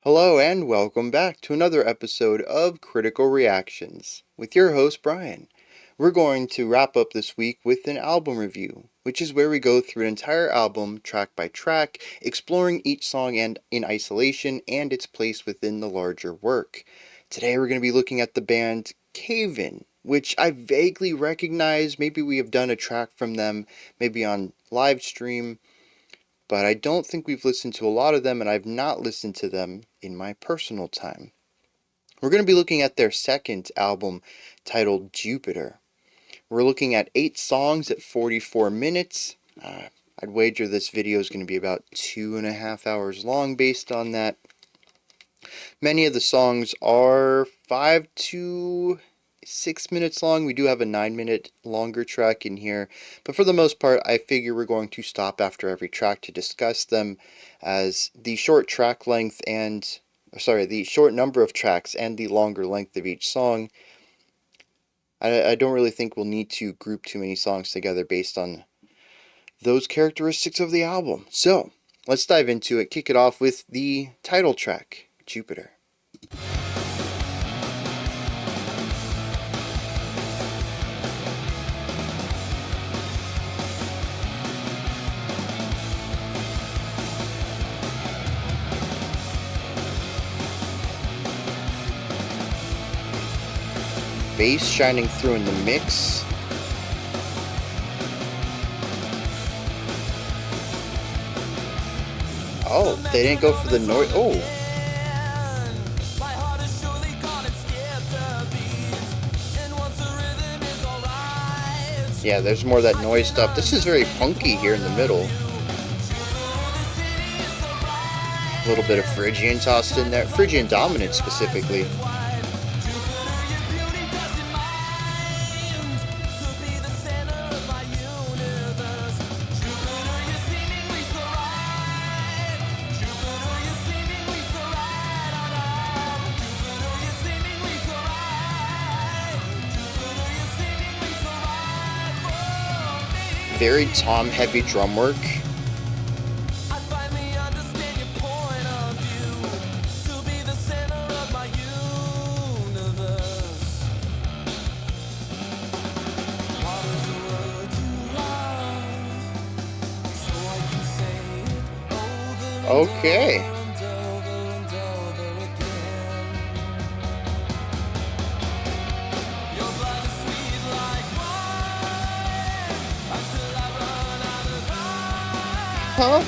Hello and welcome back to another episode of Critical Reactions with your host Bryan. We're going to wrap up this week with an album review, which is where we go through an entire album track by track, exploring each song and in isolation and its place within the larger work. Today we're going to be looking at the band Cave In, which I vaguely recognize. Maybe we have done a track from them, maybe on live stream, but I don't think we've listened to a lot of them, and I've not listened to them in my personal time. We're going to be looking at their second album titled Jupiter. We're looking at 8 songs at 44 minutes. I'd wager this video is going to be about 2.5 hours long based on that. Many of the songs are 5 to 6 minutes long. We do have a 9-minute longer track in here, but for the most part I figure we're going to stop after every track to discuss them, as the short track length and the short number of tracks and the longer length of each song, I don't really think we'll need to group too many songs together based on those characteristics of the album. So let's dive into it. Kick it off with the title track, Jupiter. Bass shining through in the mix. Oh, they didn't go for the noise. Oh. Yeah, there's more of that noise stuff. This is very punky here in the middle. A little bit of Phrygian tossed in there. Phrygian dominant specifically. Very tom-heavy drum work. Okay. Huh?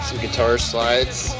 Some guitar slides.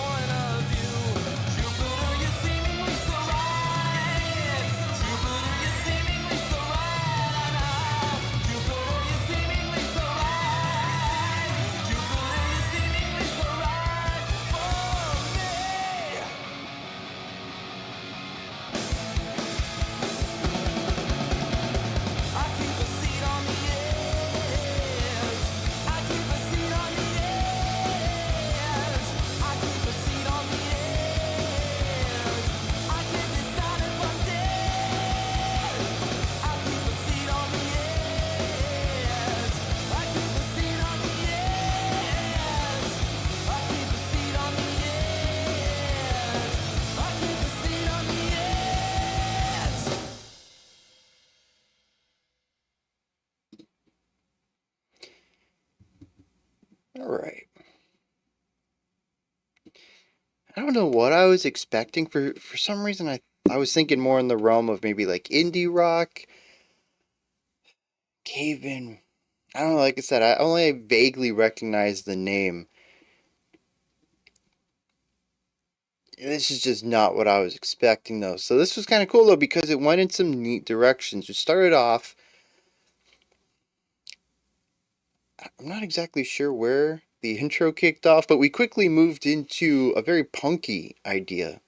Alright. I don't know what I was expecting. For some reason I was thinking more in the realm of maybe like indie rock. Cave In. I don't know, like I said, I only vaguely recognize the name. This is just not what I was expecting though. So this was kind of cool though, because it went in some neat directions. We started off I'm not exactly sure where the intro kicked off, but we quickly moved into a very punky idea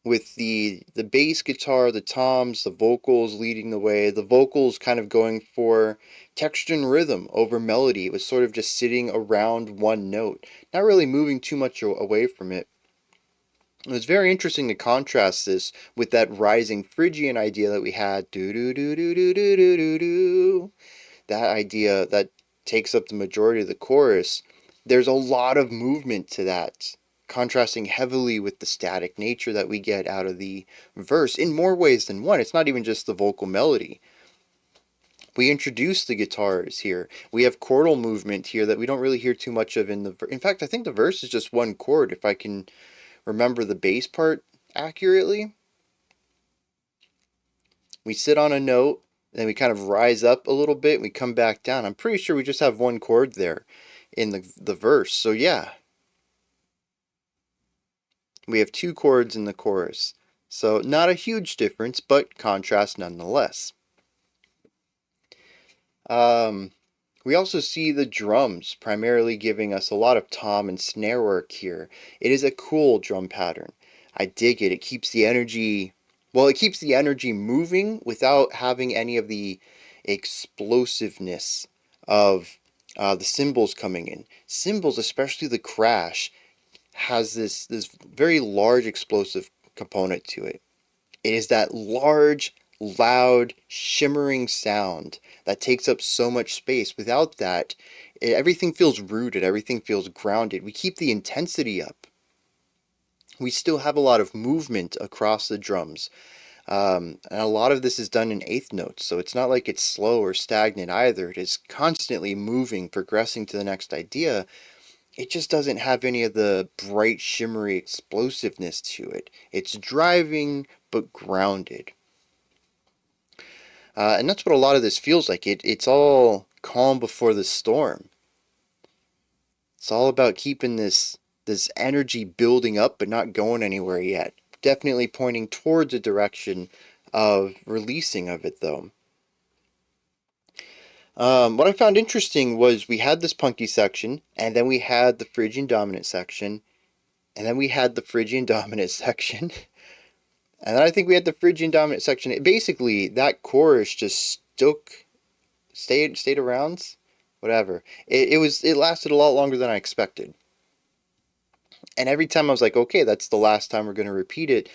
with the bass guitar, the toms, the vocals leading the way. The vocals kind of going for texture and rhythm over melody. It was sort of just sitting around one note, not really moving too much away from it. It was very interesting to contrast this with that rising Phrygian idea that we had. Do do do do do do do do do. That idea that takes up the majority of the chorus. There's a lot of movement to that, contrasting heavily with the static nature that we get out of the verse in more ways than one. It's not even just the vocal melody. We introduce the guitars here. We have chordal movement here that we don't really hear too much of in the in fact, I think the verse is just one chord if I can remember the bass part accurately. We sit on a note, then we kind of rise up a little bit, we come back down. I'm pretty sure we just have one chord there in the verse. So yeah, we have two chords in the chorus. So not a huge difference, but contrast nonetheless. We also see the drums primarily giving us a lot of tom and snare work here. It is a cool drum pattern. I dig it. It keeps the energy, well, it keeps the energy moving without having any of the explosiveness of the cymbals coming in. Cymbals, especially the crash, has this very large explosive component to it. It is that large, loud, shimmering sound that takes up so much space. Without that, everything feels rooted, everything feels grounded. We keep the intensity up. We still have a lot of movement across the drums. And a lot of this is done in eighth notes, so it's not like it's slow or stagnant either. It is constantly moving, progressing to the next idea. It just doesn't have any of the bright, shimmery explosiveness to it. It's driving, but grounded. And that's what a lot of this feels like. It's all calm before the storm. It's all about keeping this energy building up but not going anywhere yet. Definitely pointing towards a direction of releasing of it though. What I found interesting was we had this punky section, and then we had the Phrygian dominant section, and then we had the Phrygian dominant section, and then I think we had the Phrygian dominant section. Basically, that chorus just stayed around, whatever. It lasted a lot longer than I expected. And every time I was like, okay, that's the last time we're going to repeat it,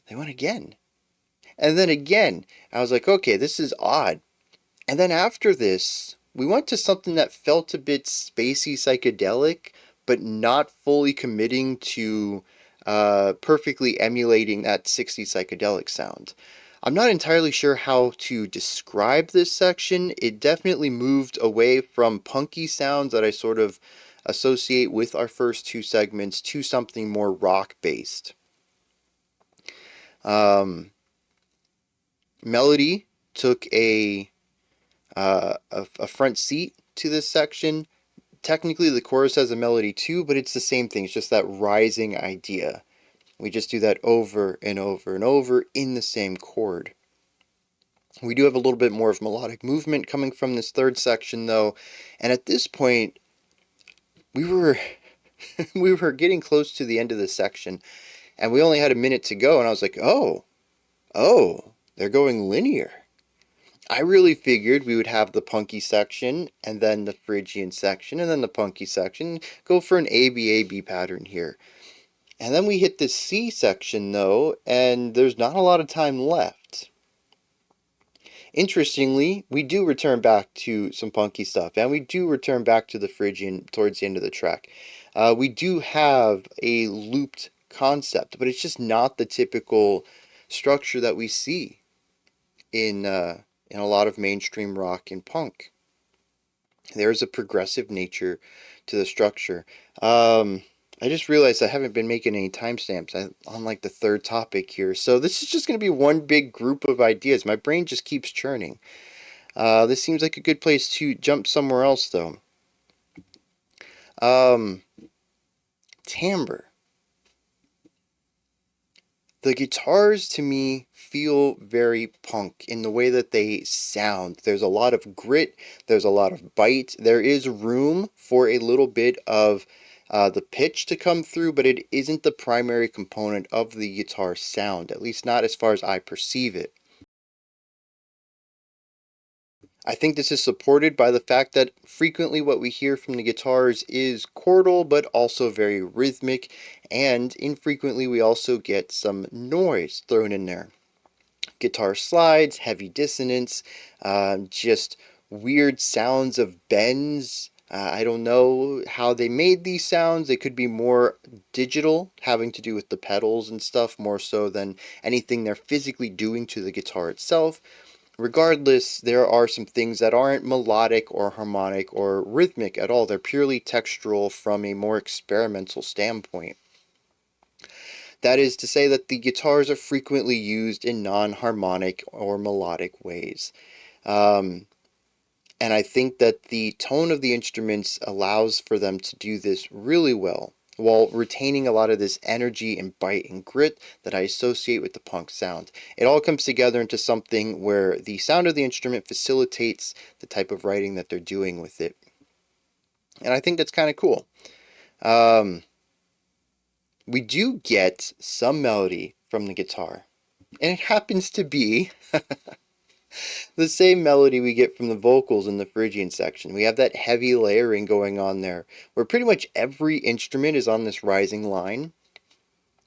they went again. And then again. I was like, okay, this is odd. And then after this, we went to something that felt a bit spacey psychedelic, but not fully committing to perfectly emulating that 60s psychedelic sound. I'm not entirely sure how to describe this section. It definitely moved away from punky sounds that I sort of associate with our first two segments to something more rock-based. Melody took a front seat to this section. Technically, the chorus has a melody too, but it's the same thing. It's just that rising idea. We just do that over and over and over in the same chord. We do have a little bit more of melodic movement coming from this third section, though, and at this point, we were we were getting close to the end of the section, and we only had a minute to go, and I was like, oh, they're going linear. I really figured we would have the punky section, and then the Phrygian section, and then the punky section, go for an ABAB pattern here. And then we hit the C section, though, and there's not a lot of time left. Interestingly, we do return back to some punky stuff, and we do return back to the Phrygian towards the end of the track. We do have a looped concept, but it's just not the typical structure that we see in a lot of mainstream rock and punk. There's a progressive nature to the structure. I just realized I haven't been making any timestamps on like the third topic here. So this is just going to be one big group of ideas. My brain just keeps churning. This seems like a good place to jump somewhere else though. Timbre. The guitars to me feel very punk in the way that they sound. There's a lot of grit, there's a lot of bite, there is room for a little bit of the pitch to come through, but it isn't the primary component of the guitar sound, at least not as far as I perceive it. I think this is supported by the fact that frequently what we hear from the guitars is chordal but also very rhythmic, and infrequently we also get some noise thrown in there. Guitar slides, heavy dissonance, just weird sounds of bends. I don't know how they made these sounds. They could be more digital, having to do with the pedals and stuff, more so than anything they're physically doing to the guitar itself. Regardless, there are some things that aren't melodic or harmonic or rhythmic at all. They're purely textural from a more experimental standpoint. That is to say that the guitars are frequently used in non-harmonic or melodic ways. And I think that the tone of the instruments allows for them to do this really well, while retaining a lot of this energy and bite and grit that I associate with the punk sound. It all comes together into something where the sound of the instrument facilitates the type of writing that they're doing with it. And I think that's kind of cool. We do get some melody from the guitar, and it happens to be the same melody we get from the vocals in the Phrygian section. We have that heavy layering going on there, where pretty much every instrument is on this rising line.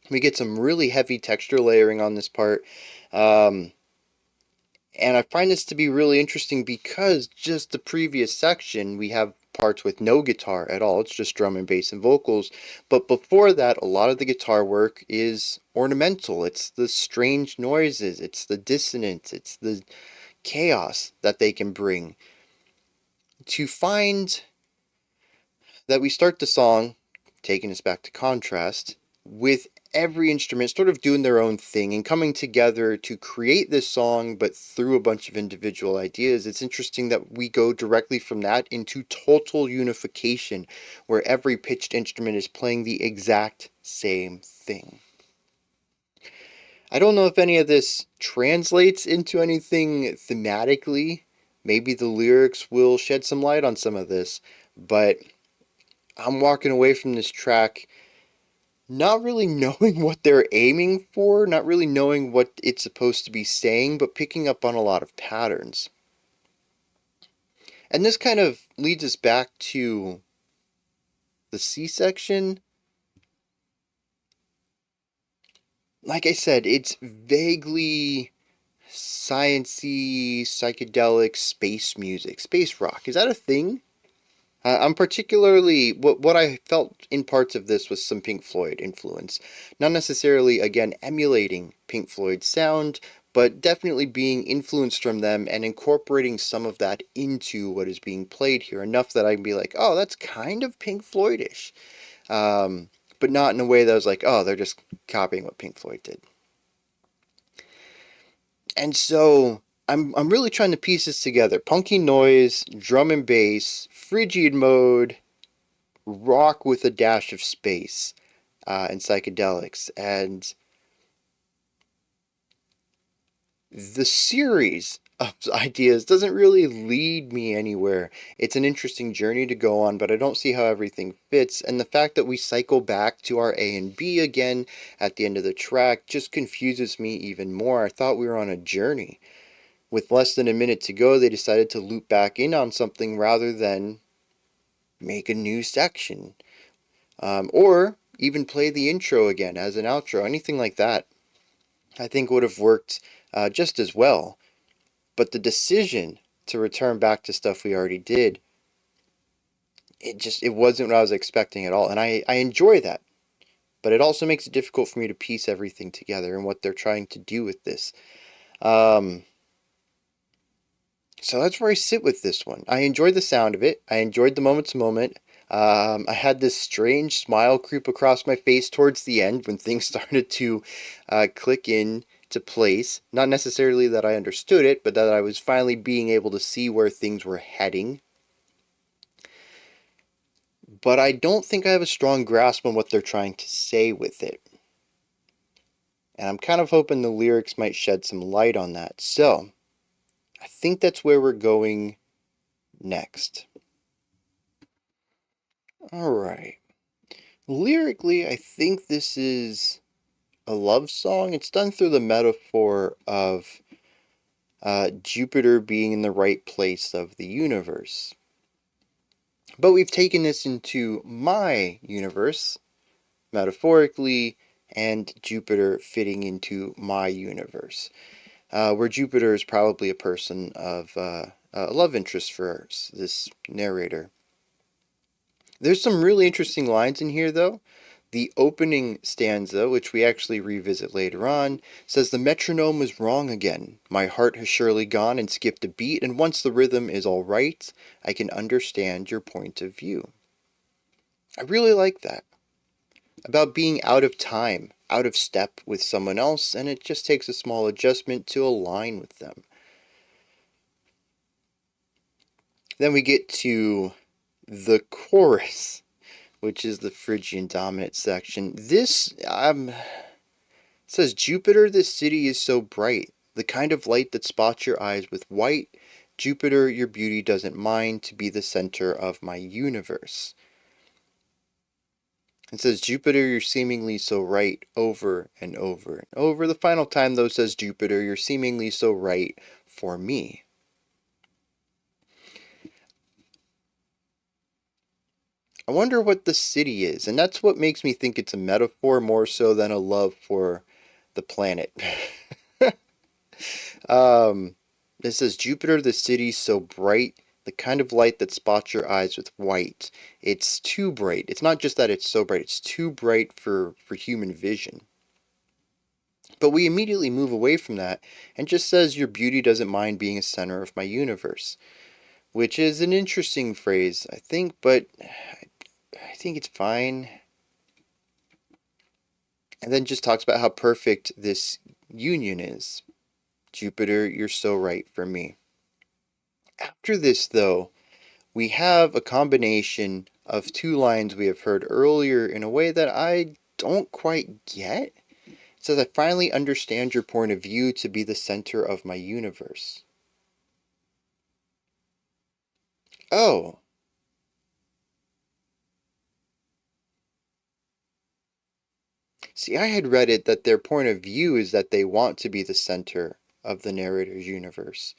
We get some really heavy texture layering on this part, and I find this to be really interesting because just the previous section, we have parts with no guitar at all. It's just drum and bass and vocals. But before that, a lot of the guitar work is ornamental. It's the strange noises, it's the dissonance, it's the chaos that they can bring. To find that we start the song, taking us back to contrast, with every instrument sort of doing their own thing and coming together to create this song, but through a bunch of individual ideas. It's interesting that we go directly from that into total unification, where every pitched instrument is playing the exact same thing. I don't know if any of this translates into anything thematically. Maybe the lyrics will shed some light on some of this, but I'm walking away from this track not really knowing what they're aiming for, not really knowing what it's supposed to be saying, but picking up on a lot of patterns. And this kind of leads us back to the C section. Like I said, it's vaguely science-y, psychedelic space music, space rock. Is that a thing? I'm particularly, what I felt in parts of this was some Pink Floyd influence. Not necessarily, again, emulating Pink Floyd's sound, but definitely being influenced from them and incorporating some of that into what is being played here, enough that I can be like, oh, that's kind of Pink Floyd-ish. But not in a way that I was like, oh, they're just copying what Pink Floyd did. And so I'm really trying to piece this together. Punky noise, drum and bass, Phrygian mode, rock with a dash of space, and psychedelics. And the series of ideas doesn't really lead me anywhere. It's an interesting journey to go on, but I don't see how everything fits. And the fact that we cycle back to our A and B again at the end of the track just confuses me even more. I thought we were on a journey. With less than a minute to go, they decided to loop back in on something rather than make a new section. Or even play the intro again as an outro. Anything like that, I think would have worked just as well. But the decision to return back to stuff we already did, it wasn't what I was expecting at all. And I enjoy that. But it also makes it difficult for me to piece everything together and what they're trying to do with this. So that's where I sit with this one. I enjoyed the sound of it. I enjoyed the moment to moment. I had this strange smile creep across my face towards the end when things started to click in to place. Not necessarily that I understood it, but that I was finally being able to see where things were heading. But I don't think I have a strong grasp on what they're trying to say with it. And I'm kind of hoping the lyrics might shed some light on that. So, I think that's where we're going next. Alright. Lyrically, I think this is a love song. It's done through the metaphor of Jupiter being in the right place of the universe. But we've taken this into my universe, metaphorically, and Jupiter fitting into my universe. Where Jupiter is probably a person of a love interest for this narrator. There's some really interesting lines in here, though. The opening stanza, which we actually revisit later on, says the metronome is wrong again. My heart has surely gone and skipped a beat, and once the rhythm is all right, I can understand your point of view. I really like that. About being out of time, out of step with someone else, and it just takes a small adjustment to align with them. Then we get to the chorus, which is the Phrygian dominant section. This says, Jupiter, this city is so bright, the kind of light that spots your eyes with white. Jupiter, your beauty doesn't mind to be the center of my universe. It says, Jupiter, you're seemingly so right, over and over and over. The final time, though, says, Jupiter, you're seemingly so right for me. I wonder what the city is, and that's what makes me think it's a metaphor more so than a love for the planet. It says, Jupiter, the city so bright, the kind of light that spots your eyes with white. It's too bright. It's not just that it's so bright, it's too bright for human vision. But we immediately move away from that and just says, your beauty doesn't mind being a center of my universe. Which is an interesting phrase, I think, but I think it's fine. And then just talks about how perfect this union is. Jupiter, you're so right for me. After this, though, we have a combination of two lines we have heard earlier in a way that I don't quite get. It says, I finally understand your point of view to be the center of my universe. Oh. See, I had read it that their point of view is that they want to be the center of the narrator's universe.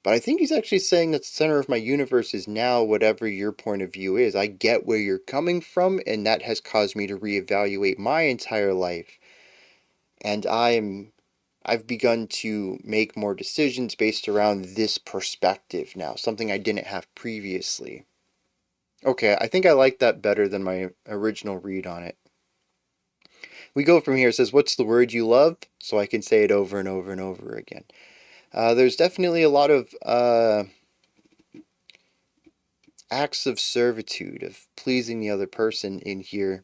But I think he's actually saying that the center of my universe is now whatever your point of view is. I get where you're coming from, and that has caused me to reevaluate my entire life. And I've begun to make more decisions based around this perspective now, something I didn't have previously. Okay, I think I like that better than my original read on it. We go from here. It says, what's the word you love? So I can say it over and over and over again. There's definitely a lot of acts of servitude, of pleasing the other person in here.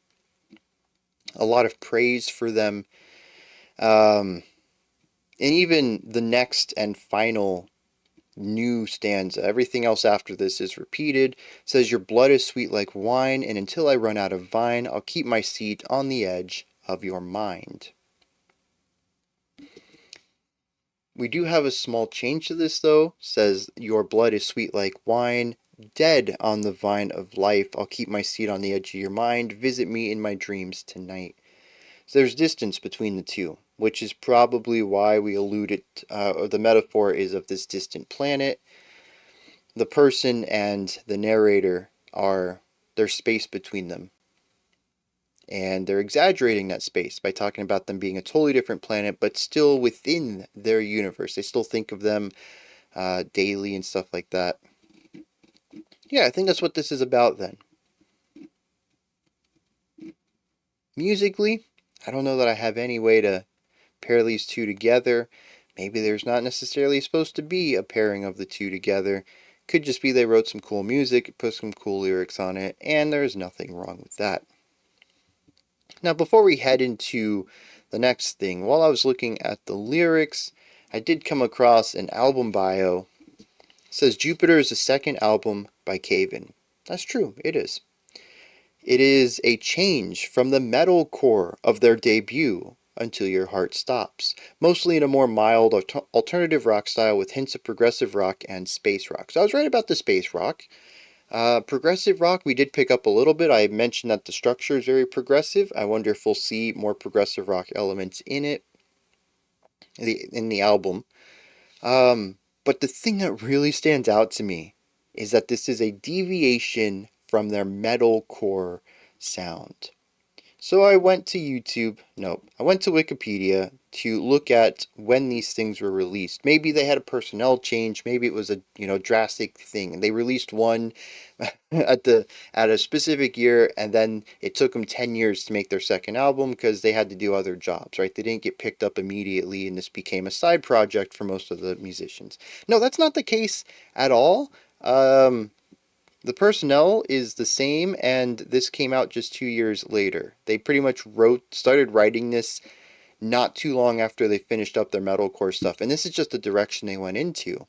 A lot of praise for them. And even the next and final new stanza, everything else after this is repeated. It says, your blood is sweet like wine, and until I run out of vine, I'll keep my seat on the edge of your mind. We do have a small change to this, though. It says, your blood is sweet like wine, dead on the vine of life. I'll keep my seat on the edge of your mind. Visit me in my dreams tonight. So there's distance between the two, which is probably why we alluded, or the metaphor is of this distant planet. The person and the narrator there's space between them. And they're exaggerating that space by talking about them being a totally different planet, but still within their universe. They still think of them daily and stuff like that. Yeah, I think that's what this is about then. Musically, I don't know that I have any way to pair these two together. Maybe there's not necessarily supposed to be a pairing of the two together. Could just be they wrote some cool music, put some cool lyrics on it, and there's nothing wrong with that. Now, before we head into the next thing, while I was looking at the lyrics, I did come across an album bio. It says Jupiter is the second album by Caven. That's true, it is. It is a change from the metalcore of their debut, Until Your Heart Stops, mostly in a more mild alternative rock style with hints of progressive rock and space rock. So I was right about the space rock. Progressive rock, we did pick up a little bit. I mentioned that the structure is very progressive. I wonder if we'll see more progressive rock elements in it, in the album. But the thing that really stands out to me is that this is a deviation from their metalcore sound. So I went to I went to Wikipedia to look at when these things were released. Maybe they had a personnel change, maybe it was a, drastic thing. They released one at a specific year, and then it took them 10 years to make their second album because they had to do other jobs, right? They didn't get picked up immediately, and this became a side project for most of the musicians. No, that's not the case at all. The personnel is the same, and this came out just 2 years later. They pretty much started writing this not too long after they finished up their metalcore stuff, and this is just the direction they went into.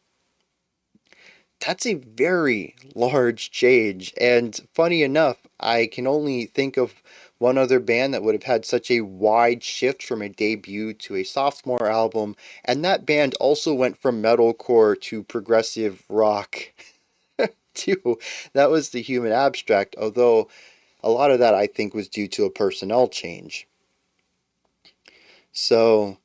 That's a very large change, and funny enough, I can only think of one other band that would have had such a wide shift from a debut to a sophomore album, and that band also went from metalcore to progressive rock. Too. That was the Human Abstract, although a lot of that I think was due to a personnel change. So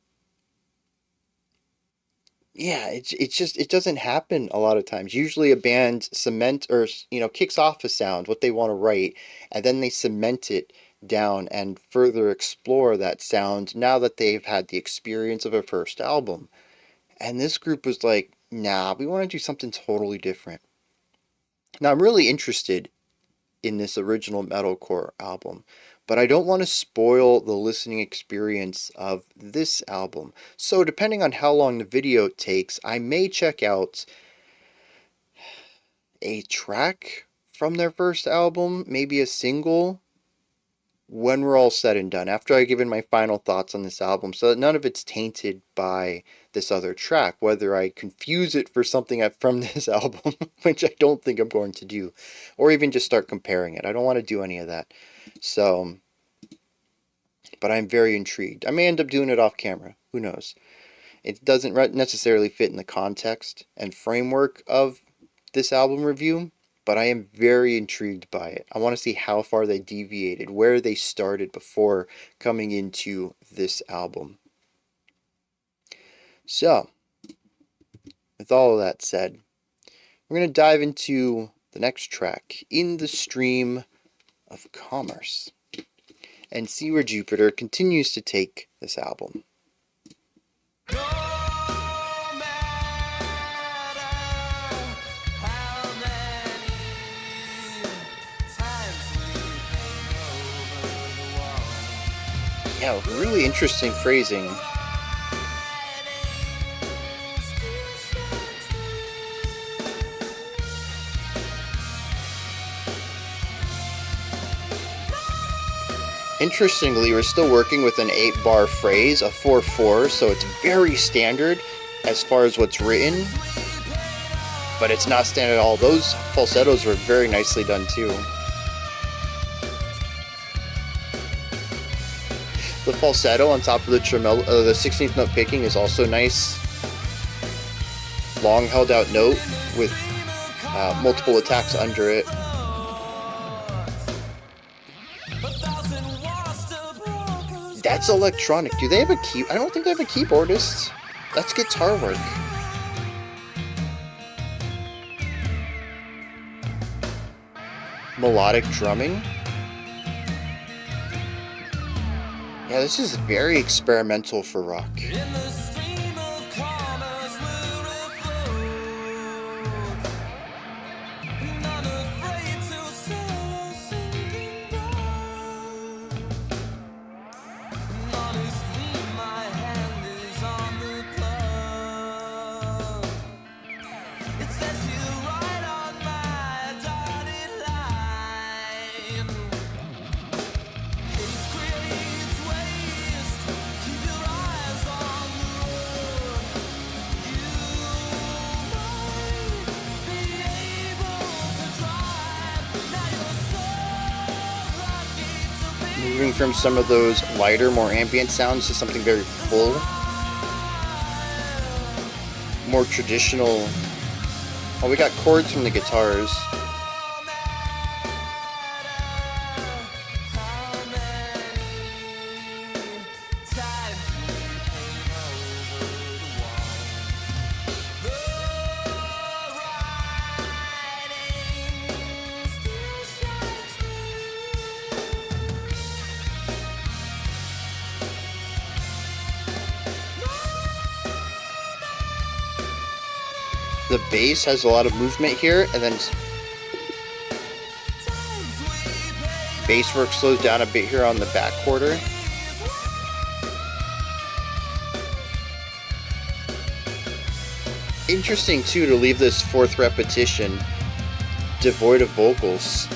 yeah, it doesn't happen a lot of times. Usually a band kicks off a sound, what they want to write, and then they cement it down and further explore that sound now that they've had the experience of a first album. And this group was like, nah, we want to do something totally different. Now, I'm really interested in this original metalcore album, but I don't want to spoil the listening experience of this album. So, depending on how long the video takes, I may check out a track from their first album, maybe a single, when we're all said and done, after I've given my final thoughts on this album, so that none of it's tainted by this other track, whether I confuse it for something from this album, which I don't think I'm going to do, or even just start comparing it. I don't want to do any of that. So, but I'm very intrigued. I may end up doing it off camera. Who knows? It doesn't necessarily fit in the context and framework of this album review, but I am very intrigued by it. I want to see how far they deviated, where they started before coming into this album. So, with all of that said, we're going to dive into the next track, In the Stream of Commerce, and see where Jupiter continues to take this album. Yeah, really interesting phrasing. Interestingly, we're still working with an 8-bar phrase, a 4/4, so it's very standard as far as what's written, but it's not standard at all. Those falsettos were very nicely done too. The falsetto on top of the tremolo, the 16th note picking is also nice. Long held out note with multiple attacks under it. That's electronic. Do they have a key? I don't think they have a keyboardist. That's guitar work. Melodic drumming. Yeah, this is very experimental for rock. moving from some of those lighter, more ambient sounds to something very full, more traditional. Oh, we got chords from the guitars. The bass has a lot of movement here, and then bass work slows down a bit here on the back quarter. Interesting too to leave this fourth repetition devoid of vocals.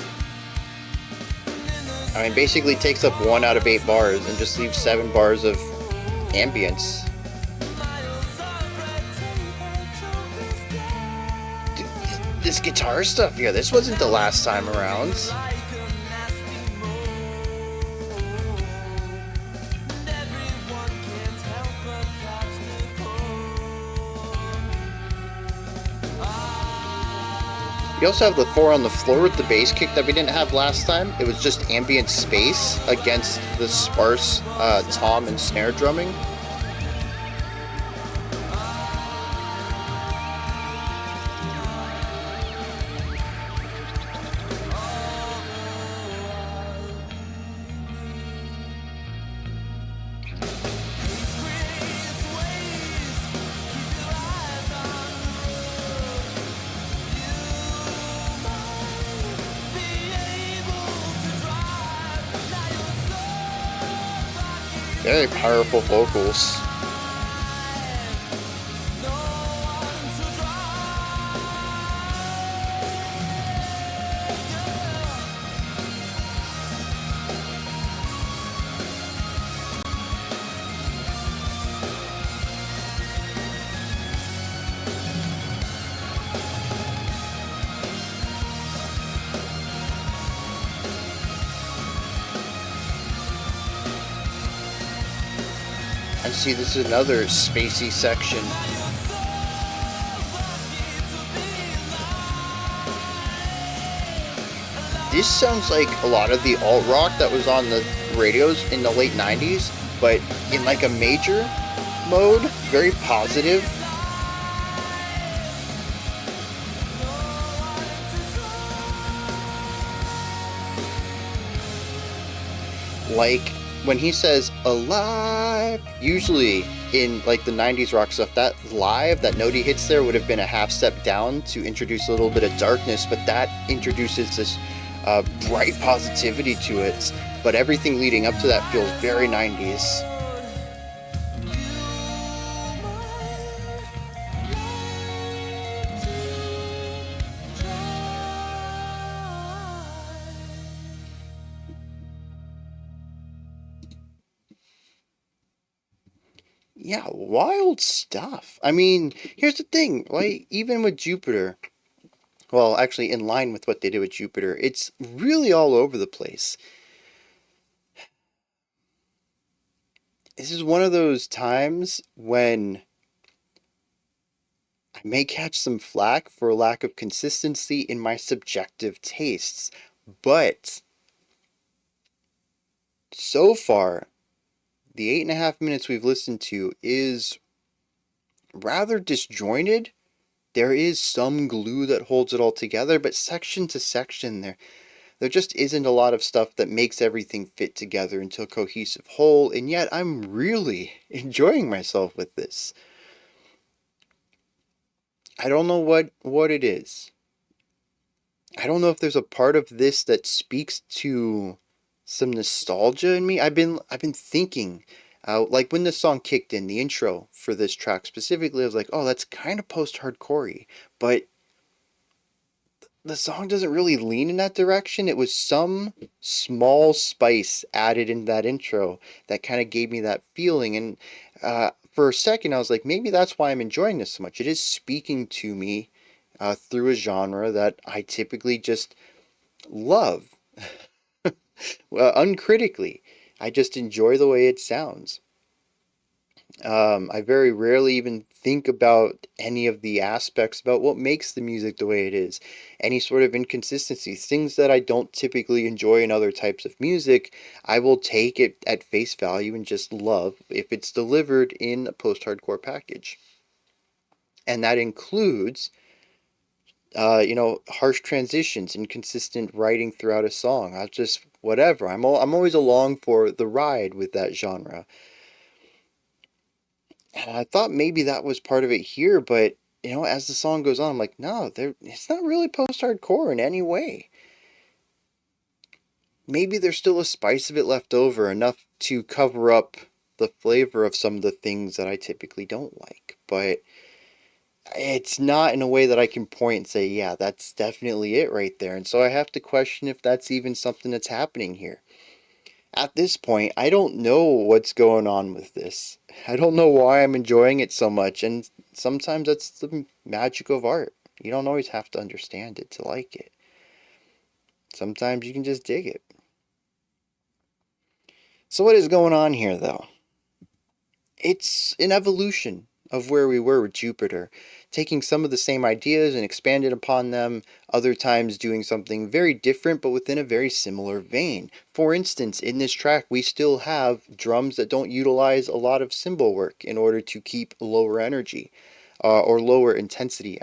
I mean, basically takes up 1 out of 8 bars and just leaves 7 bars of ambience. This guitar stuff here, this wasn't the last time around. We also have the 4 on the floor with the bass kick that we didn't have last time. It was just ambient space against the sparse tom and snare drumming. Very powerful vocals. And see, this is another spacey section. This sounds like a lot of the alt rock that was on the radios in the late 90s, but in like a major mode, very positive. Like when he says alive, usually in like the 90s rock stuff, that live, that note he hits there would have been a half step down to introduce a little bit of darkness, but that introduces this bright positivity to it. But everything leading up to that feels very 90s. Yeah, wild stuff. I mean, here's the thing, like, even with Jupiter, well, actually, in line with what they did with Jupiter, it's really all over the place. This is one of those times when I may catch some flack for lack of consistency in my subjective tastes, but so far, the 8.5 minutes we've listened to is rather disjointed. There is some glue that holds it all together, but section to section there just isn't a lot of stuff that makes everything fit together into a cohesive whole, and yet I'm really enjoying myself with this. I don't know what it is. I don't know if there's a part of this that speaks to some nostalgia in me. I've been thinking, like when this song kicked in, the intro for this track specifically, I was like, oh, that's kind of post-hardcore-y, but the song doesn't really lean in that direction. It was some small spice added in that intro that kind of gave me that feeling, and for a second I was like, maybe that's why I'm enjoying this so much. It is speaking to me through a genre that I typically just love uncritically. I just enjoy the way it sounds. I very rarely even think about any of the aspects about what makes the music the way it is. Any sort of inconsistencies, things that I don't typically enjoy in other types of music, I will take it at face value and just love if it's delivered in a post-hardcore package. And that includes, harsh transitions, inconsistent writing throughout a song. I just, whatever. I'm always along for the ride with that genre. And I thought maybe that was part of it here, but as the song goes on, I'm like, no, it's not really post-hardcore in any way. Maybe there's still a spice of it left over, enough to cover up the flavor of some of the things that I typically don't like. But it's not in a way that I can point and say, yeah, that's definitely it right there. And so I have to question if that's even something that's happening here. At this point, I don't know what's going on with this. I don't know why I'm enjoying it so much, and sometimes that's the magic of art. You don't always have to understand it to like it. Sometimes you can just dig it. So what is going on here, though? It's an evolution of where we were with Jupiter, taking some of the same ideas and expanding upon them, other times doing something very different but within a very similar vein. For instance, in this track we still have drums that don't utilize a lot of cymbal work in order to keep lower energy, or lower intensity.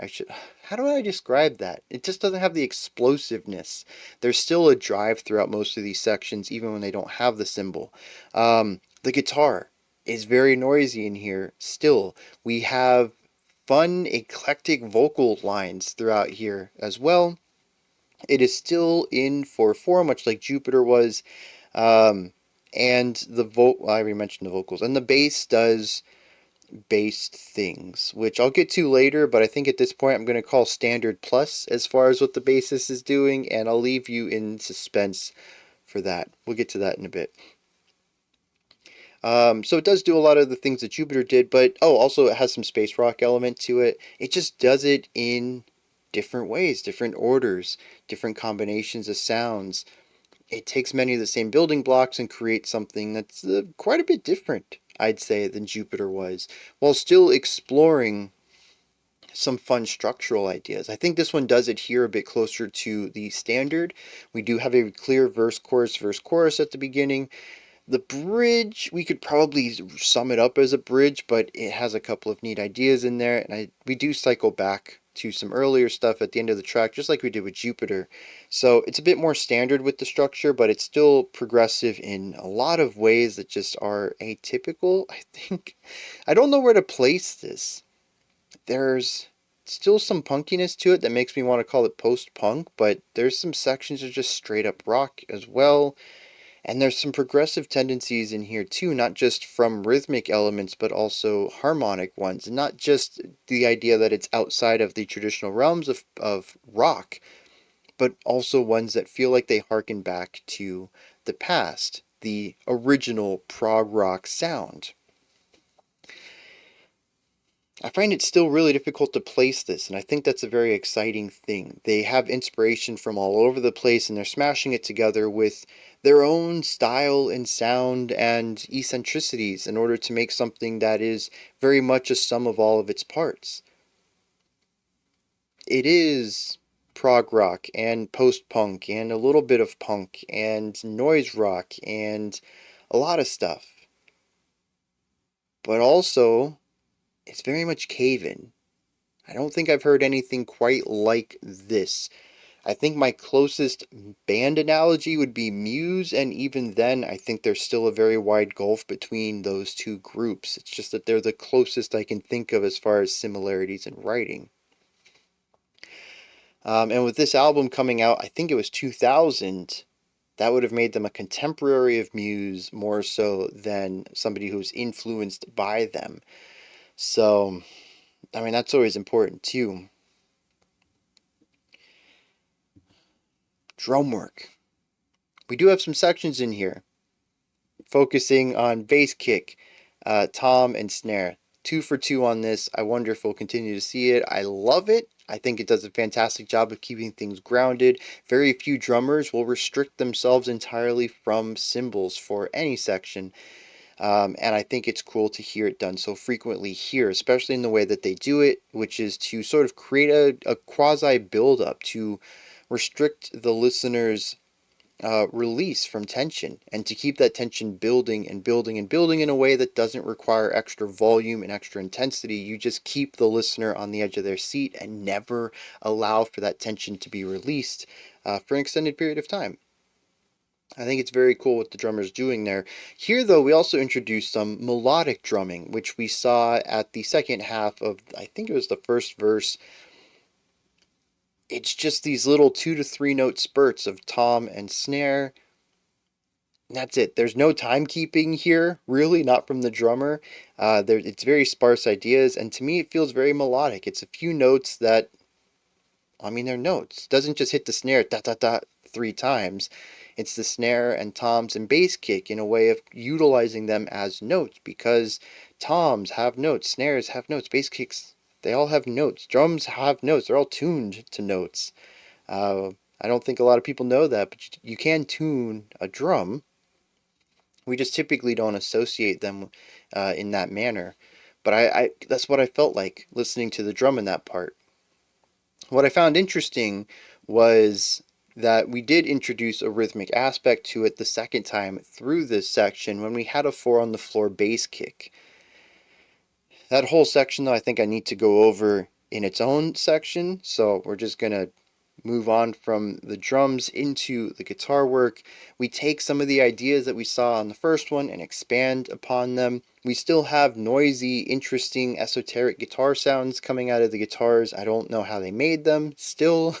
How do I describe that? It just doesn't have the explosiveness. There's still a drive throughout most of these sections, even when they don't have the cymbal. The guitar is very noisy in here still. We have fun, eclectic vocal lines throughout here as well. It is still in 4/4, much like Jupiter was. And I already mentioned the vocals. And the bass does based things, which I'll get to later, but I think at this point I'm going to call standard plus as far as what the bassist is doing, and I'll leave you in suspense for that. We'll get to that in a bit. So it does do a lot of the things that Jupiter did, but also it has some space rock element to it. It just does it in different ways, different orders, different combinations of sounds. It takes many of the same building blocks and creates something that's quite a bit different, I'd say, than Jupiter was, while still exploring some fun structural ideas. I think this one does adhere a bit closer to the standard. We do have a clear verse, chorus at the beginning. The bridge, we could probably sum it up as a bridge, but it has a couple of neat ideas in there, and we do cycle back to some earlier stuff at the end of the track, just like we did with Jupiter. So it's a bit more standard with the structure, but it's still progressive in a lot of ways that just are atypical, I think. I don't know where to place this. There's still some punkiness to it that makes me want to call it post-punk, but there's some sections that are just straight up rock as well. And there's some progressive tendencies in here too, not just from rhythmic elements, but also harmonic ones. And not just the idea that it's outside of the traditional realms of rock, but also ones that feel like they harken back to the past, the original prog rock sound. I find it still really difficult to place this, and I think that's a very exciting thing. They have inspiration from all over the place, and they're smashing it together with their own style and sound and eccentricities in order to make something that is very much a sum of all of its parts. It is prog rock and post-punk and a little bit of punk and noise rock and a lot of stuff. But also, it's very much cave-in. I don't think I've heard anything quite like this. I think my closest band analogy would be Muse, and even then, I think there's still a very wide gulf between those two groups. It's just that they're the closest I can think of as far as similarities in writing. And with this album coming out, I think it was 2000, that would have made them a contemporary of Muse more so than somebody who's influenced by them. So, I mean, that's always important too. Drum work. We do have some sections in here focusing on bass kick, tom, and snare. 2 for 2 on this. I wonder if we'll continue to see it. I love it. I think it does a fantastic job of keeping things grounded. Very few drummers will restrict themselves entirely from cymbals for any section. And I think it's cool to hear it done so frequently here, especially in the way that they do it, which is to sort of create a quasi build-up to restrict the listener's release from tension, and to keep that tension building and building and building in a way that doesn't require extra volume and extra intensity. You just keep the listener on the edge of their seat and never allow for that tension to be released for an extended period of time. I think it's very cool what the drummer's doing there. Here, though, we also introduced some melodic drumming, which we saw at the second half of, I think it was the first verse. It's just these little 2 to 3 note spurts of tom and snare. That's it. There's no timekeeping here, really, not from the drummer. It's very sparse ideas, and to me, it feels very melodic. It's a few notes that, I mean, they're notes. It doesn't just hit the snare da da da 3 times. It's the snare and toms and bass kick in a way of utilizing them as notes, because toms have notes, snares have notes, bass kicks, they all have notes. Drums have notes. They're all tuned to notes. I don't think a lot of people know that, but you can tune a drum. We just typically don't associate them in that manner. But I that's what I felt like listening to the drum in that part. What I found interesting was that we did introduce a rhythmic aspect to it the second time through this section when we had a 4 on the floor bass kick. That whole section, though, I think I need to go over in its own section, so we're just going to move on from the drums into the guitar work. We take some of the ideas that we saw on the first one and expand upon them. We still have noisy, interesting, esoteric guitar sounds coming out of the guitars. I don't know how they made them still.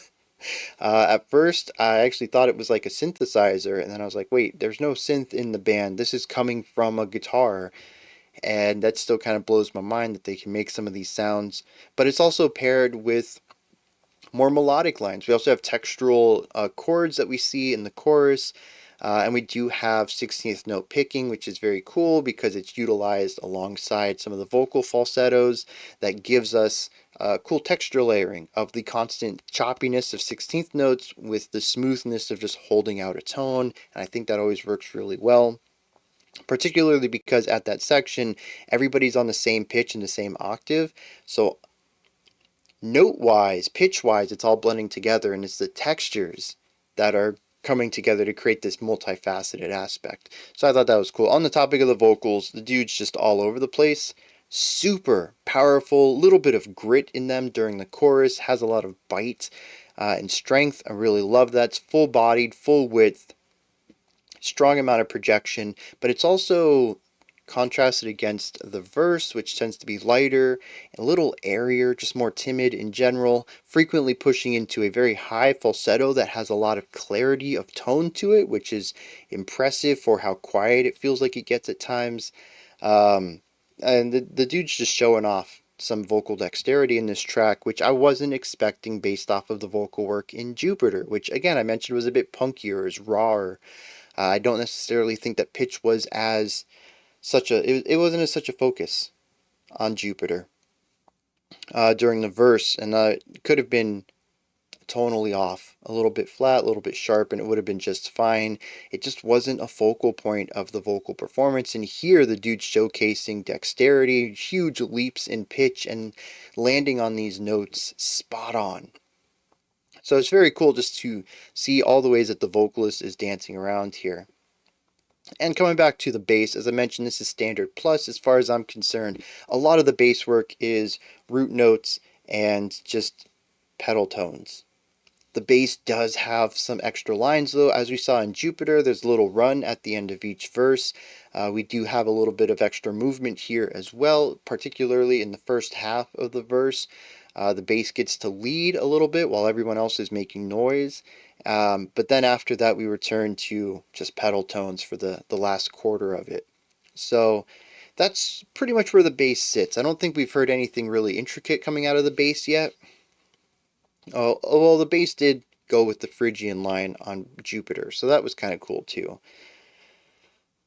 At first, I actually thought it was like a synthesizer, and then I was like, wait, there's no synth in the band. This is coming from a guitar. And that still kind of blows my mind that they can make some of these sounds. But it's also paired with more melodic lines. We also have textural chords that we see in the chorus. And we do have 16th note picking, which is very cool because it's utilized alongside some of the vocal falsettos. That gives us cool texture layering of the constant choppiness of 16th notes with the smoothness of just holding out a tone. And I think that always works really well, particularly because at that section, everybody's on the same pitch and the same octave. So note-wise, pitch-wise, it's all blending together, and it's the textures that are coming together to create this multifaceted aspect. So I thought that was cool. On the topic of the vocals, the dude's just all over the place. Super powerful, little bit of grit in them during the chorus, has a lot of bite and strength. I really love that. It's full-bodied, full width, strong amount of projection, but it's also contrasted against the verse, which tends to be lighter, a little airier, just more timid in general, frequently pushing into a very high falsetto that has a lot of clarity of tone to it, which is impressive for how quiet it feels like it gets at times. And the dude's just showing off some vocal dexterity in this track, which I wasn't expecting based off of the vocal work in Jupiter, which again I mentioned was a bit punkier, is rawer. I don't necessarily think that pitch was as such a it wasn't as such a focus on Jupiter during the verse, and it could have been tonally off, a little bit flat, a little bit sharp, and it would have been just fine. It just wasn't a focal point of the vocal performance. And here the dude's showcasing dexterity, huge leaps in pitch, and landing on these notes spot on. So it's very cool just to see all the ways that the vocalist is dancing around here. And coming back to the bass, as I mentioned, this is standard plus as far as I'm concerned. A lot of the bass work is root notes and just pedal tones. The bass does have some extra lines though. As we saw in Jupiter, there's a little run at the end of each verse. We do have a little bit of extra movement here as well, particularly in the first half of the verse. The bass gets to lead a little bit while everyone else is making noise. But then after that, we return to just pedal tones for the last quarter of it. So that's pretty much where the bass sits. I don't think we've heard anything really intricate coming out of the bass yet. Oh, well, the bass did go with the Phrygian line on Jupiter, so that was kind of cool too.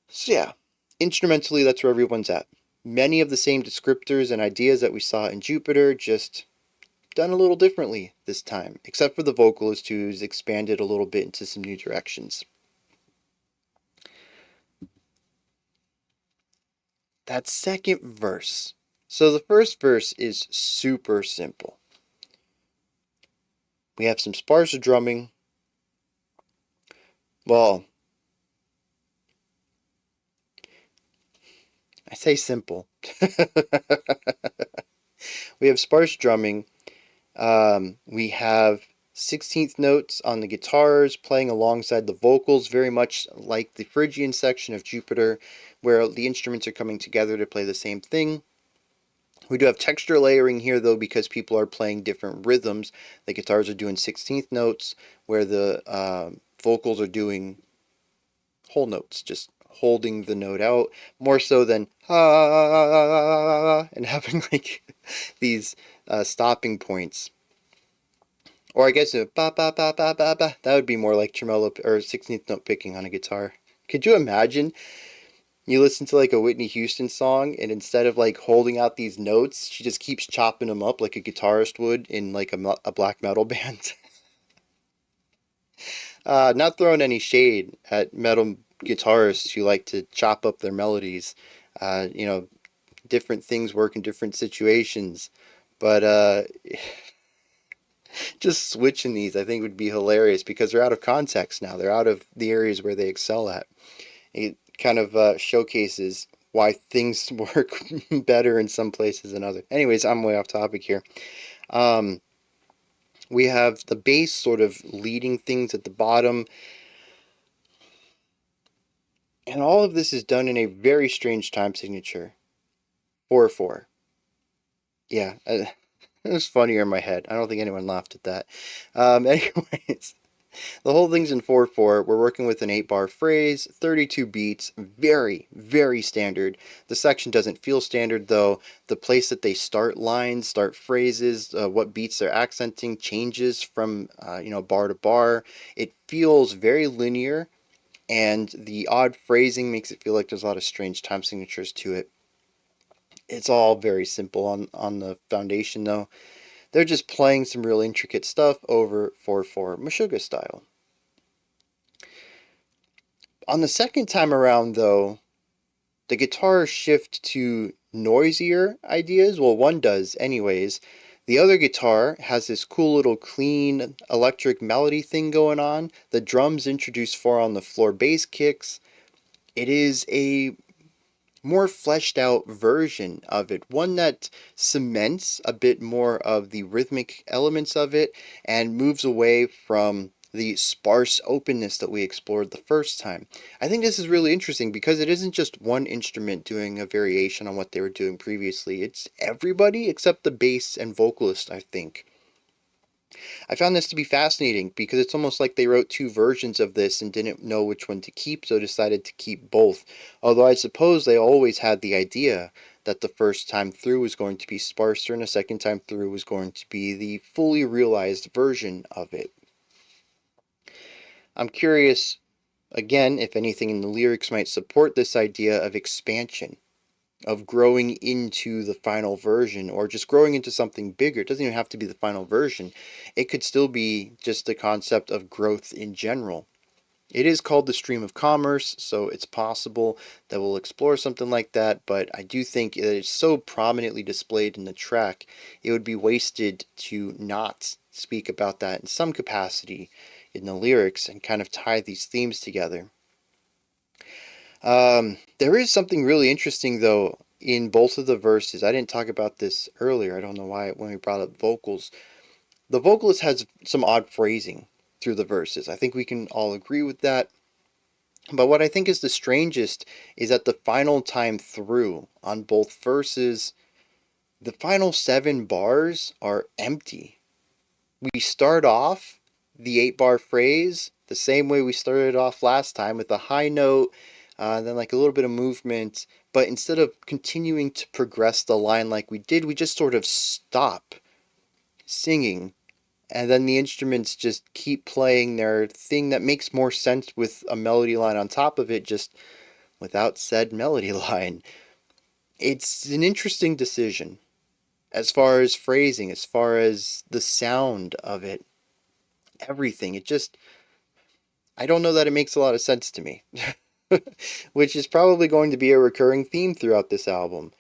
So yeah, instrumentally, that's where everyone's at. Many of the same descriptors and ideas that we saw in Jupiter, just done a little differently this time, except for the vocalist who's expanded a little bit into some new directions. That second verse. So the first verse is super simple. We have some sparse drumming. Well, I say simple. We have sparse drumming. We have 16th notes on the guitars playing alongside the vocals, very much like the Phrygian section of Jupiter, where the instruments are coming together to play the same thing. We do have texture layering here, though, because people are playing different rhythms. The guitars are doing 16th notes, where the vocals are doing whole notes, just holding the note out, more so than and having like these stopping points. Or I guess ba ba ba ba ba ba. That would be more like tremolo or 16th note picking on a guitar. Could you imagine? You listen to like a Whitney Houston song, and instead of like holding out these notes, she just keeps chopping them up like a guitarist would in like a black metal band. Not throwing any shade at metal guitarists who like to chop up their melodies. You know, different things work in different situations. But just switching these, I think, would be hilarious because they're out of context now. They're out of the areas where they excel at. It kind of showcases why things work better in some places than others. Anyways, I'm way off topic here. We have the bass sort of leading things at the bottom. And all of this is done in a very strange time signature. 4/4. Yeah, it was funnier in my head. I don't think anyone laughed at that. Anyways, the whole thing's in 4/4. We're working with an 8-bar phrase, 32 beats, very, very standard. The section doesn't feel standard, though. The place that they start lines, start phrases, what beats they're accenting changes from, bar to bar. It feels very linear, and the odd phrasing makes it feel like there's a lot of strange time signatures to it. It's all very simple on the foundation, though. They're just playing some real intricate stuff over 4/4 Meshuggah style. On the second time around, though, the guitars shift to noisier ideas. Well, one does, anyways. The other guitar has this cool little clean electric melody thing going on. The drums introduce 4 on the floor bass kicks. It is a more fleshed out version of it, one that cements a bit more of the rhythmic elements of it and moves away from the sparse openness that we explored the first time. I think this is really interesting because it isn't just one instrument doing a variation on what they were doing previously. It's everybody except the bass and vocalist, I think. I found this to be fascinating because it's almost like they wrote 2 versions of this and didn't know which one to keep, so decided to keep both. Although I suppose they always had the idea that the first time through was going to be sparser and the second time through was going to be the fully realized version of it. I'm curious, again, if anything in the lyrics might support this idea of expansion, of growing into the final version, or just growing into something bigger. It doesn't even have to be the final version. It could still be just the concept of growth in general. It is called the stream of commerce, so it's possible that we'll explore something like that, but I do think that it's so prominently displayed in the track, it would be wasted to not speak about that in some capacity in the lyrics and kind of tie these themes together. There is something really interesting, though, in both of the verses. I didn't talk about this earlier. I don't know why when we brought up vocals. The vocalist has some odd phrasing through the verses. I think we can all agree with that. But what I think is the strangest is that the final time through on both verses, the final 7 bars are empty. We start off the 8-bar phrase the same way we started off last time with a high note, then like a little bit of movement, but instead of continuing to progress the line like we did, we just sort of stop singing, and then the instruments just keep playing their thing that makes more sense with a melody line on top of it, just without said melody line. It's an interesting decision. as far as phrasing, as far as the sound of it, everything. It just, I don't know that it makes a lot of sense to me. Which is probably going to be a recurring theme throughout this album.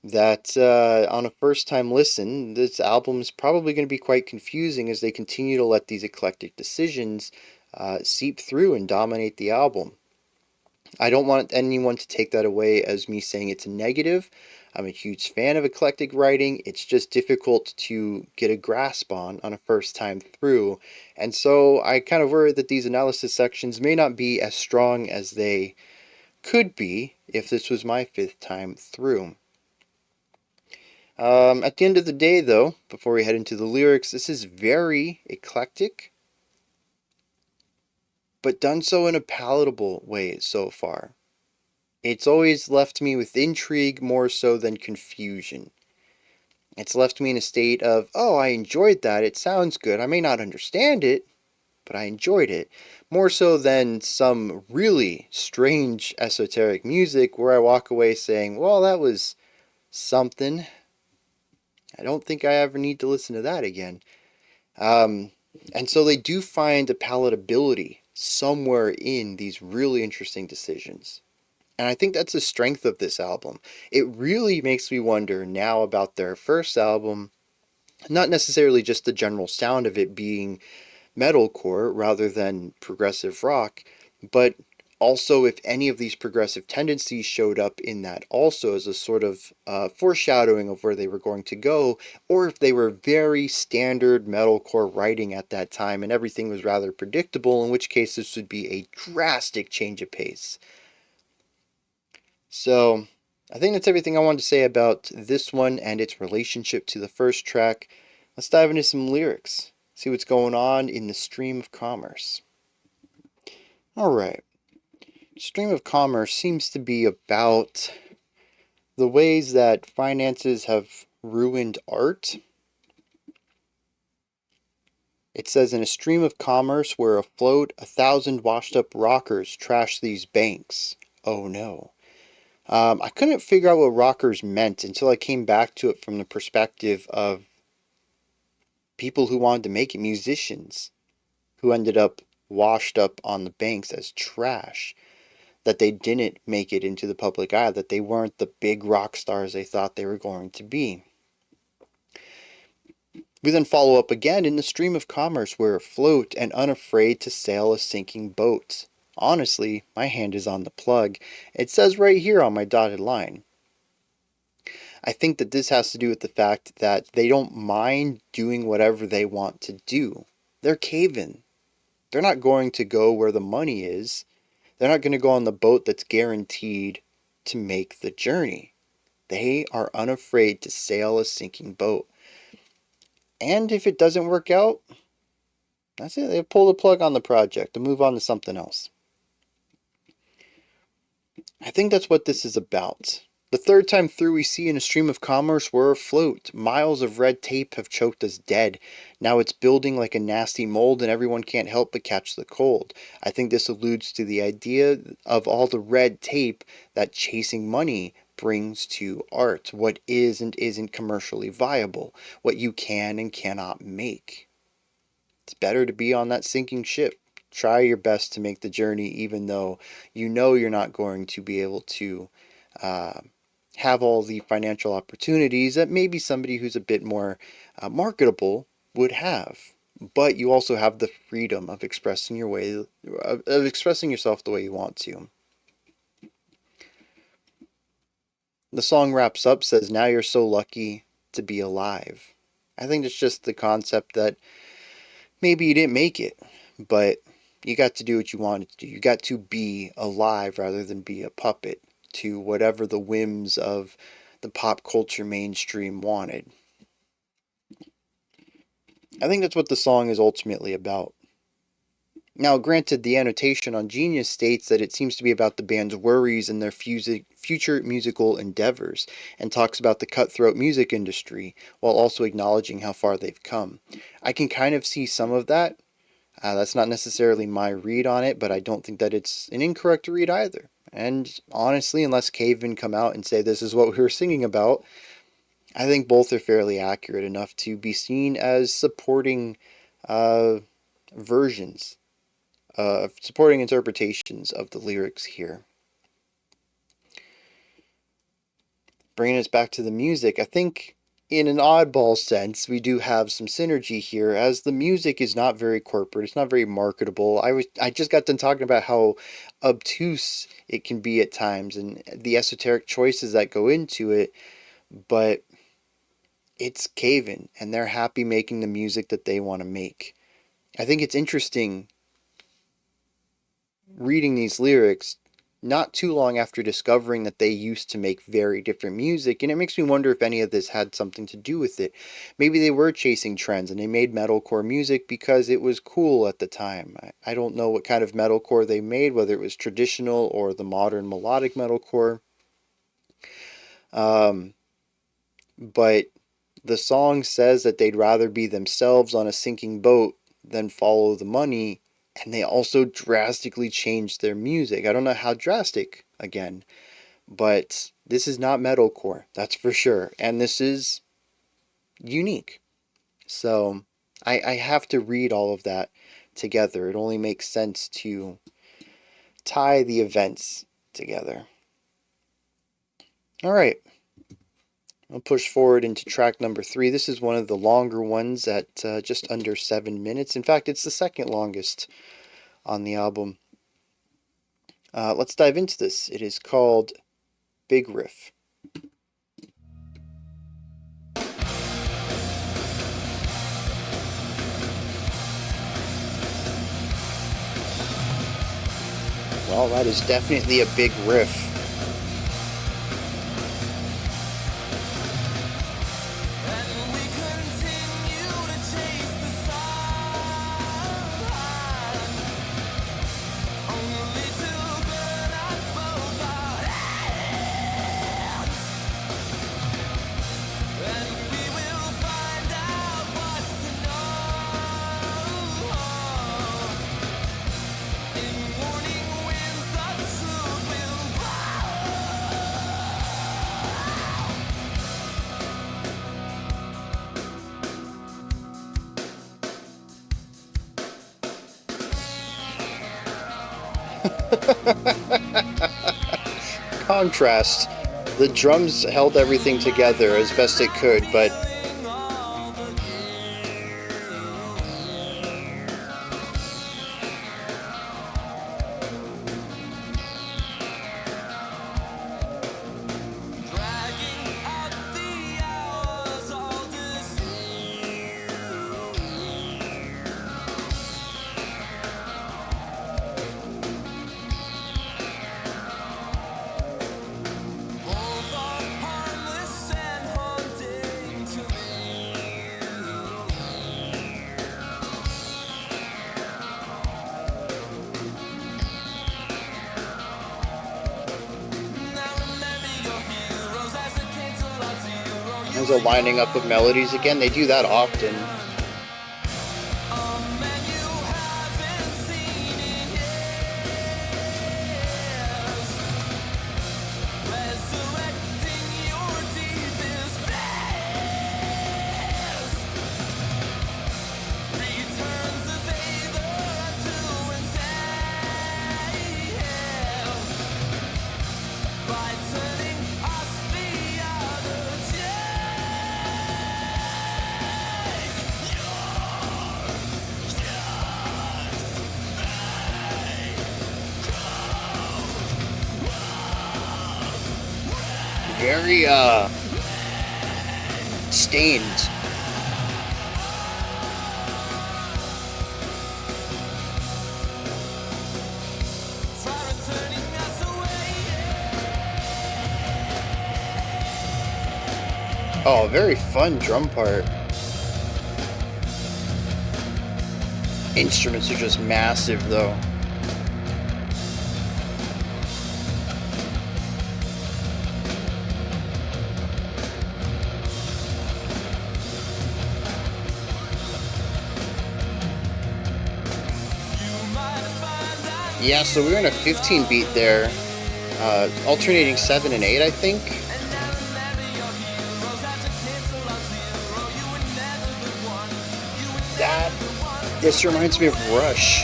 That on a first time listen, this album is probably going to be quite confusing as they continue to let these eclectic decisions seep through and dominate the album. I don't want anyone to take that away as me saying it's a negative. I'm a huge fan of eclectic writing. It's just difficult to get a grasp on a first time through. And so I kind of worry that these analysis sections may not be as strong as they could be if this was my fifth time through. At the end of the day, though, before we head into the lyrics, this is very eclectic, but done so in a palatable way so far. It's always left me with intrigue more so than confusion. It's left me in a state of, oh, I enjoyed that, it sounds good. I may not understand it, but I enjoyed it. More so than some really strange esoteric music where I walk away saying, well, that was something. I don't think I ever need to listen to that again. And so they do find a palatability somewhere in these really interesting decisions. And I think that's the strength of this album. It really makes me wonder now about their first album, not necessarily just the general sound of it being metalcore rather than progressive rock, but also if any of these progressive tendencies showed up in that also as a sort of foreshadowing of where they were going to go, or if they were very standard metalcore writing at that time and everything was rather predictable, in which case this would be a drastic change of pace. So I think that's everything I wanted to say about this one and its relationship to the first track. Let's dive into some lyrics, see what's going on in the stream of commerce. Alright, stream of commerce seems to be about the ways that finances have ruined art. It says, in a stream of commerce where afloat 1,000 washed up rockers trash these banks. Oh no. I couldn't figure out what rockers meant until I came back to it from the perspective of people who wanted to make it, musicians, who ended up washed up on the banks as trash, that they didn't make it into the public eye, that they weren't the big rock stars they thought they were going to be. We then follow up again, in the stream of commerce we're afloat and unafraid to sail a sinking boat. Honestly, my hand is on the plug. It says right here on my dotted line. I think that this has to do with the fact that they don't mind doing whatever they want to do. They're caving. They're not going to go where the money is. They're not going to go on the boat that's guaranteed to make the journey. They are unafraid to sail a sinking boat. And if it doesn't work out, that's it. They pull the plug on the project and move on to something else. I think that's what this is about. The third time through, we see in a stream of commerce we're afloat. Miles of red tape have choked us dead. Now it's building like a nasty mold and everyone can't help but catch the cold. I think this alludes to the idea of all the red tape that chasing money brings to art. What is and isn't commercially viable. What you can and cannot make. It's better to be on that sinking ship. Try your best to make the journey even though you know you're not going to be able to have all the financial opportunities that maybe somebody who's a bit more marketable would have. But you also have the freedom of expressing expressing yourself the way you want to. The song wraps up, says, now you're so lucky to be alive. I think it's just the concept that maybe you didn't make it, but you got to do what you wanted to do. You got to be alive rather than be a puppet to whatever the whims of the pop culture mainstream wanted. I think that's what the song is ultimately about. Now, granted, the annotation on Genius states that it seems to be about the band's worries and their future musical endeavors, and talks about the cutthroat music industry, while also acknowledging how far they've come. I can kind of see some of that. That's not necessarily my read on it, but I don't think that it's an incorrect read either. And honestly, unless Cavemen come out and say this is what we were singing about, I think both are fairly accurate enough to be seen as supporting versions, supporting interpretations of the lyrics here. Bringing us back to the music, I think in an oddball sense, we do have some synergy here, as the music is not very corporate, it's not very marketable. I just got done talking about how obtuse it can be at times and the esoteric choices that go into it, but it's Caven, and they're happy making the music that they want to make. I think it's interesting reading these lyrics not too long after discovering that they used to make very different music, and it makes me wonder if any of this had something to do with it. Maybe they were chasing trends and they made metalcore music because it was cool at the time. I don't know what kind of metalcore they made, whether it was traditional or the modern melodic metalcore. But the song says that they'd rather be themselves on a sinking boat than follow the money. And they also drastically changed their music. I don't know how drastic, again, but this is not metalcore, that's for sure. And this is unique. So I have to read all of that together. It only makes sense to tie the events together. All right. I'll push forward into track number 3. This is one of the longer ones at just under 7 minutes. In fact, it's the second longest on the album. Let's dive into this. It is called Big Riff. Well, that is definitely a big riff. Contrast. The drums held everything together as best it could, but as a lining up of melodies again, they do that often. Very, stained. Oh, very fun drum part. Instruments are just massive, though. Yeah, so we're in a 15 beat there, alternating 7 and 8, I think. This reminds me of Rush.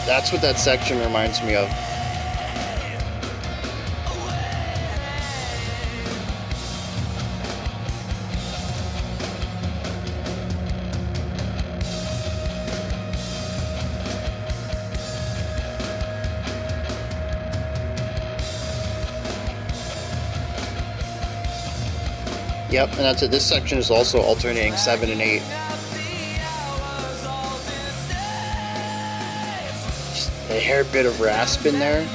That's what that section reminds me of. Yep, and that's it. This section is also alternating 7 and 8. Just a hair bit of rasp in there.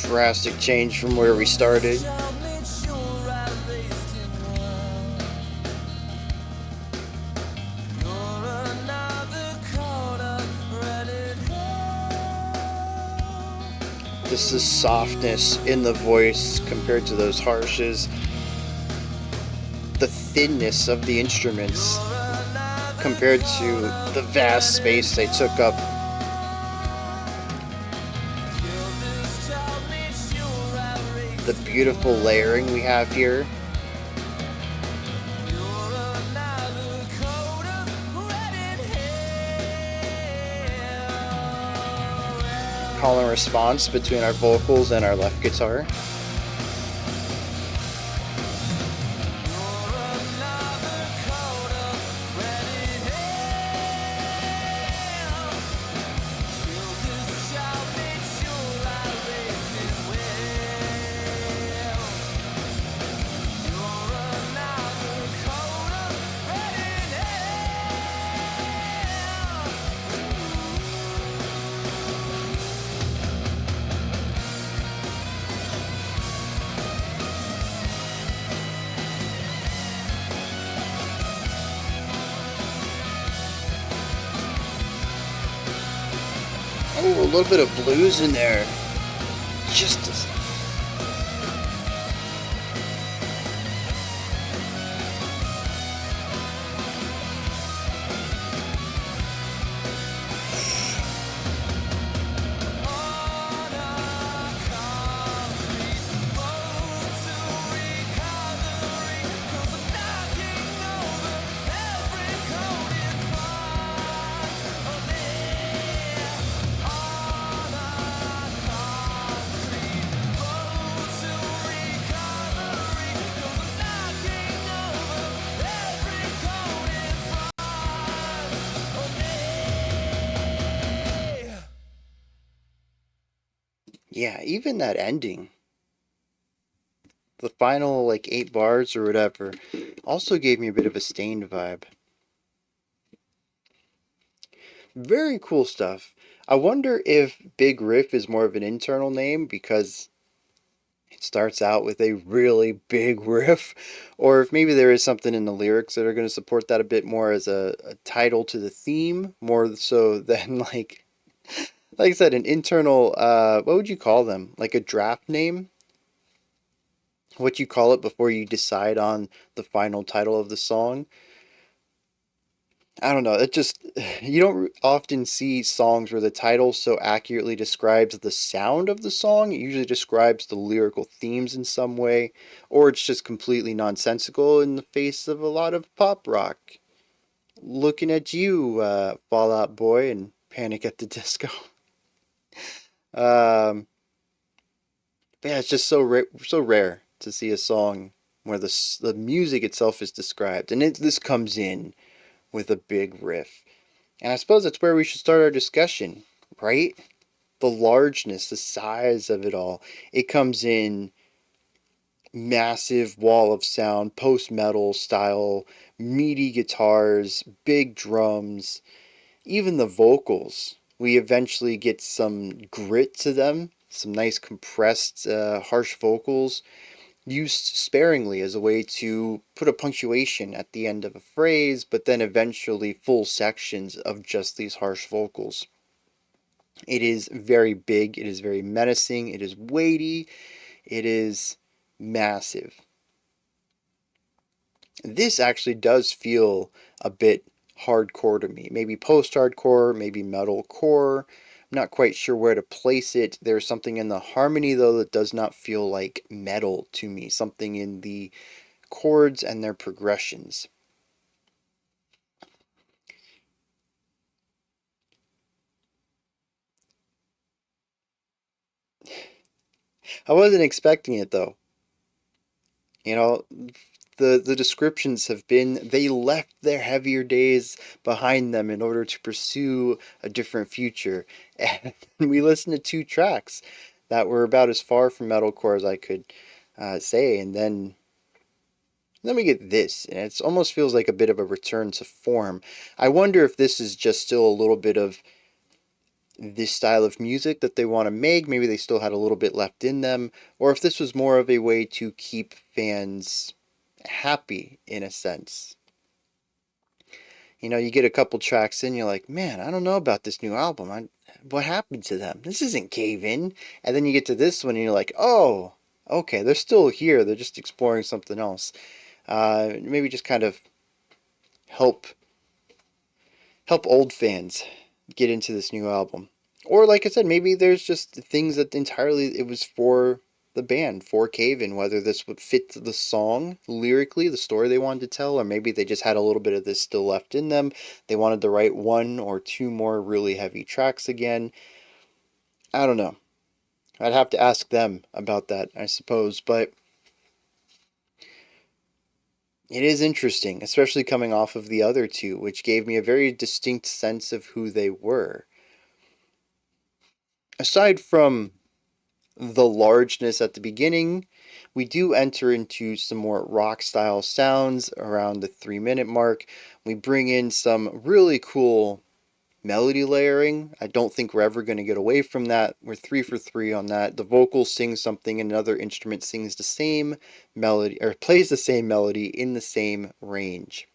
Drastic change from where we started. This is softness in the voice compared to those harshes. The thinness of the instruments compared to the vast space they took up. The beautiful layering we have here. Call and response between our vocals and our left guitar. Oh, a little bit of blues in there. Just as... Yeah, even that ending, the final like 8 bars or whatever, also gave me a bit of a Stained vibe. Very cool stuff. I wonder if Big Riff is more of an internal name because it starts out with a really big riff, or if maybe there is something in the lyrics that are going to support that a bit more as a title to the theme, more so than like I said, an internal, what would you call them? Like a draft name? What you call it before you decide on the final title of the song? I don't know. It just, you don't often see songs where the title so accurately describes the sound of the song. It usually describes the lyrical themes in some way, or it's just completely nonsensical in the face of a lot of pop rock. Looking at you, Fall Out Boy and Panic at the Disco. Um, yeah, it's just so rare to see a song where the music itself is described, and this comes in with a big riff. And I suppose that's where we should start our discussion, right? The largeness, the size of it all. It comes in massive wall of sound, post-metal style, meaty guitars, big drums, even the vocals We eventually get some grit to them, some nice compressed, harsh vocals, used sparingly as a way to put a punctuation at the end of a phrase, but then eventually full sections of just these harsh vocals. It is very big, it is very menacing, it is weighty, it is massive. This actually does feel a bit hardcore to me. Maybe post-hardcore, maybe metalcore. I'm not quite sure where to place it. There's something in the harmony, though, that does not feel like metal to me. Something in the chords and their progressions. I wasn't expecting it, though. You know, the descriptions have been they left their heavier days behind them in order to pursue a different future. And we listened to two tracks that were about as far from metalcore as I could say, and then we get this, and it almost feels like a bit of a return to form. I wonder if this is just still a little bit of this style of music that they want to make. Maybe they still had a little bit left in them, or if this was more of a way to keep fans happy in a sense. You know, you get a couple tracks in, you're like, man, I don't know about this new album. What happened to them? This isn't Cave In. And then you get to this one, and you're like, oh, okay, they're still here. They're just exploring something else. Maybe just kind of help old fans get into this new album. Or like I said, maybe there's just things that entirely it was for the band, for Cave In, whether this would fit the song lyrically, the story they wanted to tell, or maybe they just had a little bit of this still left in them. They wanted to write one or two more really heavy tracks again. I don't know. I'd have to ask them about that, I suppose, but it is interesting, especially coming off of the other two, which gave me a very distinct sense of who they were. Aside from the largeness at the beginning, we do enter into some more rock style sounds around the 3 minute mark. We bring in some really cool melody layering. I don't think we're ever going to get away from that. We're 3 for 3 on that. The vocals sing something, and another instrument sings the same melody or plays the same melody in the same range.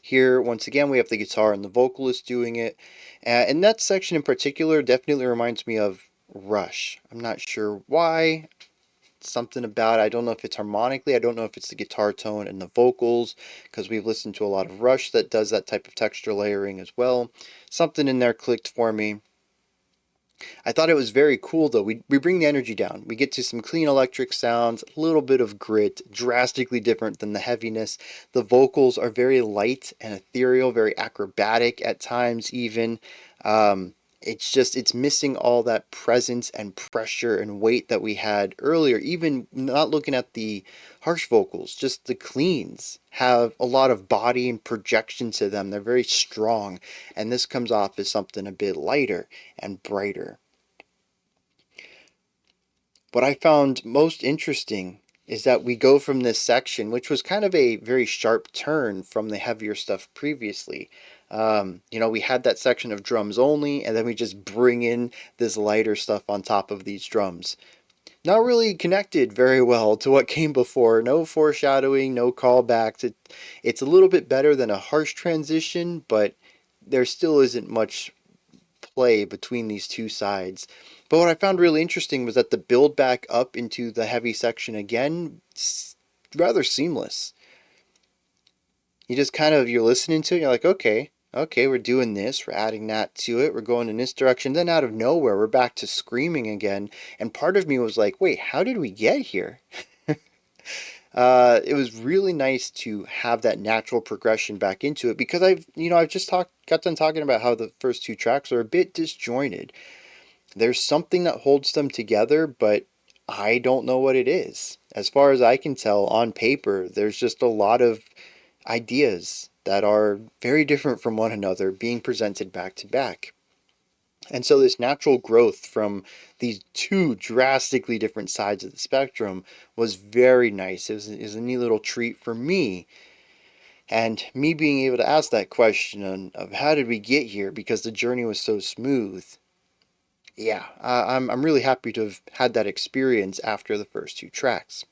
Here, once again, we have the guitar and the vocalist doing it. And that section in particular definitely reminds me of Rush. I'm not sure why. Something about it. I don't know if it's harmonically. I don't know if it's the guitar tone and the vocals, because we've listened to a lot of Rush that does that type of texture layering as well. Something in there clicked for me. I thought it was very cool though. We bring the energy down. We get to some clean electric sounds, a little bit of grit, drastically different than the heaviness. The vocals are very light and ethereal, very acrobatic at times even. It's missing all that presence and pressure and weight that we had earlier. Even not looking at the harsh vocals, just the cleans have a lot of body and projection to them. They're very strong, and this comes off as something a bit lighter and brighter. What I found most interesting is that we go from this section, which was kind of a very sharp turn from the heavier stuff previously. We had that section of drums only, and then we just bring in this lighter stuff on top of these drums. Not really connected very well to what came before. No foreshadowing, no callbacks. It's a little bit better than a harsh transition, but there still isn't much play between these two sides. But what I found really interesting was that the build back up into the heavy section again, rather seamless. You just kind of, you're listening to it, you're like, okay, we're doing this, we're adding that to it, we're going in this direction. Then out of nowhere, we're back to screaming again. And part of me was like, wait, how did we get here? It was really nice to have that natural progression back into it, because I've just got done talking about how the first two tracks are a bit disjointed. There's something that holds them together, but I don't know what it is. As far as I can tell, on paper, there's just a lot of ideas that are very different from one another being presented back to back. And so this natural growth from these two drastically different sides of the spectrum was very nice. It was a neat little treat for me. And me being able to ask that question of how did we get here because the journey was so smooth. Yeah, I'm really happy to have had that experience after the first two tracks.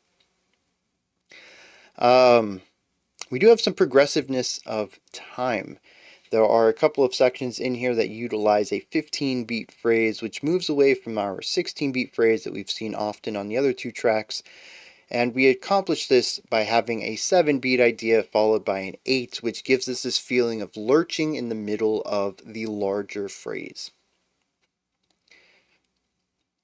Um, we do have some progressiveness of time. There are a couple of sections in here that utilize a 15 beat phrase, which moves away from our 16 beat phrase that we've seen often on the other two tracks. And we accomplish this by having a 7 beat idea followed by an 8, which gives us this feeling of lurching in the middle of the larger phrase.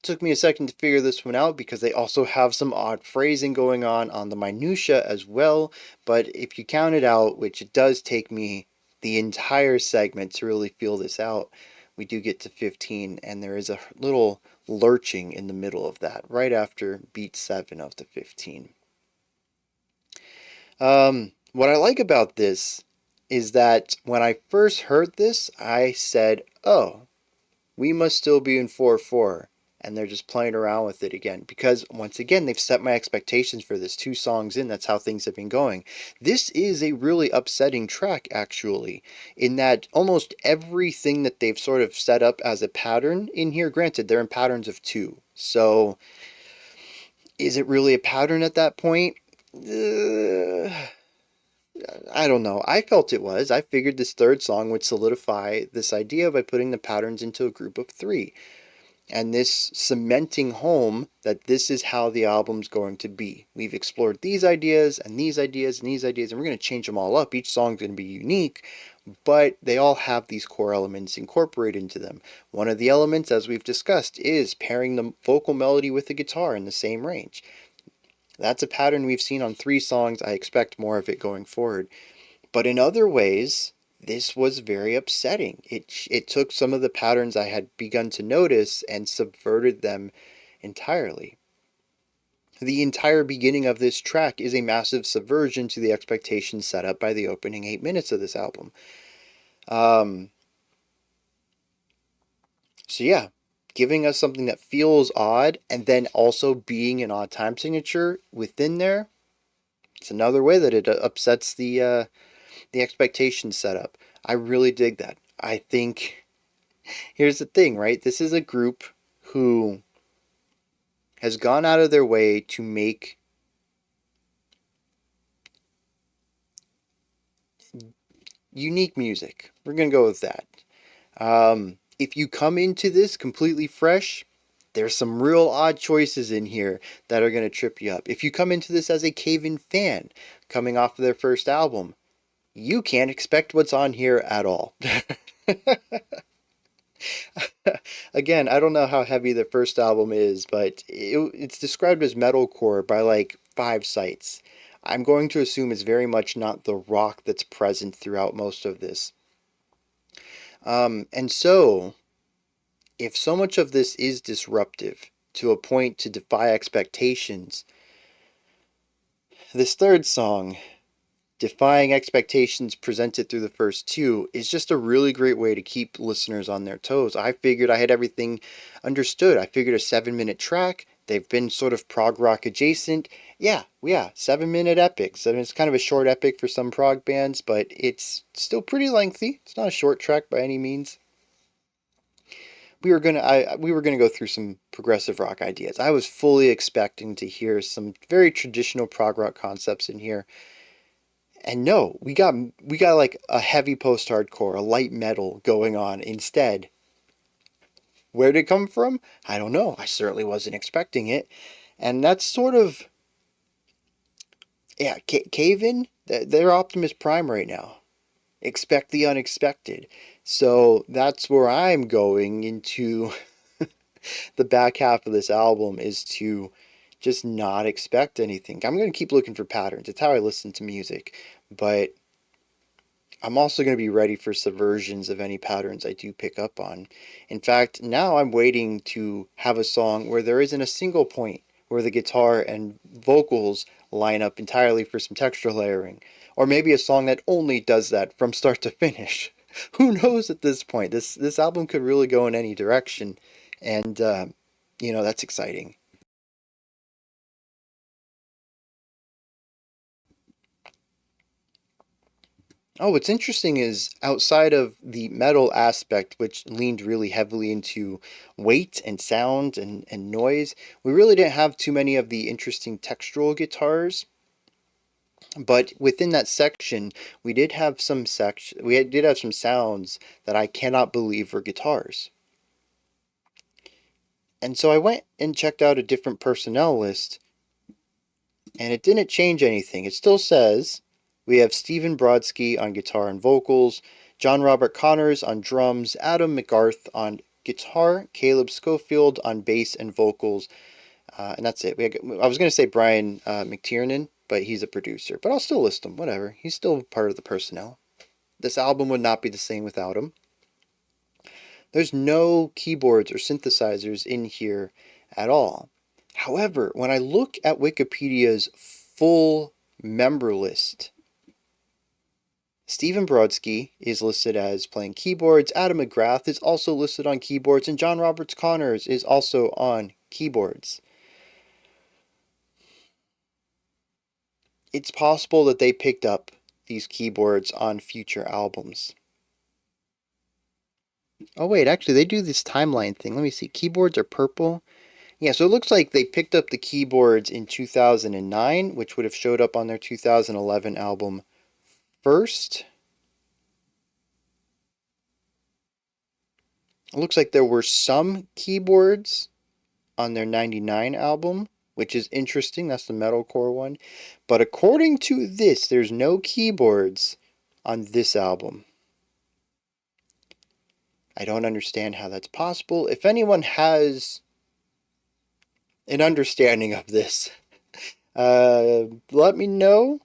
Took me a second to figure this one out because they also have some odd phrasing going on the minutia as well. But if you count it out, which it does take me the entire segment to really feel this out, we do get to 15, and there is a little lurching in the middle of that, right after beat 7 of the 15. What I like about this is that when I first heard this, I said, oh, we must still be in 4/4. And they're just playing around with it again. Because, once again, they've set my expectations for this 2 songs in. That's how things have been going. This is a really upsetting track, actually, in that almost everything that they've sort of set up as a pattern in here, granted, they're in patterns of 2. So, is it really a pattern at that point? I don't know. I felt it was. I figured this third song would solidify this idea by putting the patterns into a group of 3. And this cementing home that this is how the album's going to be. We've explored these ideas and these ideas and these ideas, and we're going to change them all up. Each song's going to be unique, but they all have these core elements incorporated into them. One of the elements, as we've discussed, is pairing the vocal melody with the guitar in the same range. That's a pattern we've seen on 3 songs. I expect more of it going forward. But in other ways, this was very upsetting. It took some of the patterns I had begun to notice and subverted them entirely. The entire beginning of this track is a massive subversion to the expectations set up by the opening 8 minutes of this album. So yeah, giving us something that feels odd and then also being an odd time signature within there, it's another way that it upsets the expectation setup. I really dig that. I think here's the thing, right? This is a group who has gone out of their way to make unique music. We're going to go with that. If you come into this completely fresh, there's some real odd choices in here that are going to trip you up. If you come into this as a Cave-In fan, coming off of their first album, you can't expect what's on here at all. Again, I don't know how heavy the first album is, but it's described as metalcore by like 5 sites. I'm going to assume it's very much not the rock that's present throughout most of this. And so, if so much of this is disruptive to a point to defy expectations, this third song, defying expectations presented through the first 2, is just a really great way to keep listeners on their toes. I figured I had everything understood. I figured a 7-minute track. They've been sort of prog rock adjacent. Yeah, 7-minute epics. I mean, it's kind of a short epic for some prog bands, but it's still pretty lengthy. It's not a short track by any means. We were gonna go through some progressive rock ideas. I was fully expecting to hear some very traditional prog rock concepts in here. And no, we got like a heavy post-hardcore, a light metal going on instead. Where did it come from? I don't know. I certainly wasn't expecting it. And that's sort of, yeah, Cave-In, they're Optimus Prime right now. Expect the unexpected. So that's where I'm going into the back half of this album, is to just not expect anything. I'm going to keep looking for patterns. It's how I listen to music. But I'm also going to be ready for subversions of any patterns I do pick up on. In fact, now I'm waiting to have a song where there isn't a single point where the guitar and vocals line up entirely for some texture layering. Or maybe a song that only does that from start to finish. Who knows at this point? This album could really go in any direction. And, that's exciting. Oh, what's interesting is outside of the metal aspect, which leaned really heavily into weight and sound and noise, we really didn't have too many of the interesting textural guitars. But within that section, we did have some sounds that I cannot believe were guitars. And so I went and checked out a different personnel list, and it didn't change anything. It still says we have Stephen Brodsky on guitar and vocals, John Robert Connors on drums, Adam McGarth on guitar, Caleb Schofield on bass and vocals, and that's it. I was going to say Bryan McTiernan, but he's a producer. But I'll still list him, whatever. He's still part of the personnel. This album would not be the same without him. There's no keyboards or synthesizers in here at all. However, when I look at Wikipedia's full member list, Stephen Brodsky is listed as playing keyboards, Adam McGrath is also listed on keyboards, and John Roberts Connors is also on keyboards. It's possible that they picked up these keyboards on future albums. Oh wait, actually they do this timeline thing. Let me see. Keyboards are purple. Yeah, so it looks like they picked up the keyboards in 2009, which would have showed up on their 2011 album first. It looks like there were some keyboards on their 99 album, which is interesting. That's the metalcore one. But according to this, there's no keyboards on this album. I don't understand how that's possible. If anyone has an understanding of this, let me know.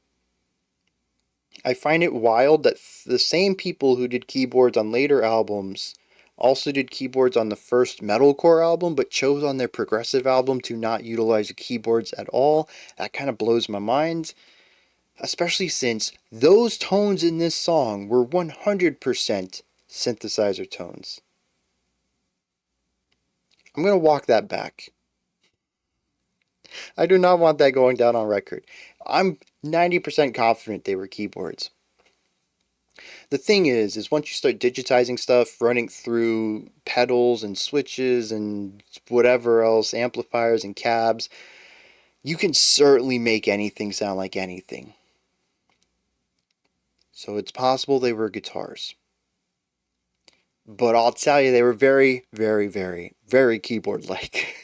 I find it wild that the same people who did keyboards on later albums also did keyboards on the first metalcore album, but chose on their progressive album to not utilize the keyboards at all. That kind of blows my mind, especially since those tones in this song were 100% synthesizer tones. I'm going to walk that back. I do not want that going down on record. I'm 90% confident they were keyboards. The thing is once you start digitizing stuff, running through pedals and switches and whatever else, amplifiers and cabs, you can certainly make anything sound like anything. So it's possible they were guitars. But I'll tell you, they were very, very, very, very keyboard-like.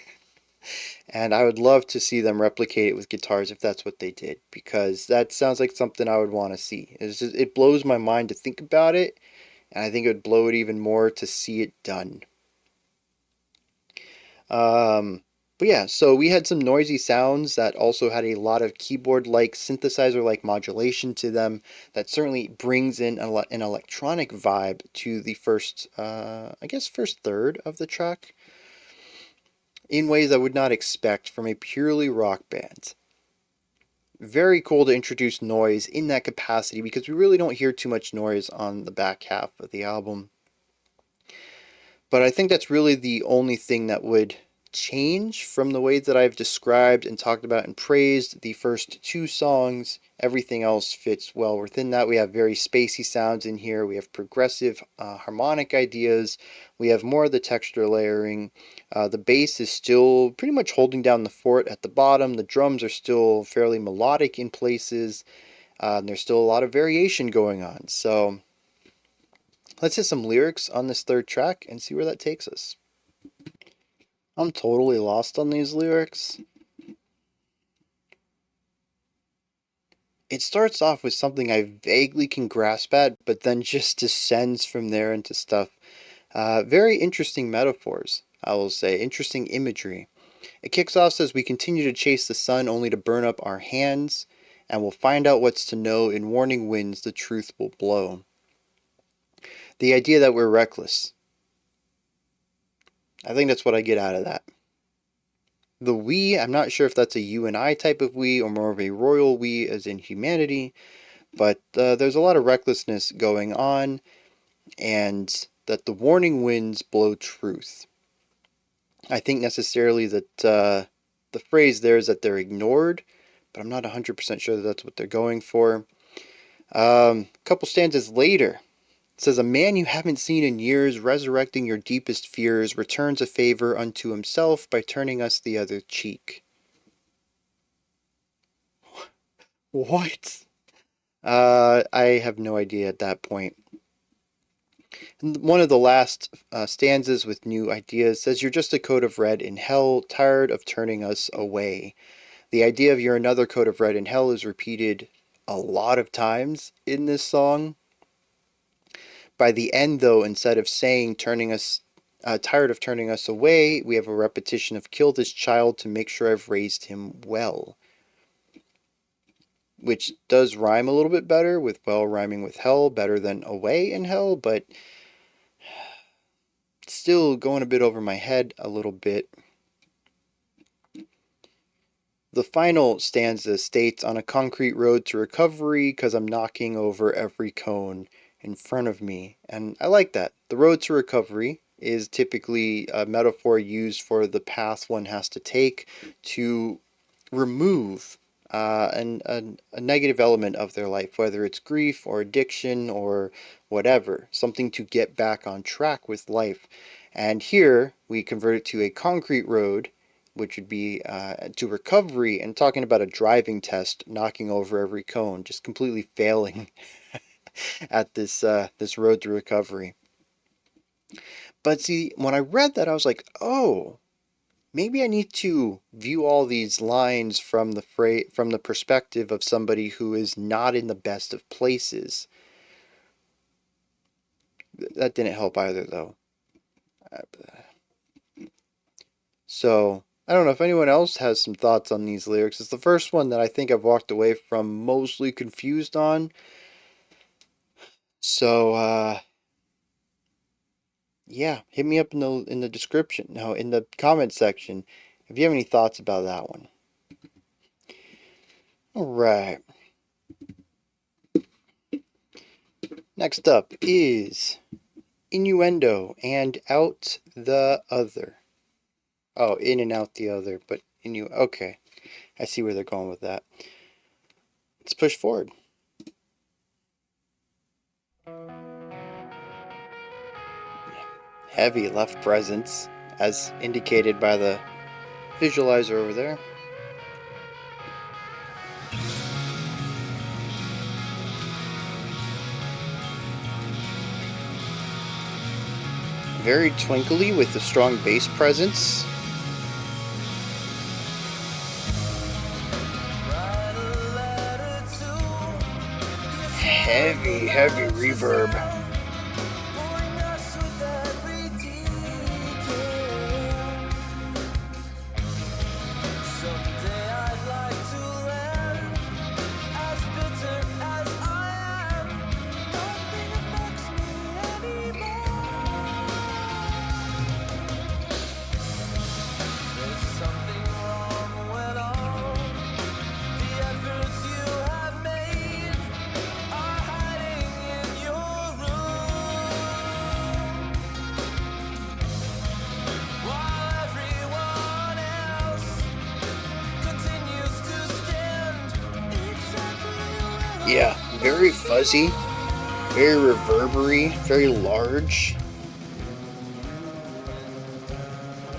And I would love to see them replicate it with guitars if that's what they did, because that sounds like something I would want to see. It blows my mind to think about it, and I think it would blow it even more to see it done. But yeah, so we had some noisy sounds that also had a lot of keyboard-like, synthesizer-like modulation to them that certainly brings in an electronic vibe to the first third of the track, in ways I would not expect from a purely rock band. Very cool to introduce noise in that capacity, because we really don't hear too much noise on the back half of the album. But I think that's really the only thing that would change from the way that I've described and talked about and praised the first two songs. Everything else fits well within that. We have very spacey sounds in here. We have progressive harmonic ideas. We have more of the texture layering. The bass is still pretty much holding down the fort at the bottom. The drums are still fairly melodic in places. And there's still a lot of variation going on. So let's hit some lyrics on this third track and see where that takes us. I'm totally lost on these lyrics. It starts off with something I vaguely can grasp at, but then just descends from there into stuff. Very interesting metaphors, I will say. Interesting imagery. It kicks off, says, we continue to chase the sun only to burn up our hands, and we'll find out what's to know. In warning winds the truth will blow. The idea that we're reckless. I think that's what I get out of that. The we, I'm not sure if that's a you and I type of we or more of a royal we as in humanity, but there's a lot of recklessness going on, and that the warning winds blow truth. I think necessarily that the phrase there is that they're ignored, but I'm not 100% sure that that's what they're going for. Couple stanzas later, it says, "A man you haven't seen in years, resurrecting your deepest fears, returns a favor unto himself by turning us the other cheek." What? I have no idea at that point. And one of the last stanzas with new ideas says, "You're just a coat of red in hell, tired of turning us away." The idea of "you're another coat of red in hell" is repeated a lot of times in this song. By the end, though, instead of saying turning us tired of turning us away, we have a repetition of "kill this child to make sure I've raised him well," which does rhyme a little bit better, with well rhyming with hell, better than away in hell, but still going a bit over my head a little bit. The final stanza states, "On a concrete road to recovery, 'cause I'm knocking over every cone in front of me." And I like that. The road to recovery is typically a metaphor used for the path one has to take to remove a negative element of their life, whether it's grief or addiction or whatever, something to get back on track with life. And here we convert it to a concrete road, which would be to recovery, and talking about a driving test, knocking over every cone, just completely failing at this road to recovery. But see, when I read that, I was like, oh, maybe I need to view all these lines from the perspective of somebody who is not in the best of places. That didn't help either, though. So I don't know if anyone else has some thoughts on these lyrics. It's the first one that I think I've walked away from mostly confused on. So yeah, hit me up in the description, no, in the comment section, if you have any thoughts about that one. All right. Next up is Innuendo and Out the Other. Oh, In and Out the Other, but okay. I see where they're going with that. Let's push forward. Heavy left presence, as indicated by the visualizer over there. Very twinkly with a strong bass presence. Heavy reverb. Yeah, very fuzzy, very reverberary, very large.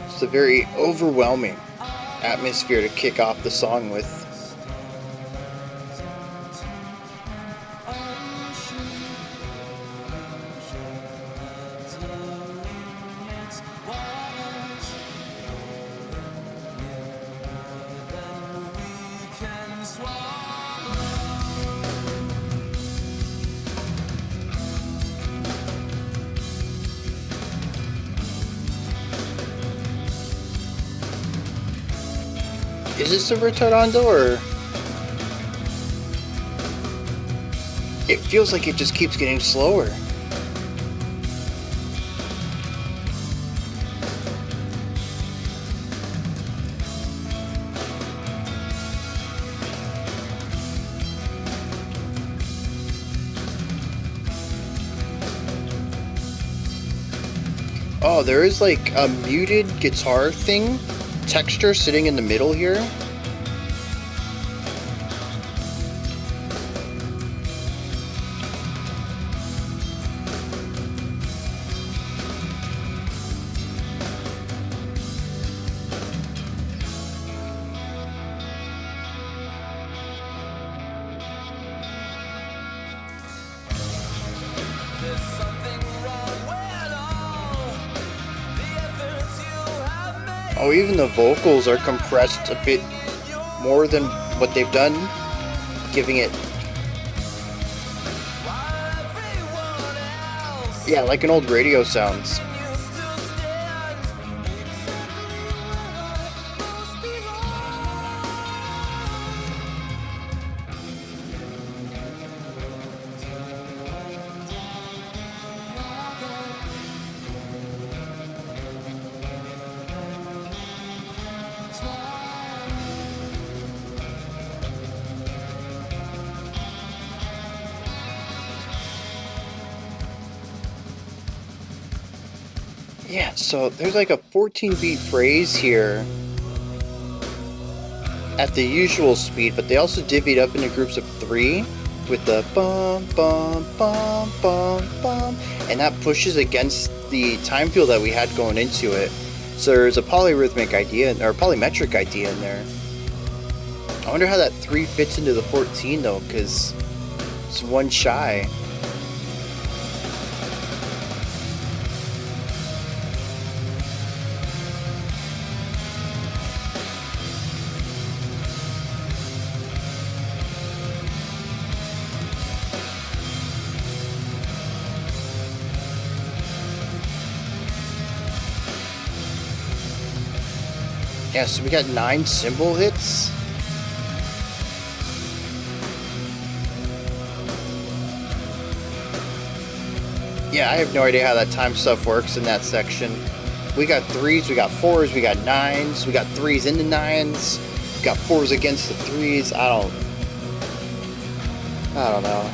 It's a very overwhelming atmosphere to kick off the song with. Is this a retardando, or it feels like it just keeps getting slower? Oh, there is like a muted guitar thing, texture sitting in the middle here. Oh, even the vocals are compressed a bit more than what they've done, giving it, yeah, like an old radio sounds. Yeah, so there's like a 14 beat phrase here at the usual speed, but they also divvied up into groups of 3 with the bum bum bum bum bum, and that pushes against the time feel that we had going into it. So there's a polyrhythmic idea, or polymetric idea in there. I wonder how that 3 fits into the 14 though, because it's 1 shy. Yeah, so we got 9 cymbal hits. Yeah, I have no idea how that time stuff works in that section. We got 3s, we got 4s, we got 9s, we got 3s into 9s, we got 4s against the 3s. I don't know.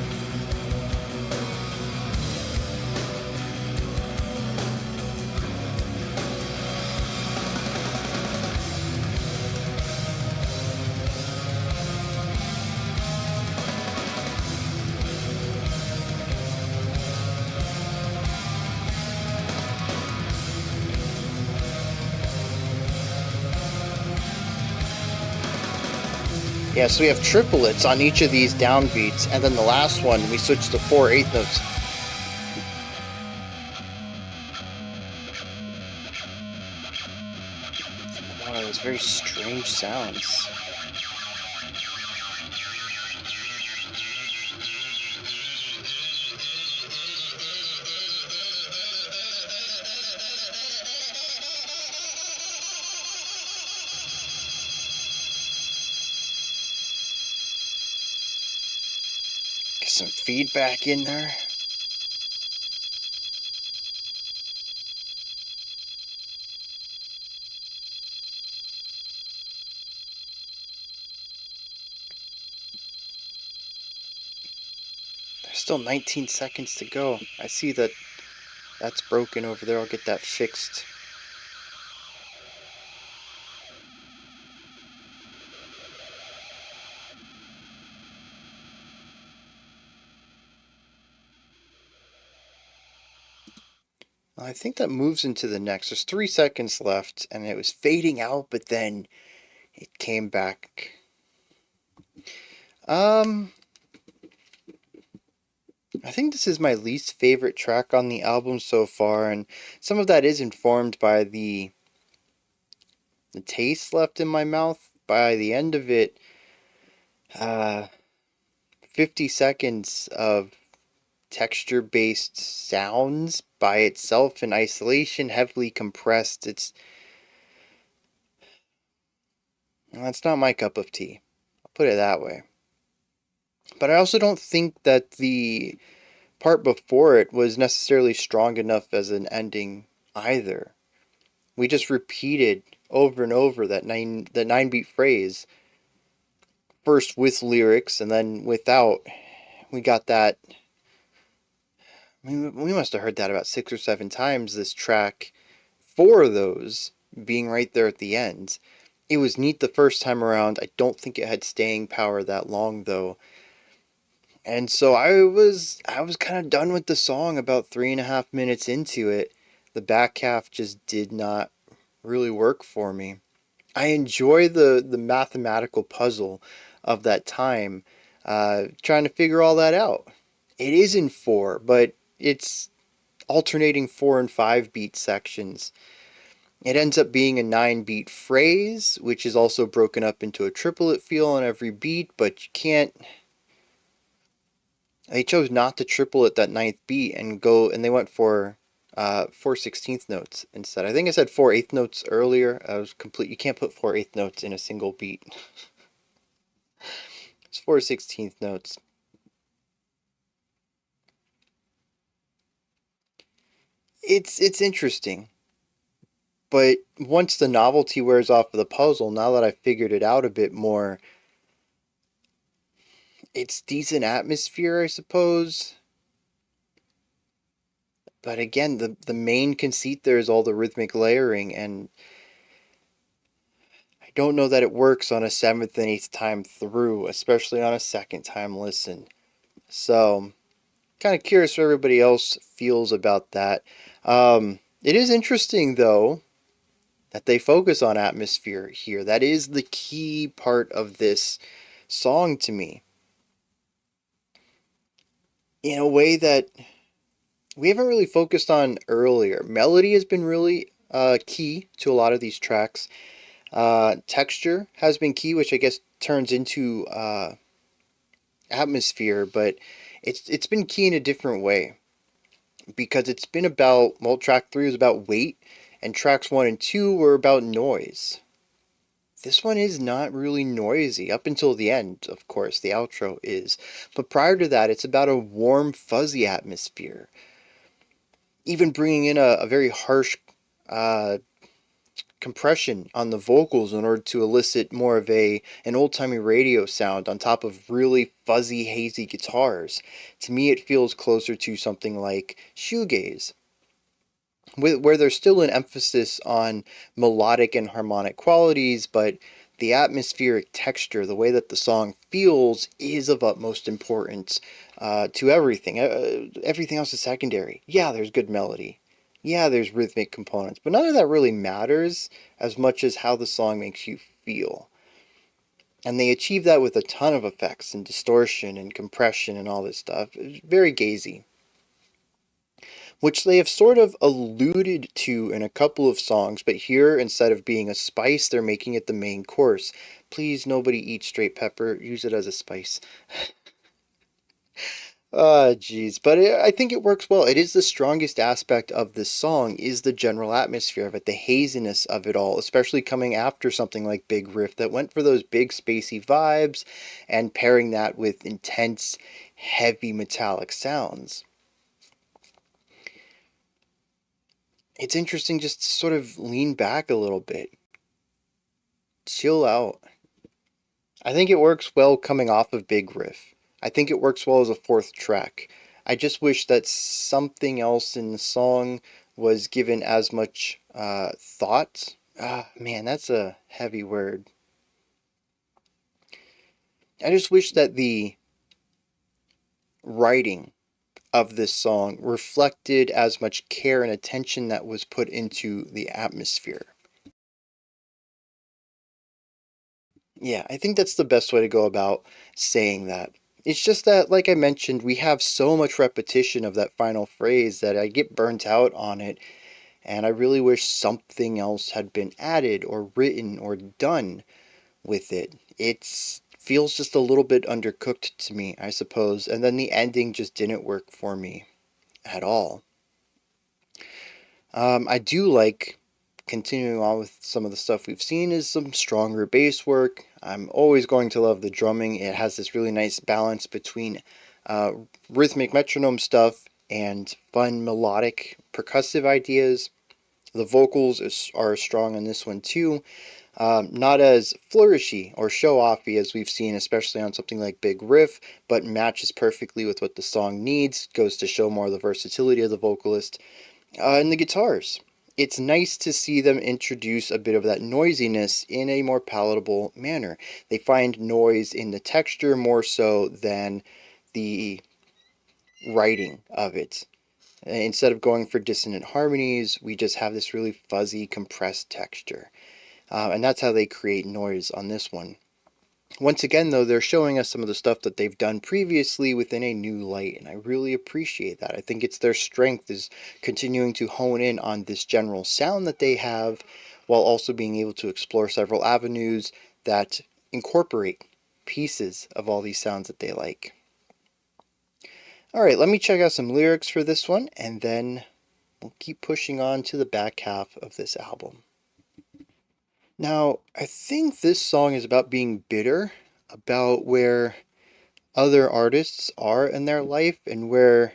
Yeah, so we have triplets on each of these downbeats, and then the last one we switch to 4 8th notes. Wow, those very strange sounds. Get some feedback in there. There's still 19 seconds to go. I see that that's broken over there. I'll get that fixed. I think that moves into the next. There's 3 seconds left, and it was fading out, but then it came back. I think this is my least favorite track on the album so far, and some of that is informed by the taste left in my mouth. By the end of it, 50 seconds of texture-based sounds by itself in isolation, heavily compressed. That's not my cup of tea. I'll put it that way. But I also don't think that the part before it was necessarily strong enough as an ending either. We just repeated over and over that 9 beat phrase, first with lyrics and then without. We got that. I mean, we must have heard that about 6 or 7 times, this track. 4 of those being right there at the end. It was neat the first time around. I don't think it had staying power that long though. And so I was kind of done with the song about 3.5 minutes into it. The back half just did not really work for me. I enjoy the mathematical puzzle of that time, trying to figure all that out. It is in 4, but it's alternating 4 and 5 beat sections. It ends up being a 9-beat phrase, which is also broken up into a triplet feel on every beat, but you can't. They chose not to triplet that ninth beat and they went for 4/16 notes instead. I think I said 4/8 notes earlier. I was complete. You can't put 4/8 notes in a single beat. It's 4/16 notes. It's interesting, but once the novelty wears off of the puzzle, now that I've figured it out a bit more, it's decent atmosphere, I suppose. But again, the main conceit there is all the rhythmic layering, and I don't know that it works on a 7th and 8th time through, especially on a second time listen. So, kind of curious what everybody else feels about that. It is interesting, though, that they focus on atmosphere here. That is the key part of this song to me. In a way that we haven't really focused on earlier. Melody has been really key to a lot of these tracks. Texture has been key, which I guess turns into atmosphere, but it's been key in a different way, because it's been about, well, track 3 was about weight, and tracks 1 and 2 were about noise. This one is not really noisy up until the end, of course. The outro is, but prior to that, it's about a warm, fuzzy atmosphere. Even bringing in a very harsh compression on the vocals in order to elicit more of an old-timey radio sound on top of really fuzzy, hazy guitars. To me, it feels closer to something like shoegaze, where there's still an emphasis on melodic and harmonic qualities, but the atmospheric texture, the way that the song feels, is of utmost importance to everything. Everything else is secondary. Yeah, there's good melody. Yeah, there's rhythmic components, but none of that really matters as much as how the song makes you feel. And they achieve that with a ton of effects and distortion and compression and all this stuff. It's very gazy, which they have sort of alluded to in a couple of songs, but here, instead of being a spice, they're making it the main course. Please, nobody eat straight pepper. Use it as a spice. Ah, jeez. But I think it works well. It is the strongest aspect of this song, is the general atmosphere of it, the haziness of it all, especially coming after something like Big Riff that went for those big spacey vibes and pairing that with intense, heavy metallic sounds. It's interesting just to sort of lean back a little bit, chill out. I think it works well coming off of Big Riff. I think it works well as a fourth track. I just wish that something else in the song was given as much thought. Ah, man, that's a heavy word. I just wish that the writing of this song reflected as much care and attention that was put into the atmosphere. Yeah, I think that's the best way to go about saying that. It's just that, like I mentioned, we have so much repetition of that final phrase that I get burnt out on it, and I really wish something else had been added or written or done with it. It feels just a little bit undercooked to me, I suppose, and then the ending just didn't work for me at all. I do like, continuing on with some of the stuff we've seen, is some stronger bass work. I'm always going to love the drumming. It has this really nice balance between rhythmic metronome stuff and fun melodic percussive ideas. The vocals are strong on this one too. Not as flourishy or show-offy as we've seen, especially on something like Big Riff, but matches perfectly with what the song needs. Goes to show more of the versatility of the vocalist. And the guitars. It's nice to see them introduce a bit of that noisiness in a more palatable manner. They find noise in the texture more so than the writing of it. Instead of going for dissonant harmonies, we just have this really fuzzy, compressed texture. And that's how they create noise on this one. Once again, though, they're showing us some of the stuff that they've done previously within a new light, and I really appreciate that. I think it's their strength is continuing to hone in on this general sound that they have, while also being able to explore several avenues that incorporate pieces of all these sounds that they like. Alright, let me check out some lyrics for this one, and then we'll keep pushing on to the back half of this album. Now, I think this song is about being bitter, about where other artists are in their life, and where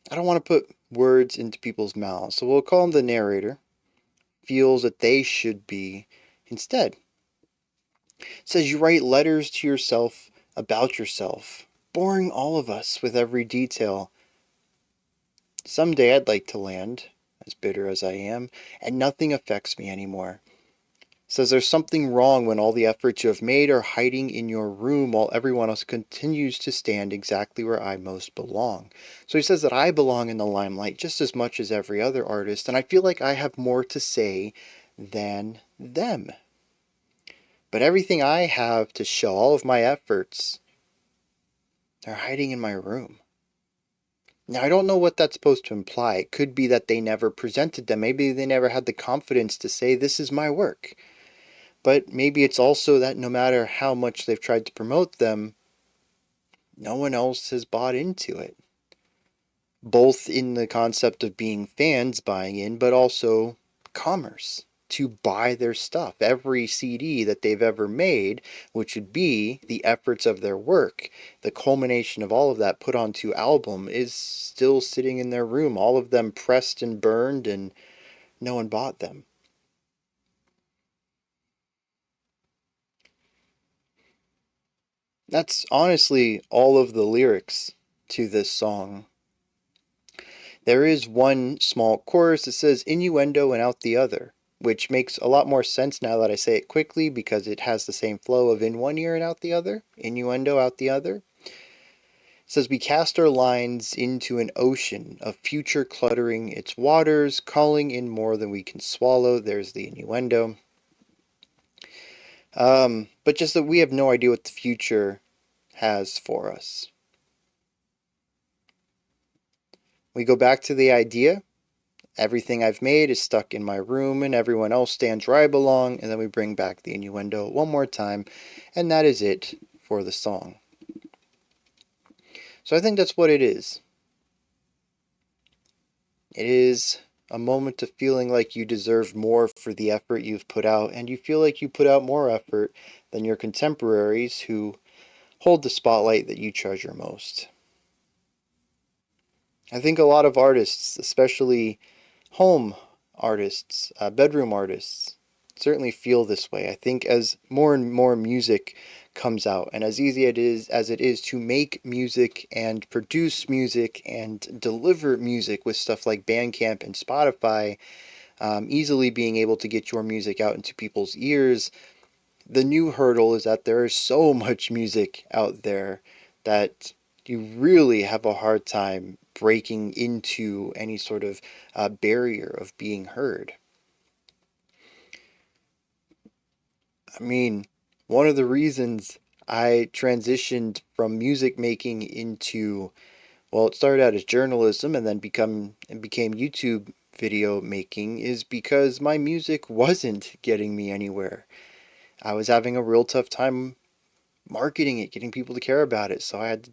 I don't want to put words into people's mouths, so we'll call him the narrator, feels that they should be instead. It says you write letters to yourself about yourself, boring all of us with every detail. Someday I'd like to land, as bitter as I am, and nothing affects me anymore. Says there's something wrong when all the efforts you have made are hiding in your room while everyone else continues to stand exactly where I most belong. So he says that I belong in the limelight just as much as every other artist, and I feel like I have more to say than them. But everything I have to show, all of my efforts, they're hiding in my room. Now, I don't know what that's supposed to imply. It could be that they never presented them. Maybe they never had the confidence to say, this is my work. But maybe it's also that no matter how much they've tried to promote them, no one else has bought into it. Both in the concept of being fans buying in, but also commerce, to buy their stuff. Every CD that they've ever made, which would be the efforts of their work, the culmination of all of that put onto album, is still sitting in their room. All of them pressed and burned, and no one bought them. That's honestly all of the lyrics to this song. There is one small chorus that says innuendo and out the other, which makes a lot more sense now that I say it quickly because it has the same flow of in one ear and out the other. Innuendo, out the other. It says we cast our lines into an ocean of future cluttering its waters, calling in more than we can swallow. There's the innuendo. But just that we have no idea what the future has for us. We go back to the idea. Everything I've made is stuck in my room and everyone else stands where I belong, and then we bring back the innuendo one more time, and that is it for the song. So I think that's what it is. It is a moment of feeling like you deserve more for the effort you've put out, and you feel like you put out more effort than your contemporaries who hold the spotlight that you treasure most. I think a lot of artists, especially home artists, bedroom artists, certainly feel this way. I think as more and more music comes out, and as easy as it is to make music and produce music and deliver music with stuff like Bandcamp and Spotify, easily being able to get your music out into people's ears, the new hurdle is that there is so much music out there that you really have a hard time breaking into any sort of barrier of being heard. I mean, one of the reasons I transitioned from music making into, well, it started out as journalism and then became YouTube video making is because my music wasn't getting me anywhere. I was having a real tough time marketing it, getting people to care about it, so I had to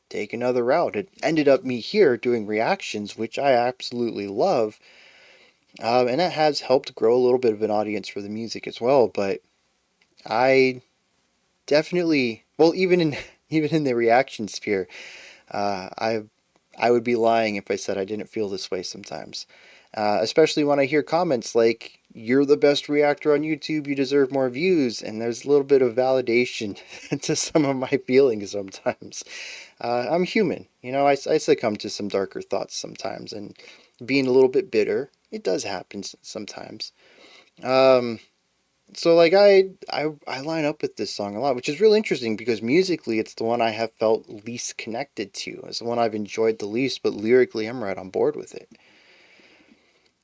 take another route. It ended up me here doing reactions, which I absolutely love, and that has helped grow a little bit of an audience for the music as well. But I definitely, well, even in even in the reaction sphere, I would be lying if I said I didn't feel this way sometimes. Especially when I hear comments like, you're the best reactor on YouTube, you deserve more views, and there's a little bit of validation to some of my feelings sometimes. I'm human, I succumb to some darker thoughts sometimes, and being a little bit bitter, it does happen sometimes. So like I line up with this song a lot, which is really interesting because musically it's the one I have felt least connected to. It's the one I've enjoyed the least, but lyrically I'm right on board with it.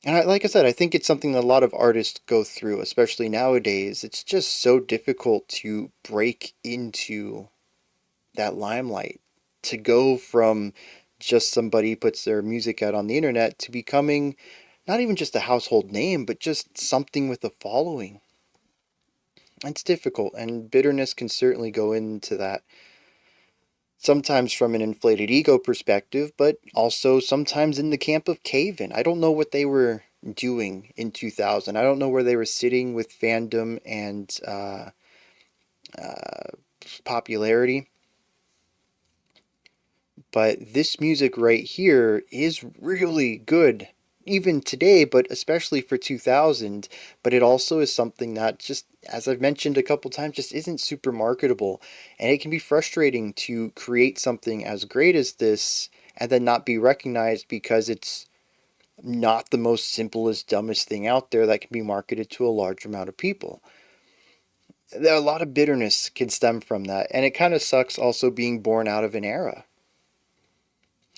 And like I said, I think it's something that a lot of artists go through, especially nowadays. It's just so difficult to break into that limelight, to go from just somebody puts their music out on the internet to becoming not even just a household name, but just something with a following. It's difficult, and bitterness can certainly go into that. Sometimes from an inflated ego perspective, but also sometimes in the camp of cave-in. I don't know what they were doing in 2000. I don't know where they were sitting with fandom and popularity. But this music right here is really good, even today, but especially for 2000. But it also is something that just, as I've mentioned a couple times, just isn't super marketable. And it can be frustrating to create something as great as this and then not be recognized because it's not the most simplest, dumbest thing out there that can be marketed to a large amount of people. A lot of bitterness can stem from that, and it kind of sucks also being born out of an era.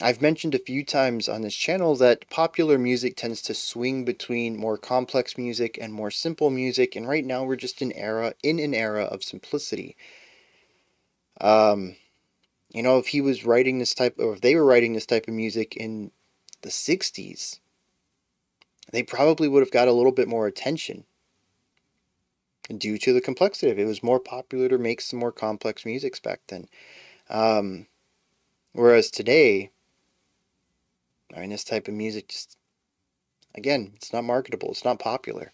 I've mentioned a few times on this channel that popular music tends to swing between more complex music and more simple music, and right now we're just in an era of simplicity. If he was writing this type, or if they were writing this type of music in the 60s, they probably would have got a little bit more attention due to the complexity of it. It was more popular to make some more complex music back then. Whereas today, this type of music just, again, it's not marketable. It's not popular.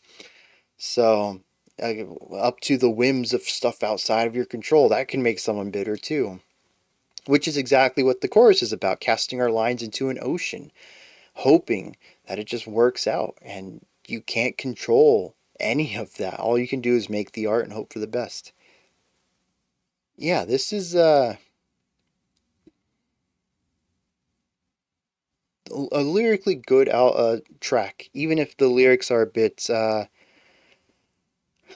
So, up to the whims of stuff outside of your control, that can make someone bitter too. Which is exactly what the chorus is about, casting our lines into an ocean, hoping that it just works out. And you can't control any of that. All you can do is make the art and hope for the best. Yeah, this is a lyrically good track, even if the lyrics are a bit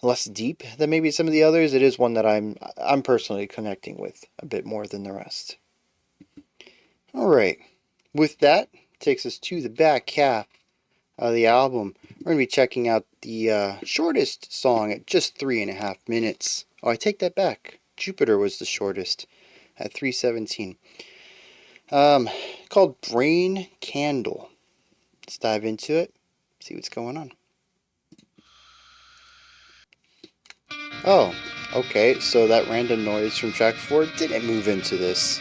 less deep than maybe some of the others. It is one that I'm personally connecting with a bit more than the rest. All right, with that takes us to the back half of the album. We're gonna be checking out the shortest song at just 3.5 minutes. Oh, I take that back. Jupiter was the shortest at 3:17. Called Brain Candle. Let's dive into it, see what's going on. Oh, okay, so that random noise from track 4 didn't move into this.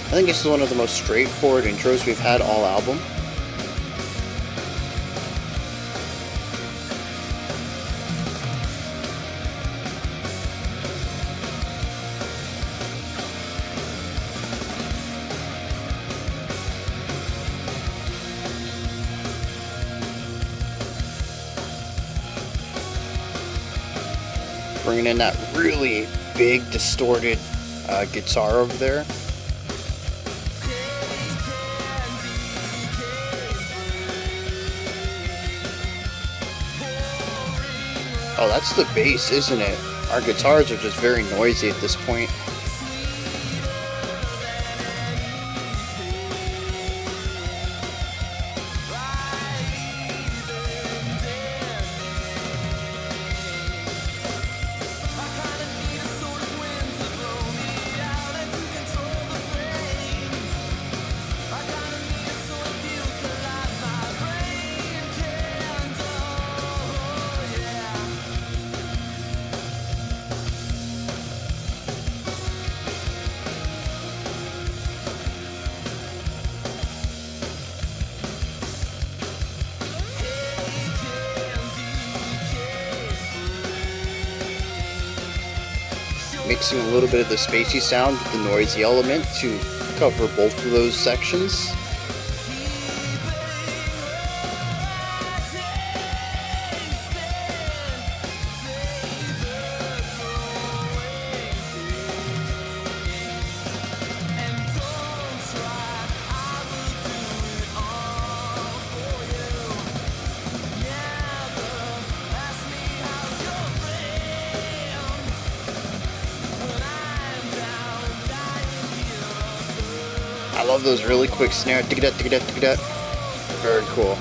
I think this is one of the most straightforward intros we've had all album. Bringing in that really big distorted guitar over there. Oh, that's the bass, isn't it? Our guitars are just very noisy at this point. Mixing a little bit of the spacey sound with the noisy element to cover both of those sections. I love those really quick snare. Very cool.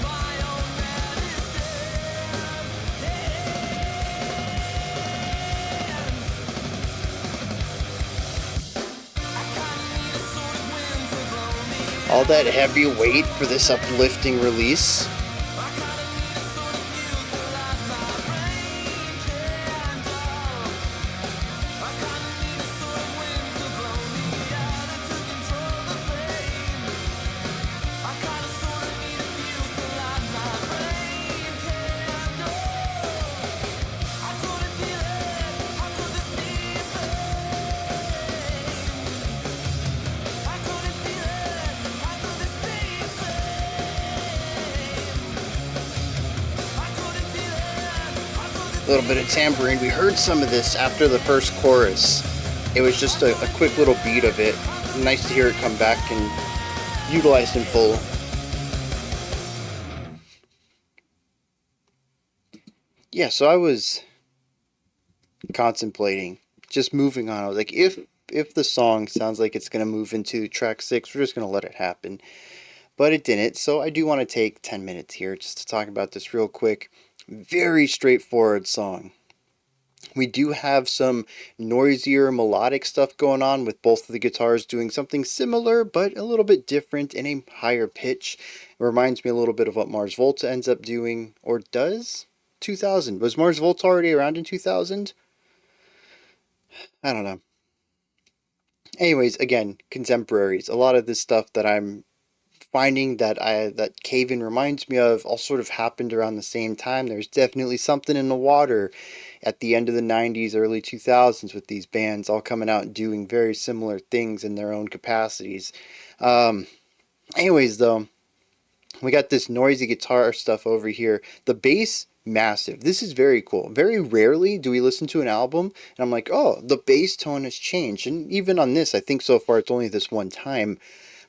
All that heavy weight for this uplifting release. A little bit of tambourine. We heard some of this after the first chorus. It was just a quick little beat of it. Nice to hear it come back and utilized in full. Yeah, so I was contemplating just moving on. I was like, if the song sounds like it's going to move into track 6, we're just going to let it happen. But it didn't, so I do want to take 10 minutes here just to talk about this real quick. Very straightforward song. We do have some noisier melodic stuff going on with both of the guitars doing something similar but a little bit different in a higher pitch. It reminds me a little bit of what Mars Volta ends up doing, or does? 2000. Was Mars Volta already around in 2000? I don't know. Anyways, again, contemporaries. A lot of this stuff that I'm finding that Cave-In reminds me of all sort of happened around the same time. There's definitely something in the water at the end of the 90s, early 2000s with these bands all coming out and doing very similar things in their own capacities. Anyways, though, we got this noisy guitar stuff over here. The bass, massive. This is very cool. Very rarely do we listen to an album and I'm like, oh, the bass tone has changed. And even on this, I think so far it's only this one time.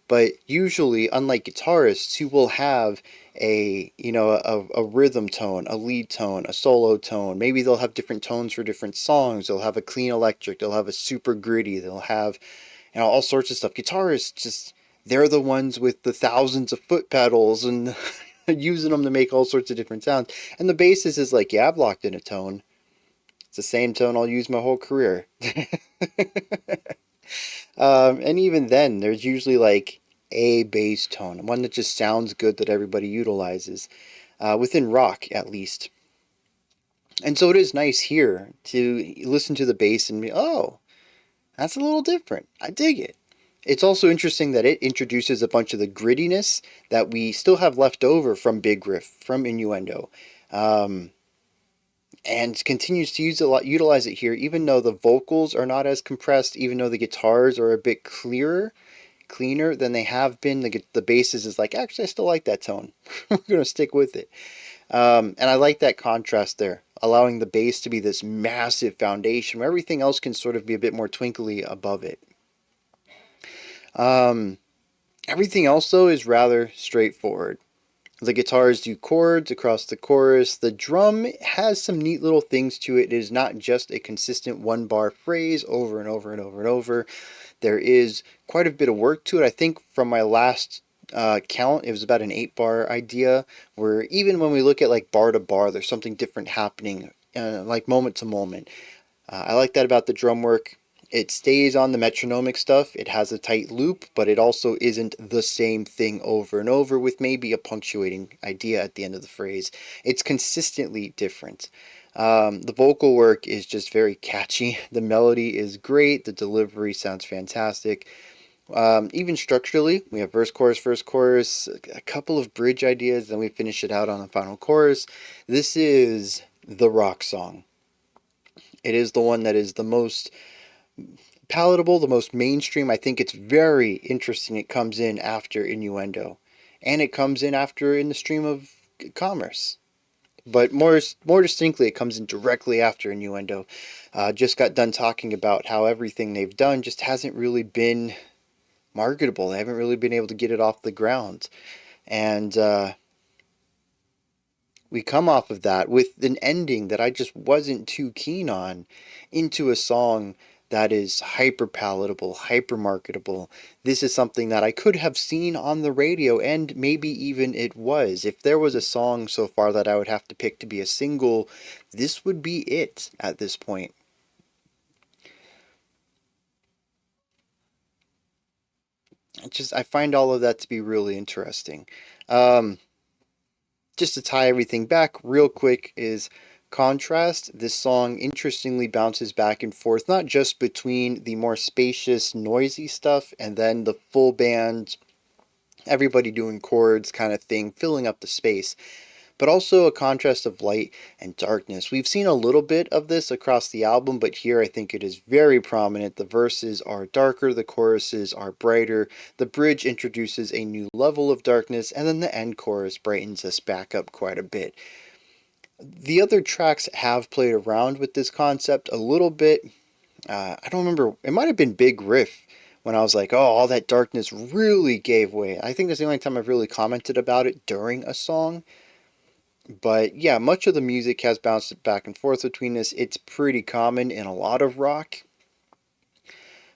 But usually, unlike guitarists who will have a rhythm tone, a lead tone, a solo tone, maybe they'll have different tones for different songs. They'll have a clean electric, they'll have a super gritty, they'll have all sorts of stuff. Guitarists just, they're the ones with the thousands of foot pedals and using them to make all sorts of different sounds. And the bassist is like, yeah, I've locked in a tone. It's the same tone I'll use my whole career. And even then, there's usually like a bass tone, one that just sounds good that everybody utilizes, within rock at least. And so it is nice here to listen to the bass and be, oh, that's a little different. I dig it. It's also interesting that it introduces a bunch of the grittiness that we still have left over from Big Riff, from Innuendo. And continues to utilize it here, even though the vocals are not as compressed, even though the guitars are a bit cleaner than they have been. The basses is like, actually, I still like that tone. We're going to stick with it. And I like that contrast there, allowing the bass to be this massive foundation where everything else can sort of be a bit more twinkly above it. Everything else, though, is rather straightforward. The guitars do chords across the chorus. The drum has some neat little things to it. It is not just a consistent one-bar phrase over and over and over and over. There is quite a bit of work to it. I think from my last count, it was about an 8-bar idea, where even when we look at like bar to bar, there's something different happening, like moment to moment. I like that about the drum work. It stays on the metronomic stuff. It has a tight loop, but it also isn't the same thing over and over with maybe a punctuating idea at the end of the phrase. It's consistently different. The vocal work is just very catchy. The melody is great. The delivery sounds fantastic. Even structurally, we have verse, chorus, a couple of bridge ideas, then we finish it out on the final chorus. This is the rock song. It is the one that is the most palatable, the most mainstream. I think it's very interesting. It comes in after Innuendo, and it comes in after In the Stream of Commerce. But more distinctly, it comes in directly after Innuendo. Just got done talking about how everything they've done just hasn't really been marketable. They haven't really been able to get it off the ground. And we come off of that with an ending that I just wasn't too keen on into a song that is hyper palatable, hyper marketable. This is something that I could have seen on the radio, and maybe even it was. If there was a song so far that I would have to pick to be a single, this would be it at this point. I find all of that to be really interesting. Um, just to tie everything back real quick is contrast. This song interestingly bounces back and forth, not just between the more spacious, noisy stuff and then the full band, everybody doing chords kind of thing, filling up the space, but also a contrast of light and darkness. We've seen a little bit of this across the album, but here I think it is very prominent. The verses are darker, the choruses are brighter, the bridge introduces a new level of darkness, and then the end chorus brightens us back up quite a bit. The other tracks have played around with this concept a little bit. I don't remember, it might have been Big Riff when I was like, oh, all that darkness really gave way. I think that's the only time I've really commented about it during a song. But yeah, much of the music has bounced back and forth between this. It's pretty common in a lot of rock.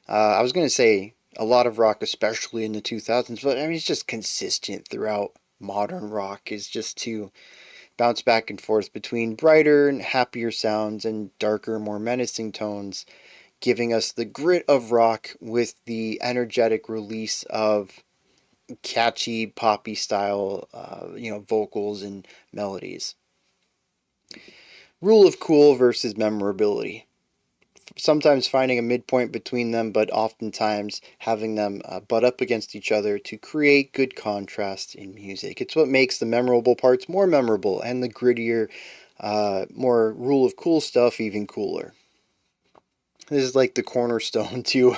I was going to say a lot of rock, especially in the 2000s, but I mean, it's just consistent throughout modern rock, is just to bounce back and forth between brighter and happier sounds and darker, more menacing tones, giving us the grit of rock with the energetic release of catchy poppy style vocals and melodies. Rule of cool versus memorability. Sometimes finding a midpoint between them, but oftentimes having them butt up against each other to create good contrast in music. It's what makes the memorable parts more memorable and the grittier, more rule of cool stuff even cooler. This is like the cornerstone to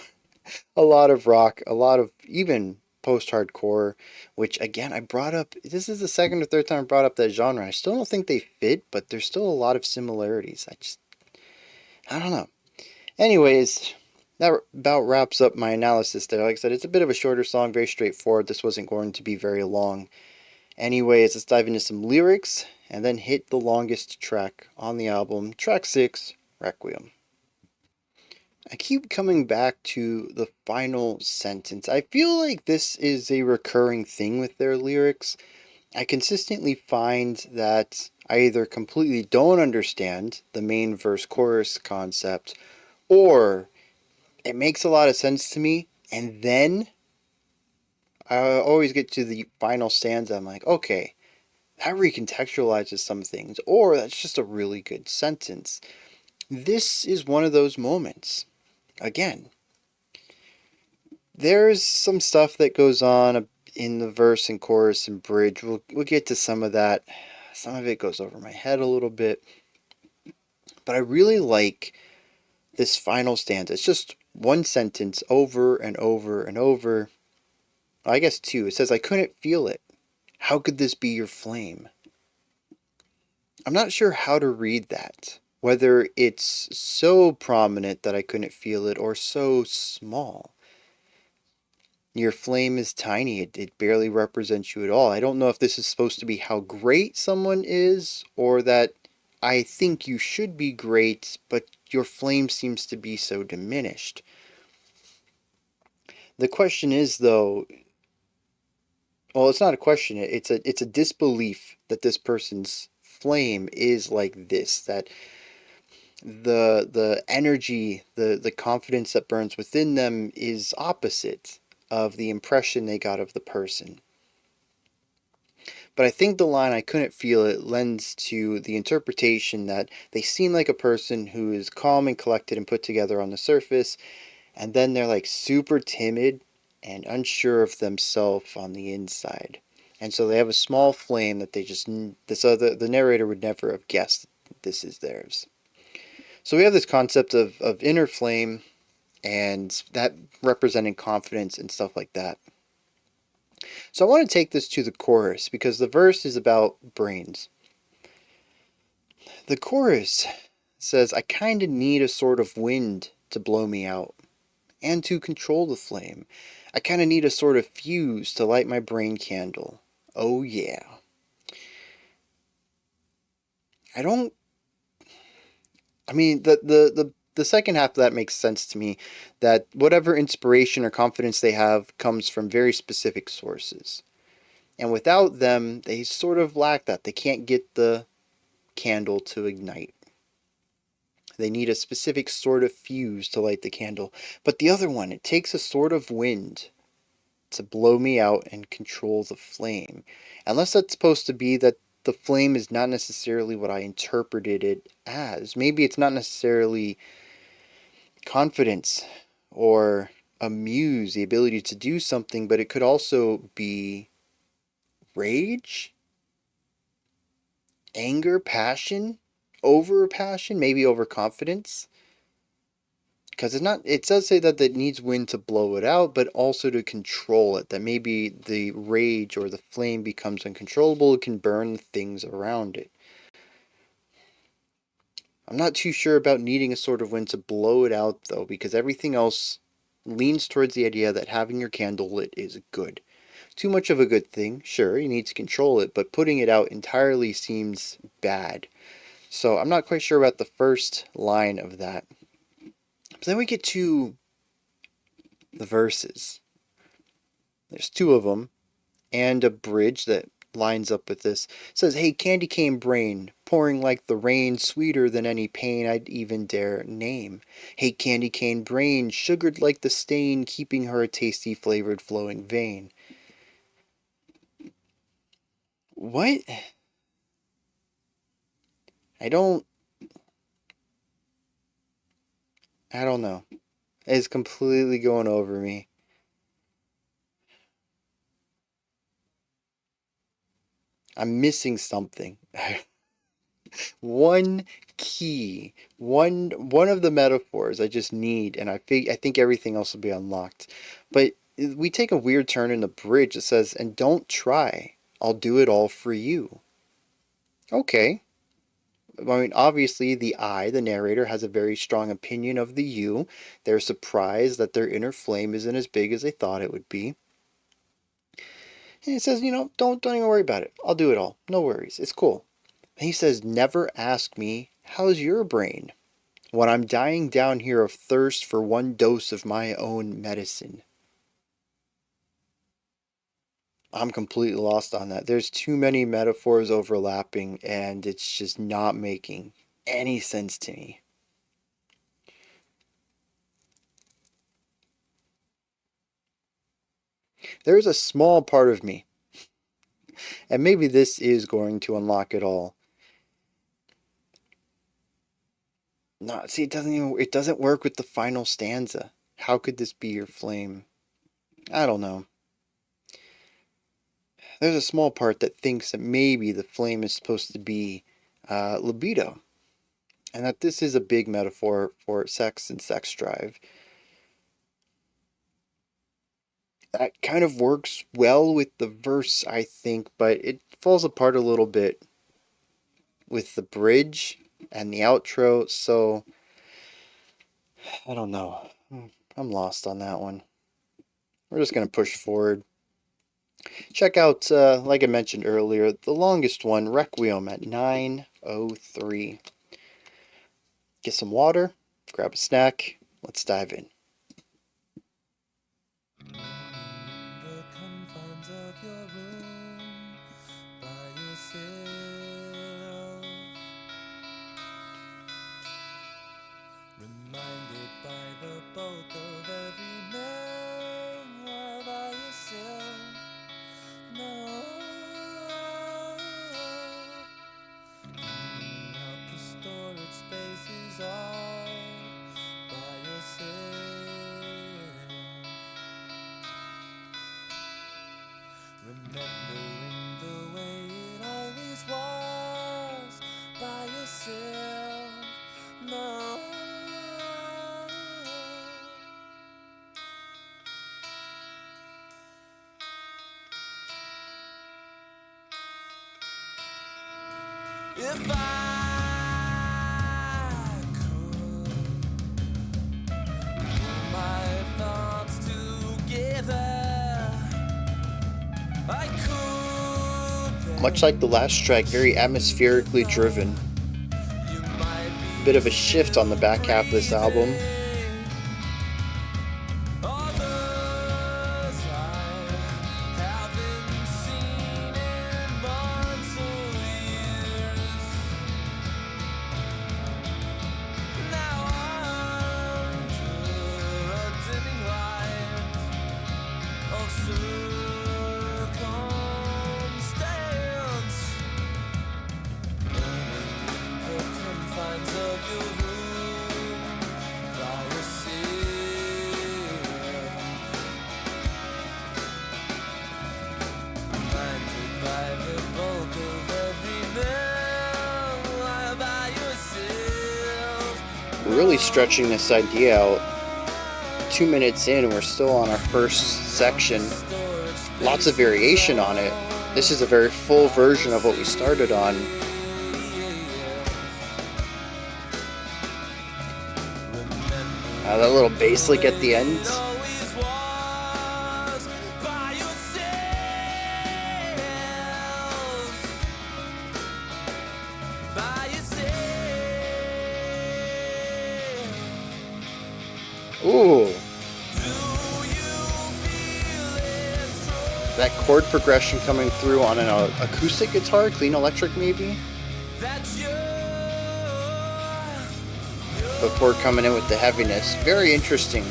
a lot of rock, a lot of even post-hardcore, which again I brought up. This is the second or third time I brought up that genre. I still don't think they fit, but there's still a lot of similarities. I don't know. Anyways, that about wraps up my analysis there. Like I said, it's a bit of a shorter song, very straightforward. This wasn't going to be very long. Anyways, let's dive into some lyrics and then hit the longest track on the album, track 6, Requiem. I keep coming back to the final sentence. I feel like this is a recurring thing with their lyrics. I consistently find that I either completely don't understand the main verse chorus concept, or it makes a lot of sense to me, and then I always get to the final stanza. I'm like, okay, that recontextualizes some things, or that's just a really good sentence. This is one of those moments. Again, there's some stuff that goes on in the verse and chorus and bridge. We'll get to some of that. Some of it goes over my head a little bit. But I really like this final stanza. It's just one sentence over and over and over. I guess two. It says, I couldn't feel it. How could this be your flame? I'm not sure how to read that. Whether it's so prominent that I couldn't feel it or so small. Your flame is tiny. It barely represents you at all. I don't know if this is supposed to be how great someone is, or that I think you should be great, but your flame seems to be so diminished. The question is, though, well, it's not a question. It's a disbelief that this person's flame is like this. That the energy, the confidence that burns within them is opposite of the impression they got of the person. But I think the line, I couldn't feel it, lends to the interpretation that they seem like a person who is calm and collected and put together on the surface, and then they're like super timid and unsure of themselves on the inside. And so they have a small flame that the narrator would never have guessed this is theirs. So we have this concept of inner flame, and that representing confidence and stuff like that. So I want to take this to the chorus, because the verse is about brains. The chorus says, I kinda need a sort of wind to blow me out, and to control the flame. I kinda need a sort of fuse to light my brain candle. Oh yeah. I mean, the the second half of that makes sense to me, that whatever inspiration or confidence they have comes from very specific sources. And without them, they sort of lack that. They can't get the candle to ignite. They need a specific sort of fuse to light the candle. But the other one, it takes a sort of wind to blow me out and control the flame. Unless that's supposed to be that the flame is not necessarily what I interpreted it as. Maybe it's not necessarily confidence or a muse, the ability to do something, but it could also be rage, anger, passion, over passion, maybe overconfidence. Because it does say that it needs wind to blow it out, but also to control it. That maybe the rage or the flame becomes uncontrollable, it can burn things around it. I'm not too sure about needing a sort of wind to blow it out, though, because everything else leans towards the idea that having your candle lit is good. Too much of a good thing, sure, you need to control it, but putting it out entirely seems bad. So I'm not quite sure about the first line of that. But then we get to the verses. There's two of them, and a bridge that lines up with this. It says, hey, candy cane brain, pouring like the rain, sweeter than any pain I'd even dare name. Hey, candy cane brain, sugared like the stain, keeping her a tasty flavored flowing vein. What? I don't know. It's completely going over me. I'm missing something. One key, one of the metaphors I just need, and I think everything else will be unlocked. But we take a weird turn in the bridge that says, and don't try, I'll do it all for you. Okay. I mean, obviously, the narrator, has a very strong opinion of the you. They're surprised that their inner flame isn't as big as they thought it would be. And it says, don't even worry about it. I'll do it all. No worries. It's cool. And he says, never ask me, how's your brain? When I'm dying down here of thirst for one dose of my own medicine. I'm completely lost on that. There's too many metaphors overlapping, and it's just not making any sense to me. There's a small part of me, and maybe this is going to unlock it all. No, see, it doesn't work with the final stanza. How could this be your flame? I don't know. There's a small part that thinks that maybe the flame is supposed to be libido, and that this is a big metaphor for sex and sex drive. That kind of works well with the verse, I think, but it falls apart a little bit with the bridge and the outro, so I don't know. I'm lost on that one. We're just going to push forward. Check out, like I mentioned earlier, the longest one, Requiem, at 9:03. Get some water, grab a snack, let's dive in. If I could put my thoughts together, I could. Much like the last track, very atmospherically driven. You might be Bit of a shift on the back half of this album. Really stretching this idea out. 2 minutes in and we're still on our first section. Lots of variation on it. This is a very full version of what we started on. That little bass lick at the end. Ooh. That chord progression coming through on an acoustic guitar, clean electric maybe? Before coming in with the heaviness. Very interesting.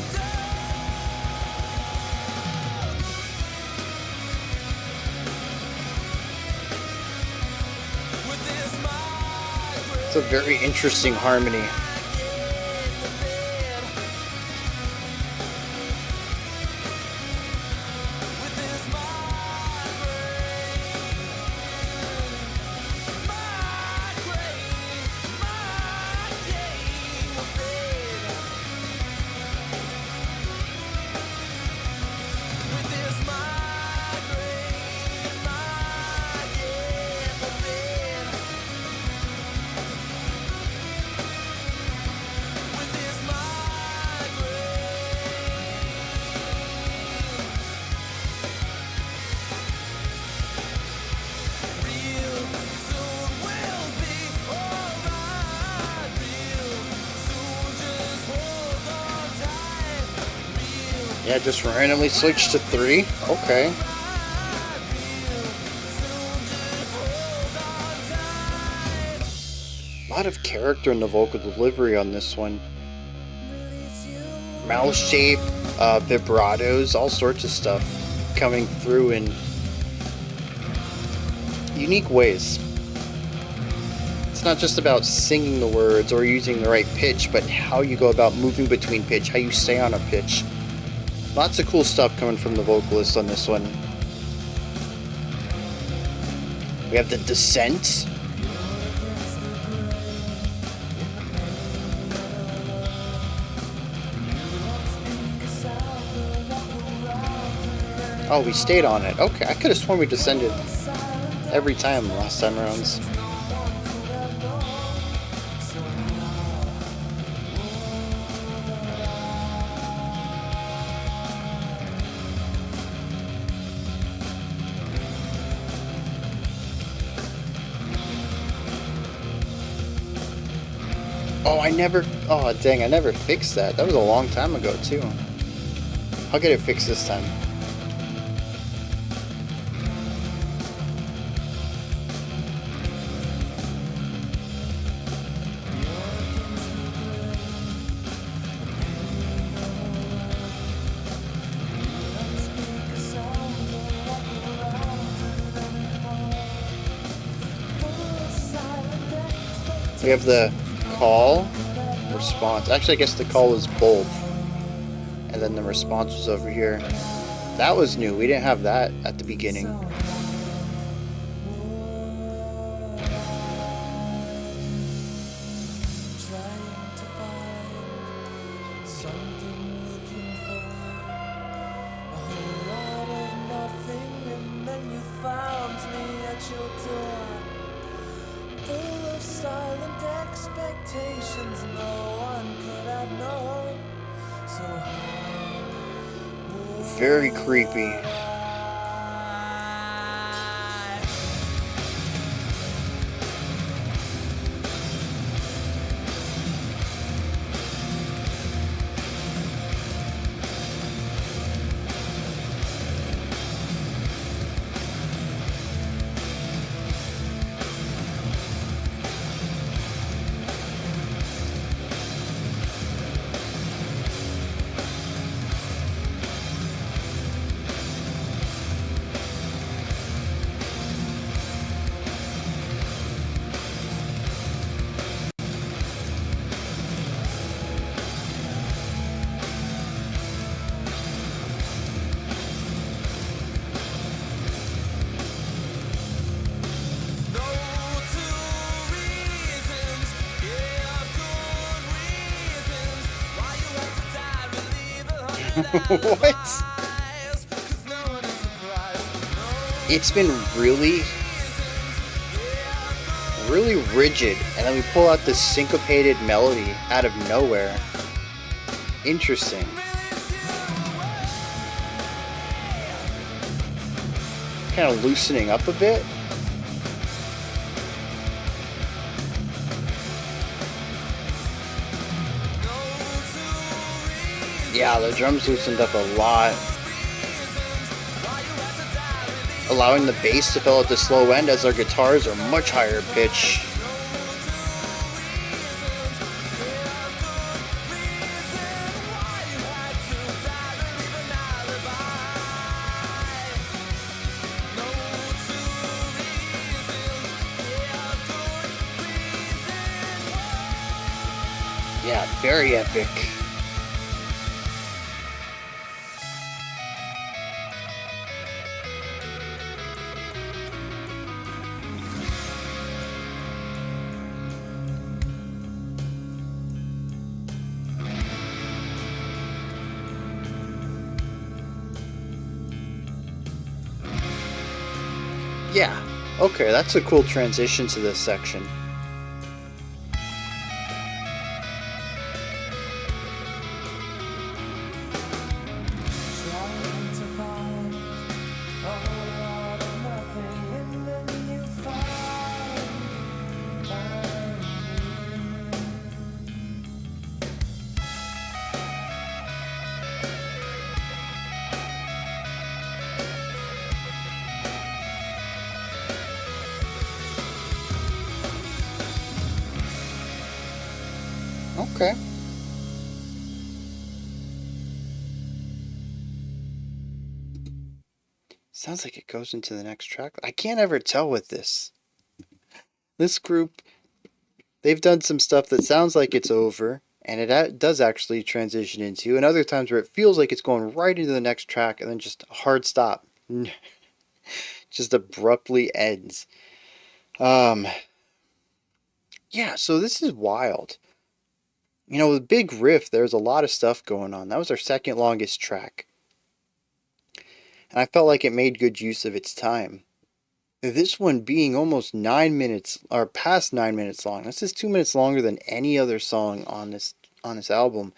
It's a very interesting harmony. Yeah, just randomly switched to 3. Okay. A lot of character in the vocal delivery on this one. Mouth shape, vibratos, all sorts of stuff coming through in unique ways. It's not just about singing the words or using the right pitch, but how you go about moving between pitch, how you stay on a pitch. Lots of cool stuff coming from the vocalist on this one. We have the descent. Oh, we stayed on it. Okay, I could have sworn we descended every time last time around. Oh dang, I never fixed that. That was a long time ago too. I'll get it fixed this time. We have the call, response. Actually, I guess the call was both. And then the response was over here. That was new. We didn't have that at the beginning. Very creepy. What? It's been really, really rigid, and then we pull out this syncopated melody out of nowhere. Interesting. Kind of loosening up a bit. Yeah, the drums loosened up a lot, allowing the bass to fill at the slow end as our guitars are much higher pitch. Yeah, very epic. Yeah, okay, that's a cool transition to this section. Okay. Sounds like it goes into the next track. I can't ever tell with this. This group, they've done some stuff that sounds like it's over, and it does actually transition into, and other times where it feels like it's going right into the next track and then just a hard stop. Just abruptly ends. Yeah, so this is wild. You know, with Big Riff, there's a lot of stuff going on. That was our second longest track. And I felt like it made good use of its time. This one being almost 9 minutes, or past 9 minutes long. This is 2 minutes longer than any other song on this album.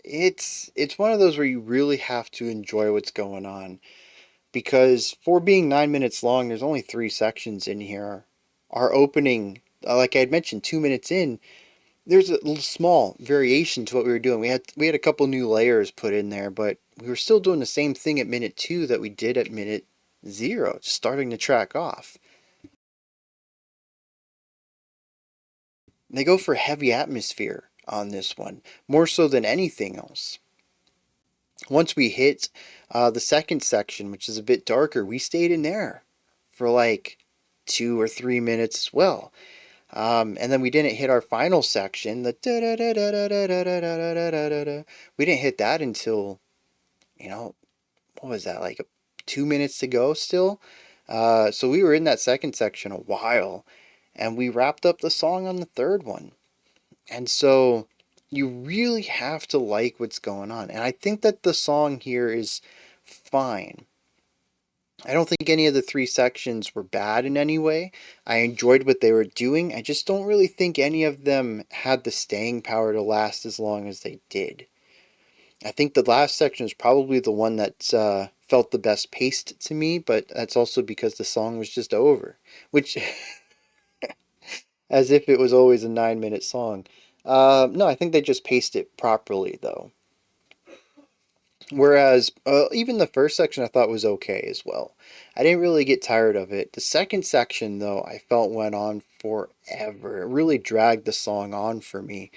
It's one of those where you really have to enjoy what's going on. Because for being 9 minutes long, there's only 3 sections in here. Our opening, like I had mentioned, 2 minutes in, there's a little small variation to what we were doing. We had a couple new layers put in there, but we were still doing the same thing at minute 2 that we did at minute 0, just starting the track off. They go for heavy atmosphere on this one, more so than anything else. Once we hit the second section, which is a bit darker, we stayed in there for like 2 or 3 minutes as well. And then we didn't hit our final section, the we didn't hit that until, what was that, like 2 minutes to go still? So we were in that second section a while, and we wrapped up the song on the third one. And so you really have to like what's going on. And I think that the song here is fine. I don't think any of the 3 sections were bad in any way. I enjoyed what they were doing. I just don't really think any of them had the staying power to last as long as they did. I think the last section is probably the one that felt the best paced to me, but that's also because the song was just over. Which, as if it was always a 9-minute song. No, I think they just paced it properly, though. Whereas, even the first section I thought was okay as well. I didn't really get tired of it. The second section, though, I felt went on forever. It really dragged the song on for me.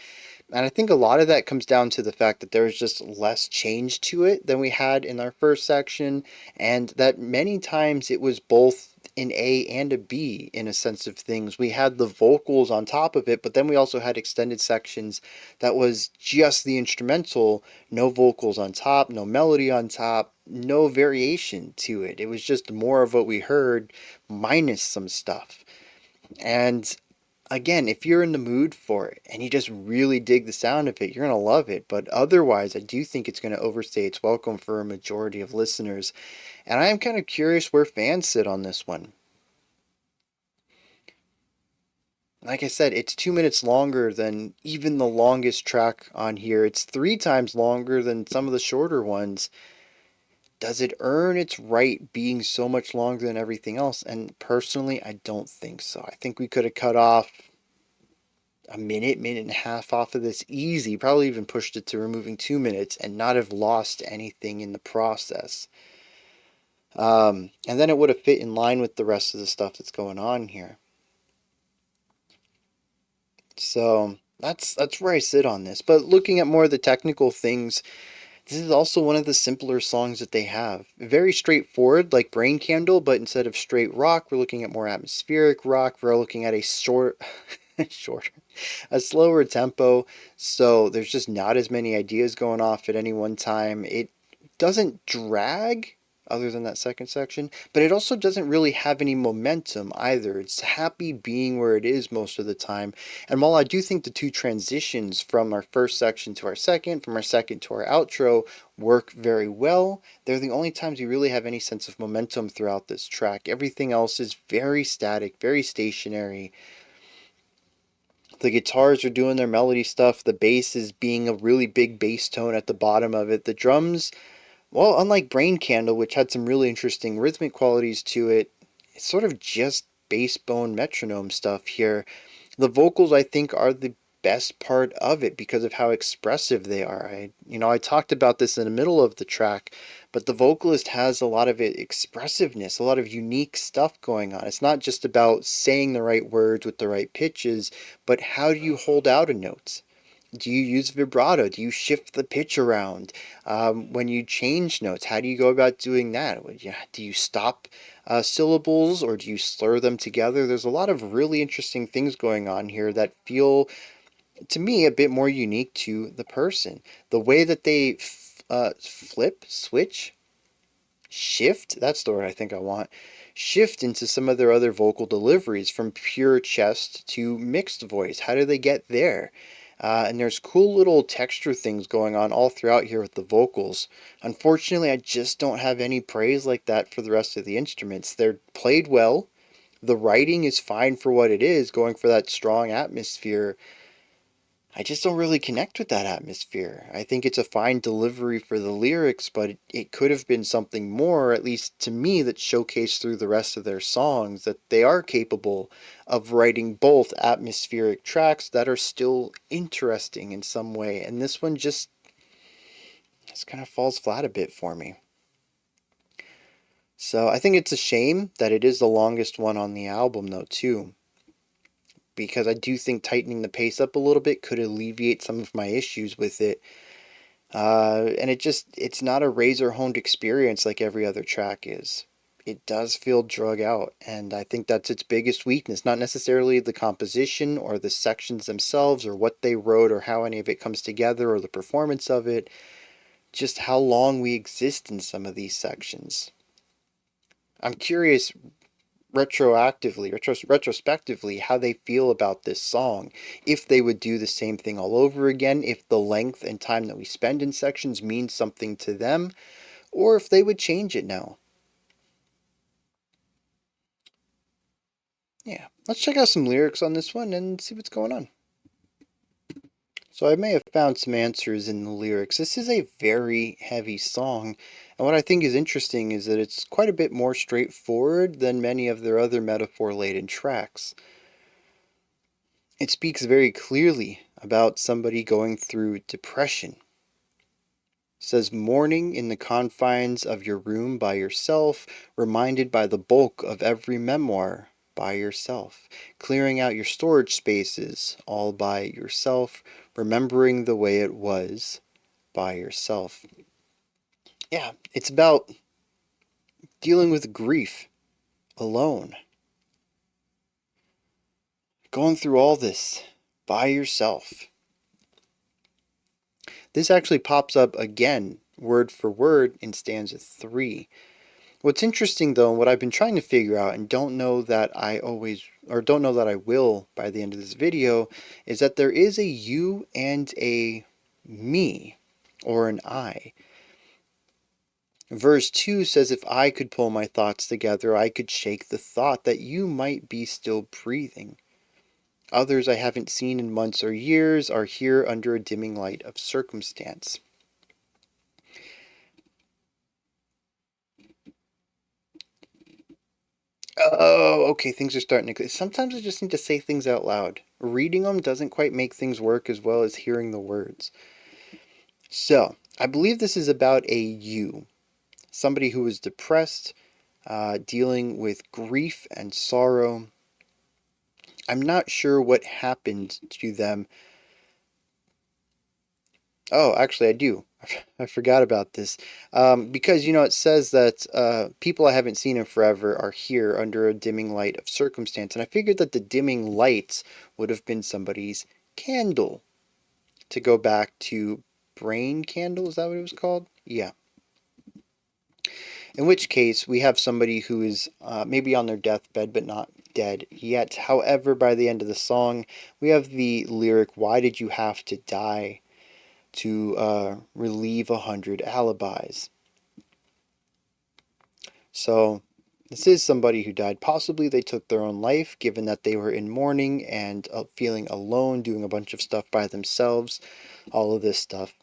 And I think a lot of that comes down to the fact that there was just less change to it than we had in our first section, and that many times it was both an A and a B in a sense of things. We had the vocals on top of it, but then we also had extended sections that was just the instrumental, no vocals on top, no melody on top, no variation to it. It was just more of what we heard minus some stuff. And again, if you're in the mood for it and you just really dig the sound of it, you're going to love it. But otherwise, I do think it's going to overstay its welcome for a majority of listeners. And I am kind of curious where fans sit on this one. Like I said, it's 2 minutes longer than even the longest track on here. It's 3 times longer than some of the shorter ones. Does it earn its right being so much longer than everything else? And personally, I don't think so. I think we could have cut off a minute, minute and a half off of this easy, probably even pushed it to removing 2 minutes and not have lost anything in the process. And then it would have fit in line with the rest of the stuff that's going on here. So that's where I sit on this. But looking at more of the technical things, this is also one of the simpler songs that they have. Very straightforward, like Brain Candle, but instead of straight rock, we're looking at more atmospheric rock. We're looking at a shorter, a slower tempo. So there's just not as many ideas going off at any one time. It doesn't drag, other than that second section, but it also doesn't really have any momentum either. It's happy being where it is most of the time. And while I do think the two transitions from our first section to our second, from our second to our outro, work very well, they're the only times you really have any sense of momentum throughout this track. Everything else is very static, very stationary. The guitars are doing their melody stuff. The bass is being a really big bass tone at the bottom of it. The drums, well, unlike Brain Candle, which had some really interesting rhythmic qualities to it, it's sort of just bass bone metronome stuff here. The vocals, I think, are the best part of it because of how expressive they are. I talked about this in the middle of the track, but the vocalist has a lot of expressiveness, a lot of unique stuff going on. It's not just about saying the right words with the right pitches, but how do you hold out a note? Do you use vibrato? Do you shift the pitch around? When you change notes, how do you go about doing that? Do you stop syllables or do you slur them together? There's a lot of really interesting things going on here that feel, to me, a bit more unique to the person. The way that they shift, that's the word I think I want, shift into some of their other vocal deliveries from pure chest to mixed voice. How do they get there? And there's cool little texture things going on all throughout here with the vocals. Unfortunately, I just don't have any praise like that for the rest of the instruments. They're played well. The writing is fine for what it is, going for that strong atmosphere. I just don't really connect with that atmosphere. I think it's a fine delivery for the lyrics, but it could have been something more, at least to me, that's showcased through the rest of their songs, that they are capable of writing both atmospheric tracks that are still interesting in some way. And this one just kind of falls flat a bit for me. So I think it's a shame that it is the longest one on the album, though, too, because I do think tightening the pace up a little bit could alleviate some of my issues with it. And it's not a razor-honed experience like every other track is. It does feel drug out, and I think that's its biggest weakness. Not necessarily the composition or the sections themselves or what they wrote or how any of it comes together or the performance of it, just how long we exist in some of these sections. I'm curious retrospectively, how they feel about this song. If they would do the same thing all over again, if the length and time that we spend in sections means something to them, or if they would change it now. Yeah, let's check out some lyrics on this one and see what's going on. So I may have found some answers in the lyrics. This is a very heavy song, and what I think is interesting is that it's quite a bit more straightforward than many of their other metaphor-laden tracks. It speaks very clearly about somebody going through depression. It says, mourning in the confines of your room by yourself, reminded by the bulk of every memoir by yourself, clearing out your storage spaces all by yourself, remembering the way it was by yourself. Yeah, it's about dealing with grief alone. Going through all this by yourself. This actually pops up again, word for word, in stanza 3. What's interesting though, and what I've been trying to figure out and don't know that I always, or don't know that I will by the end of this video, is that there is a you and a me, or an I. Verse 2 says, if I could pull my thoughts together, I could shake the thought that you might be still breathing. Others I haven't seen in months or years are here under a dimming light of circumstance. Oh, okay, things are starting to... Sometimes I just need to say things out loud. Reading them doesn't quite make things work as well as hearing the words. So, I believe this is about a you. Somebody who is depressed, dealing with grief and sorrow. I'm not sure what happened to them. Oh, actually, I do. I forgot about this. Because, it says that people I haven't seen in forever are here under a dimming light of circumstance. And I figured that the dimming lights would have been somebody's candle. To go back to brain candle, is that what it was called? Yeah. In which case, we have somebody who is maybe on their deathbed, but not dead yet. However, by the end of the song, we have the lyric, "Why did you have to die to relieve 100 alibis?" So, this is somebody who died. Possibly they took their own life, given that they were in mourning and feeling alone, doing a bunch of stuff by themselves, all of this stuff.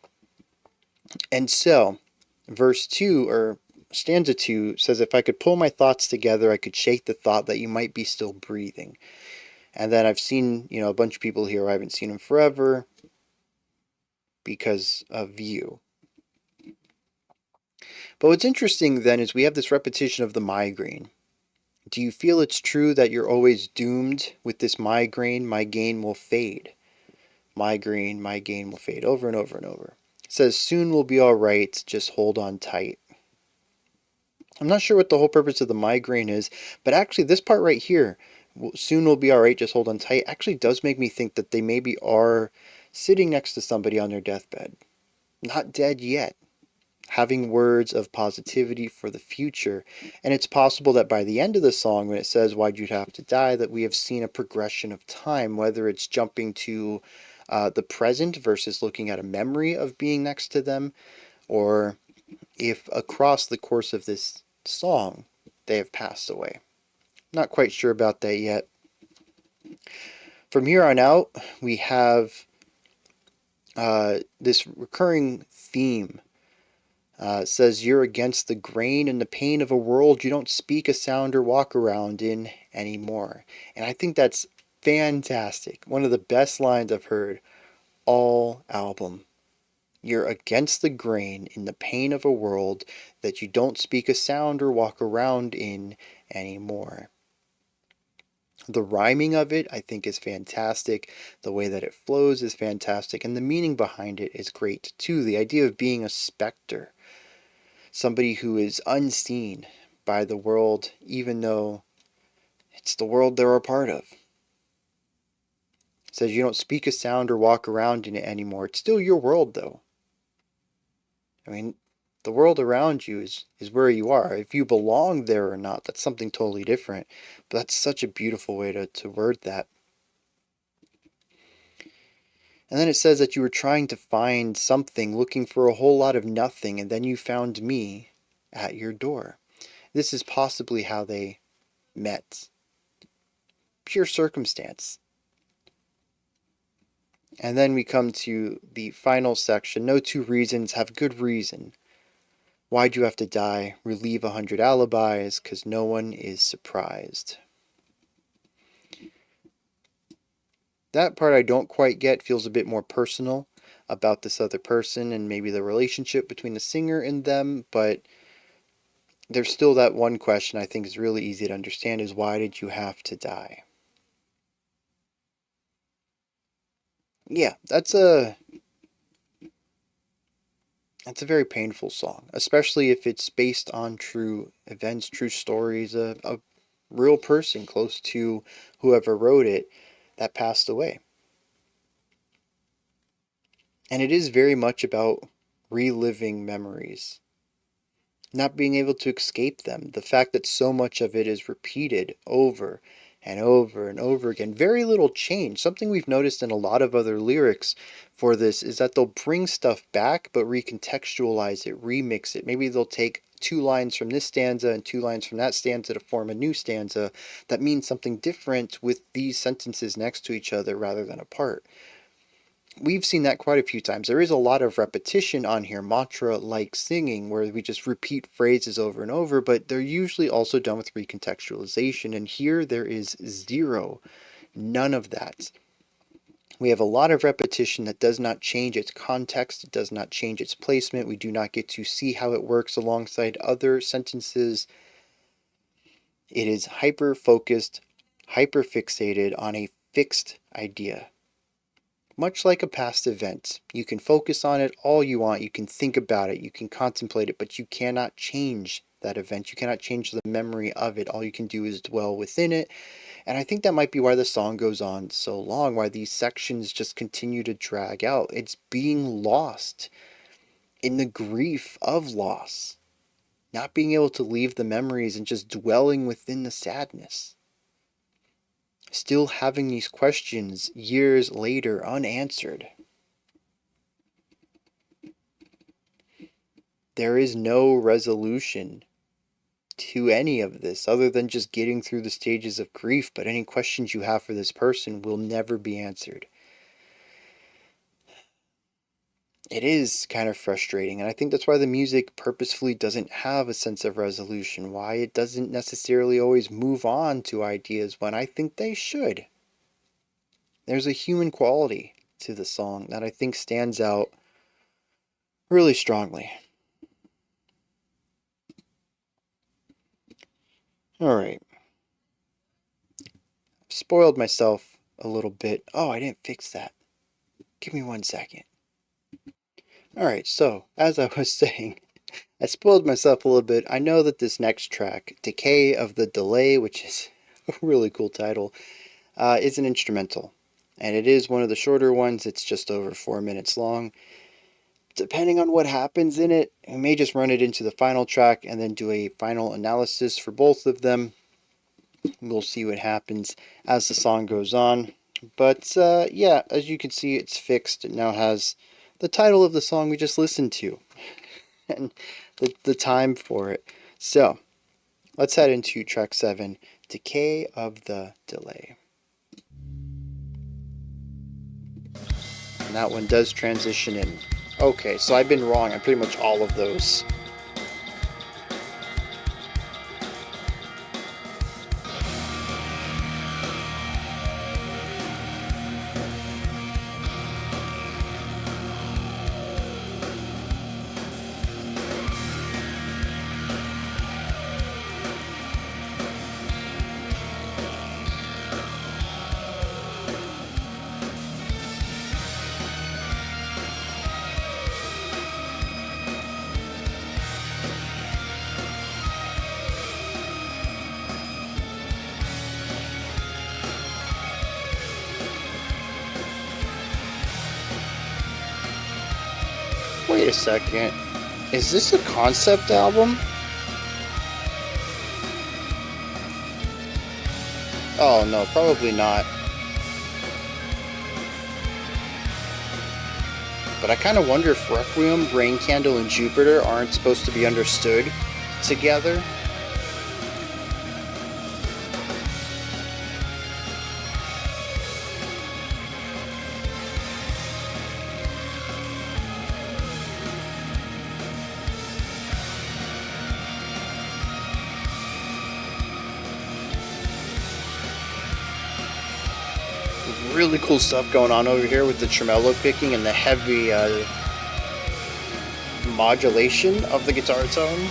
And so, verse 2, or stanza 2, says, if I could pull my thoughts together, I could shake the thought that you might be still breathing. And then I've seen, a bunch of people here, I haven't seen them forever because of you. But what's interesting then is we have this repetition of the migraine. Do you feel it's true that you're always doomed with this migraine? My gain will fade. Migraine, my gain will fade, over and over and over. It says, soon we'll be all right, just hold on tight. I'm not sure what the whole purpose of the migraine is, but actually this part right here, soon we'll be all right, just hold on tight, actually does make me think that they maybe are sitting next to somebody on their deathbed. Not dead yet. Having words of positivity for the future. And it's possible that by the end of the song, when it says, why'd you have to die, that we have seen a progression of time, whether it's jumping to the present versus looking at a memory of being next to them, or if across the course of this song they have passed away. Not quite sure about that yet. From here on out, we have this recurring theme. Says, you're against the grain and the pain of a world you don't speak a sound or walk around in anymore. And I think that's fantastic. One of the best lines I've heard all album. You're against the grain in the pain of a world that you don't speak a sound or walk around in anymore. The rhyming of it, I think, is fantastic. The way that it flows is fantastic. And the meaning behind it is great, too. The idea of being a specter. Somebody who is unseen by the world, even though it's the world they're a part of. It says you don't speak a sound or walk around in it anymore. It's still your world, though. I mean, the world around you is where you are. If you belong there or not, that's something totally different. But that's such a beautiful way to word that. And then it says that you were trying to find something, looking for a whole lot of nothing, and then you found me at your door. This is possibly how they met. Pure circumstance. And then we come to the final section. No two reasons have good reason. Why'd you have to die? Relieve 100 alibis, 'cause no one is surprised. That part I don't quite get. Feels a bit more personal about this other person and maybe the relationship between the singer and them, but there's still that one question I think is really easy to understand, is why did you have to die? Yeah, that's a very painful song, especially if it's based on true events, true stories, a real person close to whoever wrote it that passed away. And it is very much about reliving memories. not being able to escape them. The fact that so much of it is repeated over and over and over again. Very little change. Something we've noticed in a lot of other lyrics for this is that they'll bring stuff back but recontextualize it, remix it. Maybe they'll take 2 lines from this stanza and 2 lines from that stanza to form a new stanza that means something different with these sentences next to each other rather than apart. We've seen that quite a few times. There is a lot of repetition on here, mantra-like singing, where we just repeat phrases over and over, but they're usually also done with recontextualization, and here there is zero. None of that. We have a lot of repetition that does not change its context, it does not change its placement, we do not get to see how it works alongside other sentences. It is hyper-focused, hyper-fixated on a fixed idea. Much like a past event, you can focus on it all you want, you can think about it, you can contemplate it, but you cannot change that event. You cannot change the memory of it. All you can do is dwell within it. And I think that might be why the song goes on so long, why these sections just continue to drag out. It's being lost in the grief of loss, not being able to leave the memories and just dwelling within the sadness. Still having these questions years later unanswered. There is no resolution to any of this other than just getting through the stages of grief, but any questions you have for this person will never be answered. It is kind of frustrating, and I think that's why the music purposefully doesn't have a sense of resolution, why it doesn't necessarily always move on to ideas when I think they should. There's a human quality to the song that I think stands out really strongly. Alright. I've spoiled myself a little bit. Oh, I didn't fix that. Give me 1 second. Alright, so, as I was saying, I spoiled myself a little bit. I know that this next track, Decay of the Delay, which is a really cool title, is an instrumental. And it is one of the shorter ones. It's just over 4 minutes long. Depending on what happens in it, we may just run it into the final track and then do a final analysis for both of them. We'll see what happens as the song goes on. But yeah, as you can see, it's fixed. It now has the title of the song we just listened to and the time for it. So let's head into track 7, Decay of the Delay. And that one does transition in. Okay, so I've been wrong on pretty much all of those. Wait a second. Is this a concept album? Oh no, probably not. But I kind of wonder if Requiem, Rain Candle, and Jupiter aren't supposed to be understood together. Really cool stuff going on over here with the tremolo picking and the heavy modulation of the guitar tone.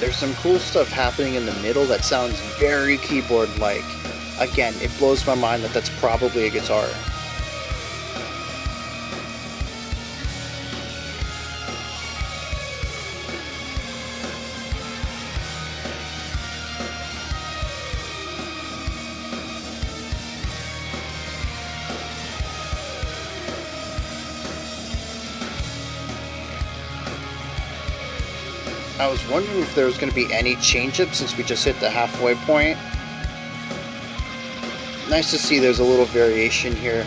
There's some cool stuff happening in the middle that sounds very keyboard-like. Again, it blows my mind that that's probably a guitar. I was wondering if there was going to be any change-up since we just hit the halfway point. Nice to see there's a little variation here,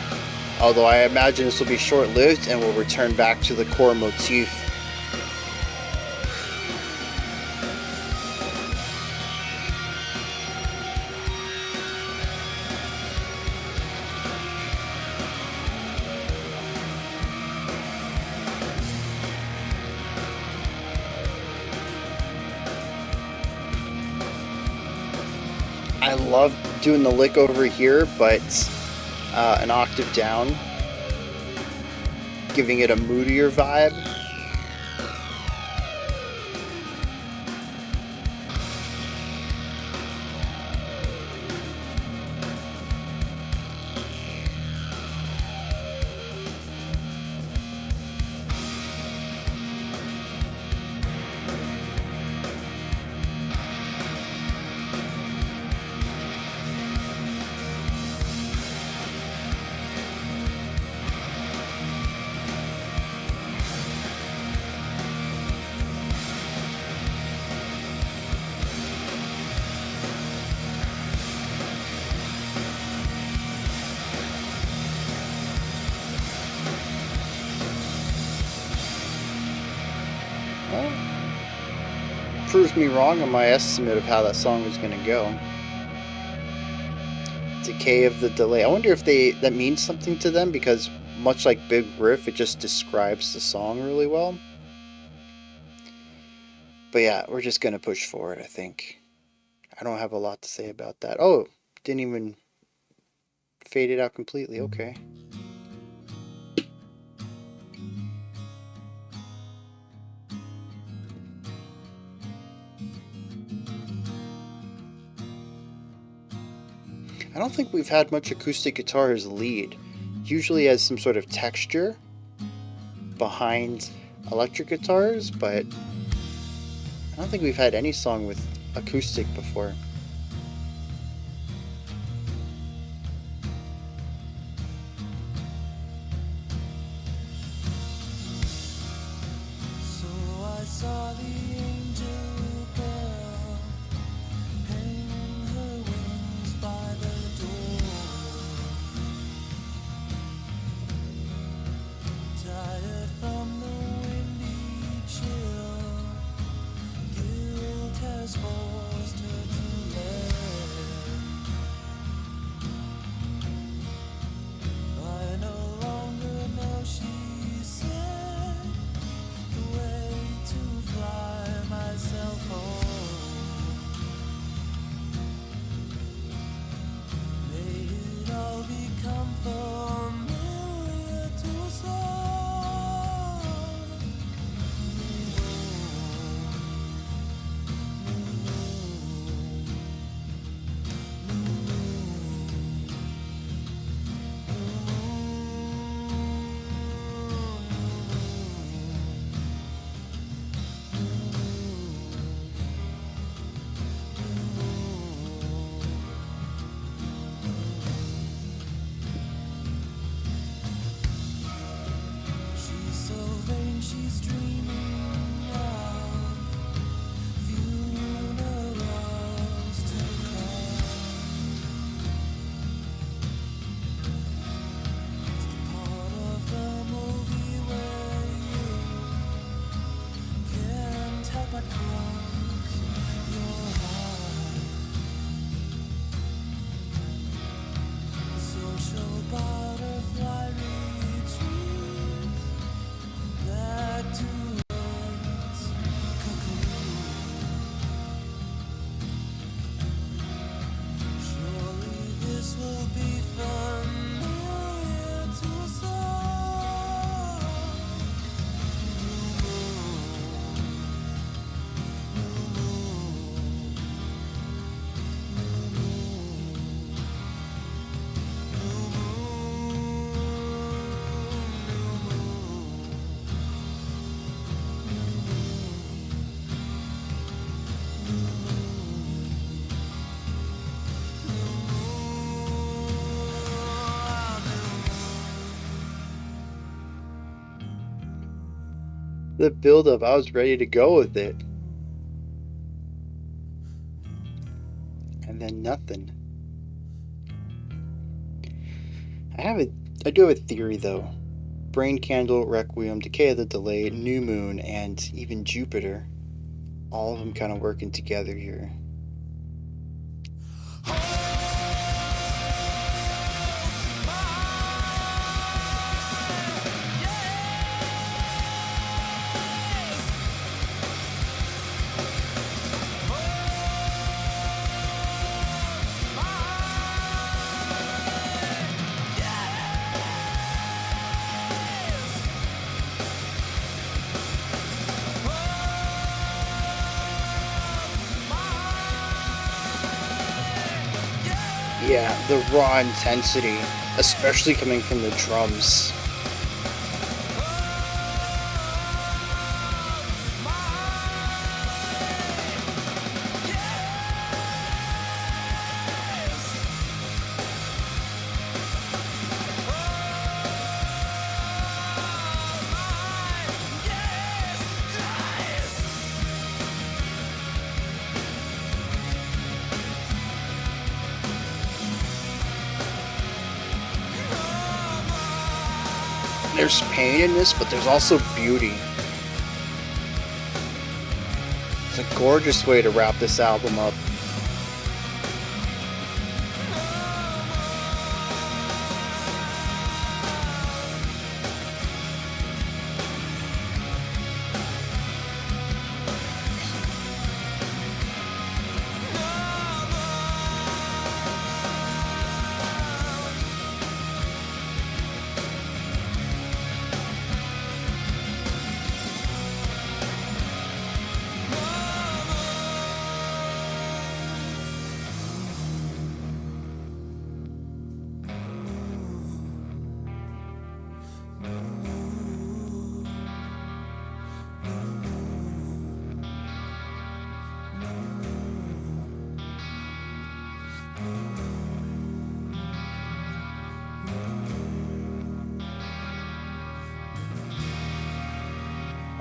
although I imagine this will be short-lived and will return back to the core motif. I love doing the lick over here, but an octave down, giving it a moodier vibe. Proves me wrong on my estimate of how that song was going to go. Decay of the delay. I wonder if that means something to them, because much like Big Riff, it just describes the song really well. But yeah, we're just going to push forward, I think. I don't have a lot to say about that. Oh, didn't even fade it out completely. Okay. I don't think we've had much acoustic guitar as lead. Usually has some sort of texture behind electric guitars, but I don't think we've had any song with acoustic before. So I saw the angel girl hang her wings by the door, tired from the windy chill. Guilt has forced her to land. I no longer know, she said, the way to fly myself home. May it all become familiar to us all. She's so vain, she's dreaming of funerals to come. It's the part of the movie where you can't help but close your eyes. The social butterfly retreats back to its cocoon. Surely this will be familiar to us all. New The build-up, I was ready to go with it. than nothing. I do have a theory though. Brain Candle, Requiem, Decay of the Delay, New Moon, and even Jupiter, all of them kind of working together here. Yeah, the raw intensity, especially coming from the drums. There's pain in this, but there's also beauty. It's a gorgeous way to wrap this album up.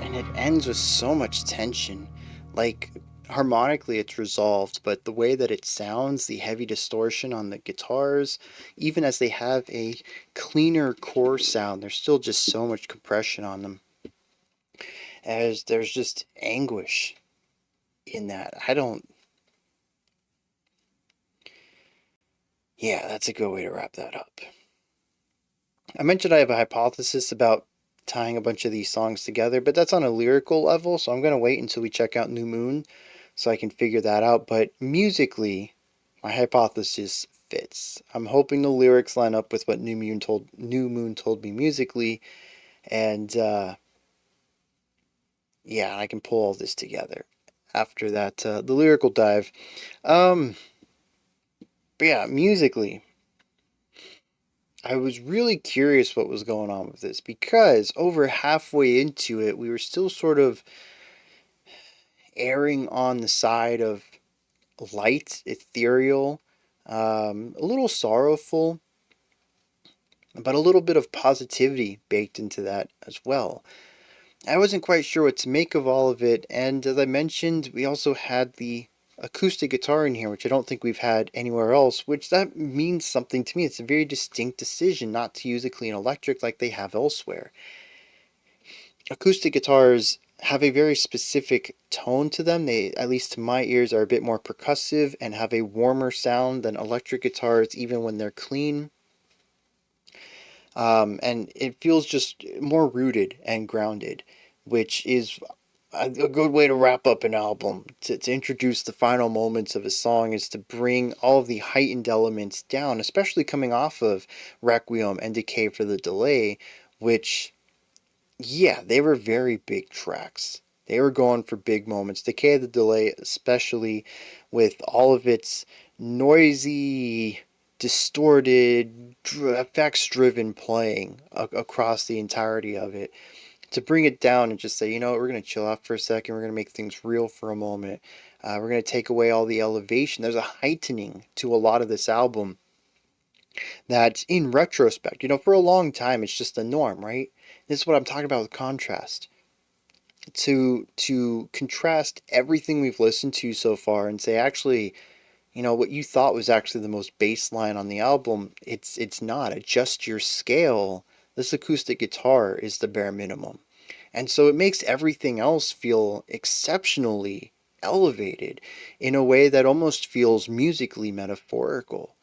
And it ends with so much tension. Like, harmonically it's resolved, but the way that it sounds, the heavy distortion on the guitars, even as they have a cleaner core sound, there's still just so much compression on them. As there's just anguish in that. Yeah, that's a good way to wrap that up. I mentioned I have a hypothesis about tying a bunch of these songs together, but that's on a lyrical level, so I'm going to wait until we check out New Moon so I can figure that out. But musically, my hypothesis fits. I'm hoping the lyrics line up with what New Moon told me musically, and yeah, I can pull all this together after that the lyrical dive. But yeah, musically, I was really curious what was going on with this because over halfway into it, we were still sort of erring on the side of light, ethereal, a little sorrowful, but a little bit of positivity baked into that as well. I wasn't quite sure what to make of all of it, and as I mentioned, we also had the acoustic guitar in here, which I don't think we've had anywhere else, which that means something to me. It's a very distinct decision not to use a clean electric like they have elsewhere. Acoustic guitars have a very specific tone to them. They, at least to my ears, are a bit more percussive and have a warmer sound than electric guitars, even when they're clean. And it feels just more rooted and grounded, which is a good way to wrap up an album. To introduce the final moments of a song is to bring all of the heightened elements down, especially coming off of Requiem and Decay for the Delay, which, yeah, they were very big tracks. They were going for big moments. Decay of the Delay, especially with all of its noisy, distorted, effects-driven playing across the entirety of it. To bring it down and just say, you know what, we're going to chill out for a second. We're going to make things real for a moment. We're going to take away all the elevation. There's a heightening to a lot of this album that, in retrospect, you know, for a long time, it's just the norm, right? This is what I'm talking about with contrast. To contrast everything we've listened to so far and say, actually, what you thought was actually the most bass line on the album, it's not. Adjust your scale. This acoustic guitar is the bare minimum. And so it makes everything else feel exceptionally elevated in a way that almost feels musically metaphorical.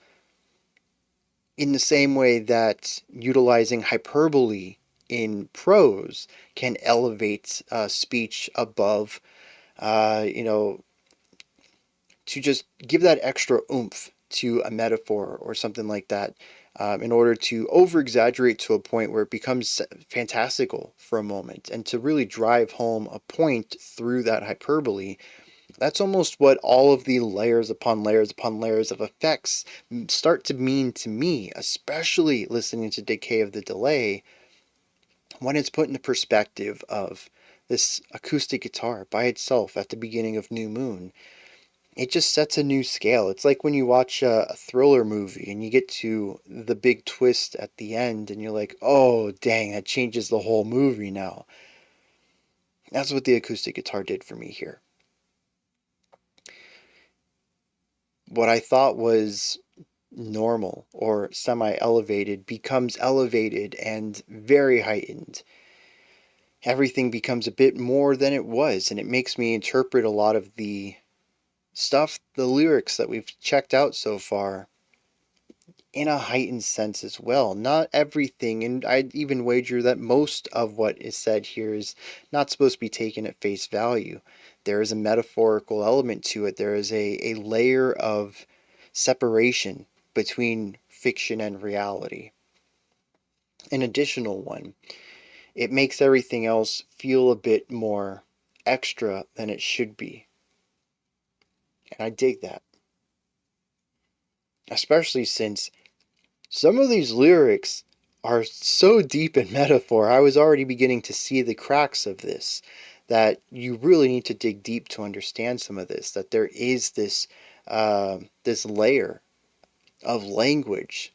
In the same way that utilizing hyperbole in prose can elevate speech above, you know, to just give that extra oomph to a metaphor or something like that, in order to over exaggerate to a point where it becomes fantastical for a moment and to really drive home a point through that hyperbole. That's almost what all of the layers upon layers upon layers of effects start to mean to me, especially listening to Decay of the Delay, when it's put in the perspective of this acoustic guitar by itself at the beginning of New Moon. It just sets a new scale. It's like when you watch a thriller movie and you get to the big twist at the end and you're like, oh, dang, that changes the whole movie now. That's what the acoustic guitar did for me here. What I thought was normal or semi-elevated becomes elevated and very heightened. Everything becomes a bit more than it was, and it makes me interpret a lot of the stuff, the lyrics that we've checked out so far, in a heightened sense as well. Not everything, and I'd even wager that most of what is said here is not supposed to be taken at face value. There is a metaphorical element to it. There is a layer of separation between fiction and reality. An additional one. It makes everything else feel a bit more extra than it should be. And I dig that. Especially since some of these lyrics are so deep in metaphor. I was already beginning to see the cracks of this, that you really need to dig deep to understand some of this, that there is this this layer of language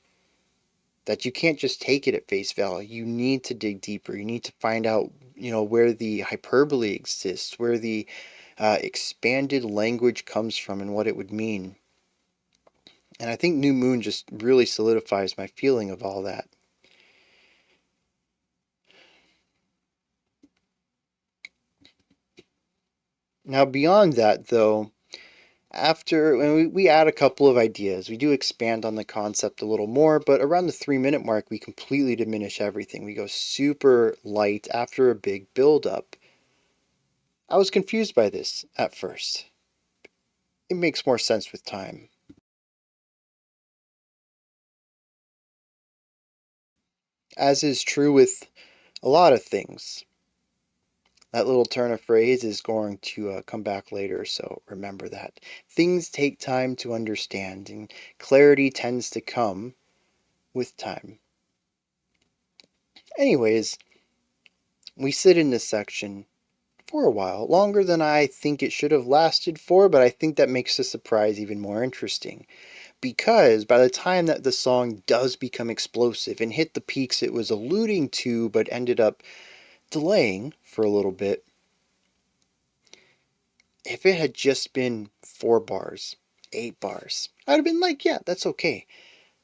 that you can't just take it at face value. You need to dig deeper. You need to find out, where the hyperbole exists, where the expanded language comes from and what it would mean. And I think New Moon just really solidifies my feeling of all that. Now, beyond that, though, after when we add a couple of ideas, we do expand on the concept a little more, but around the 3 minute mark, we completely diminish everything. We go super light after a big build up. I was confused by this at first. It makes more sense with time. As is true with a lot of things. That little turn of phrase is going to come back later, so remember that. Things take time to understand, and clarity tends to come with time. Anyways, we sit in this section for a while, longer than I think it should have lasted for, but I think that makes the surprise even more interesting. Because by the time that the song does become explosive and hit the peaks it was alluding to, but ended up delaying for a little bit, if it had just been 4 bars, 8 bars, I'd have been like, yeah, that's okay.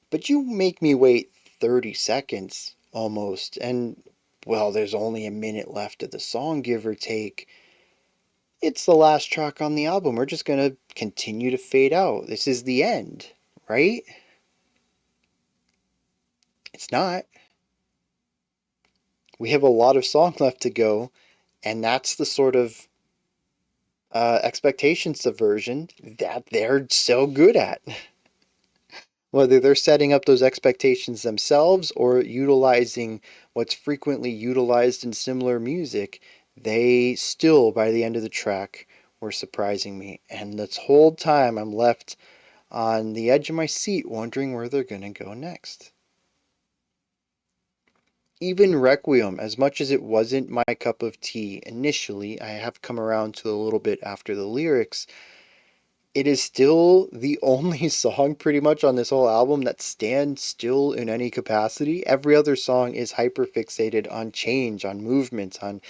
But you make me wait 30 seconds almost, and well, there's only a minute left of the song, give or take. It's the last track on the album. We're just gonna continue to fade out. This is the end, right? It's not. We have a lot of song left to go, and that's the sort of expectation subversion that they're so good at. Whether they're setting up those expectations themselves or utilizing what's frequently utilized in similar music, they still, by the end of the track, were surprising me. And this whole time I'm left on the edge of my seat wondering where they're going to go next. Even Requiem, as much as it wasn't my cup of tea initially, I have come around to a little bit after the lyrics. It is still the only song pretty much on this whole album that stands still in any capacity. Every other song is hyper-fixated on change, on movement, on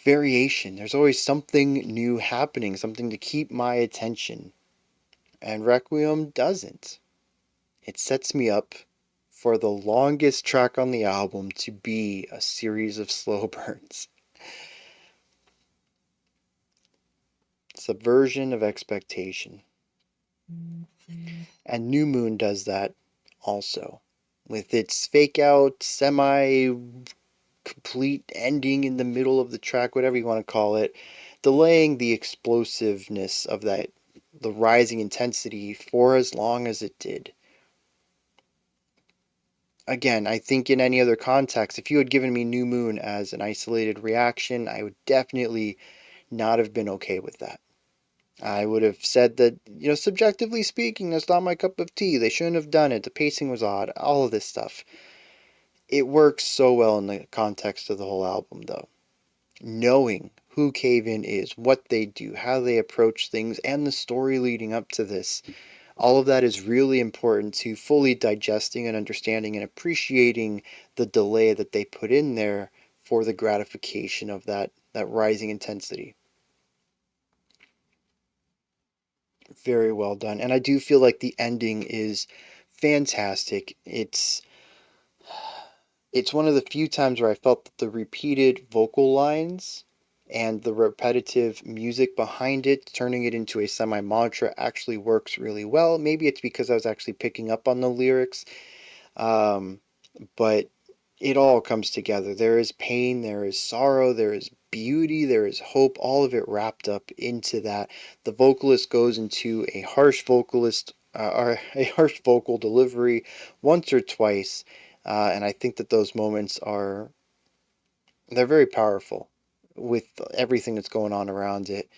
variation. There's always something new happening, something to keep my attention. and Requiem doesn't. It sets me up for the longest track on the album to be a series of slow burns. Subversion of expectation. And New Moon does that also. With its fake out, semi complete ending in the middle of the track, whatever you want to call it, delaying the explosiveness of that, the rising intensity for as long as it did. Again, I think in any other context, if you had given me New Moon as an isolated reaction, I would definitely not have been okay with that. I would have said that, subjectively speaking, that's not my cup of tea. They shouldn't have done it. The pacing was odd. All of this stuff. It works so well in the context of the whole album, though. Knowing who Cave In is, what they do, how they approach things, and the story leading up to this, all of that is really important to fully digesting and understanding and appreciating the delay that they put in there for the gratification of that rising intensity. Very well done. And I do feel like the ending is fantastic. It's one of the few times where I felt that the repeated vocal lines and the repetitive music behind it, turning it into a semi mantra, actually works really well. Maybe it's because I was actually picking up on the lyrics, but it all comes together. There is pain, there is sorrow, there is beauty, there is hope, all of it wrapped up into that. The vocalist goes into a harsh or a harsh vocal delivery once or twice, and I think that those moments they're very powerful with everything that's going on around it.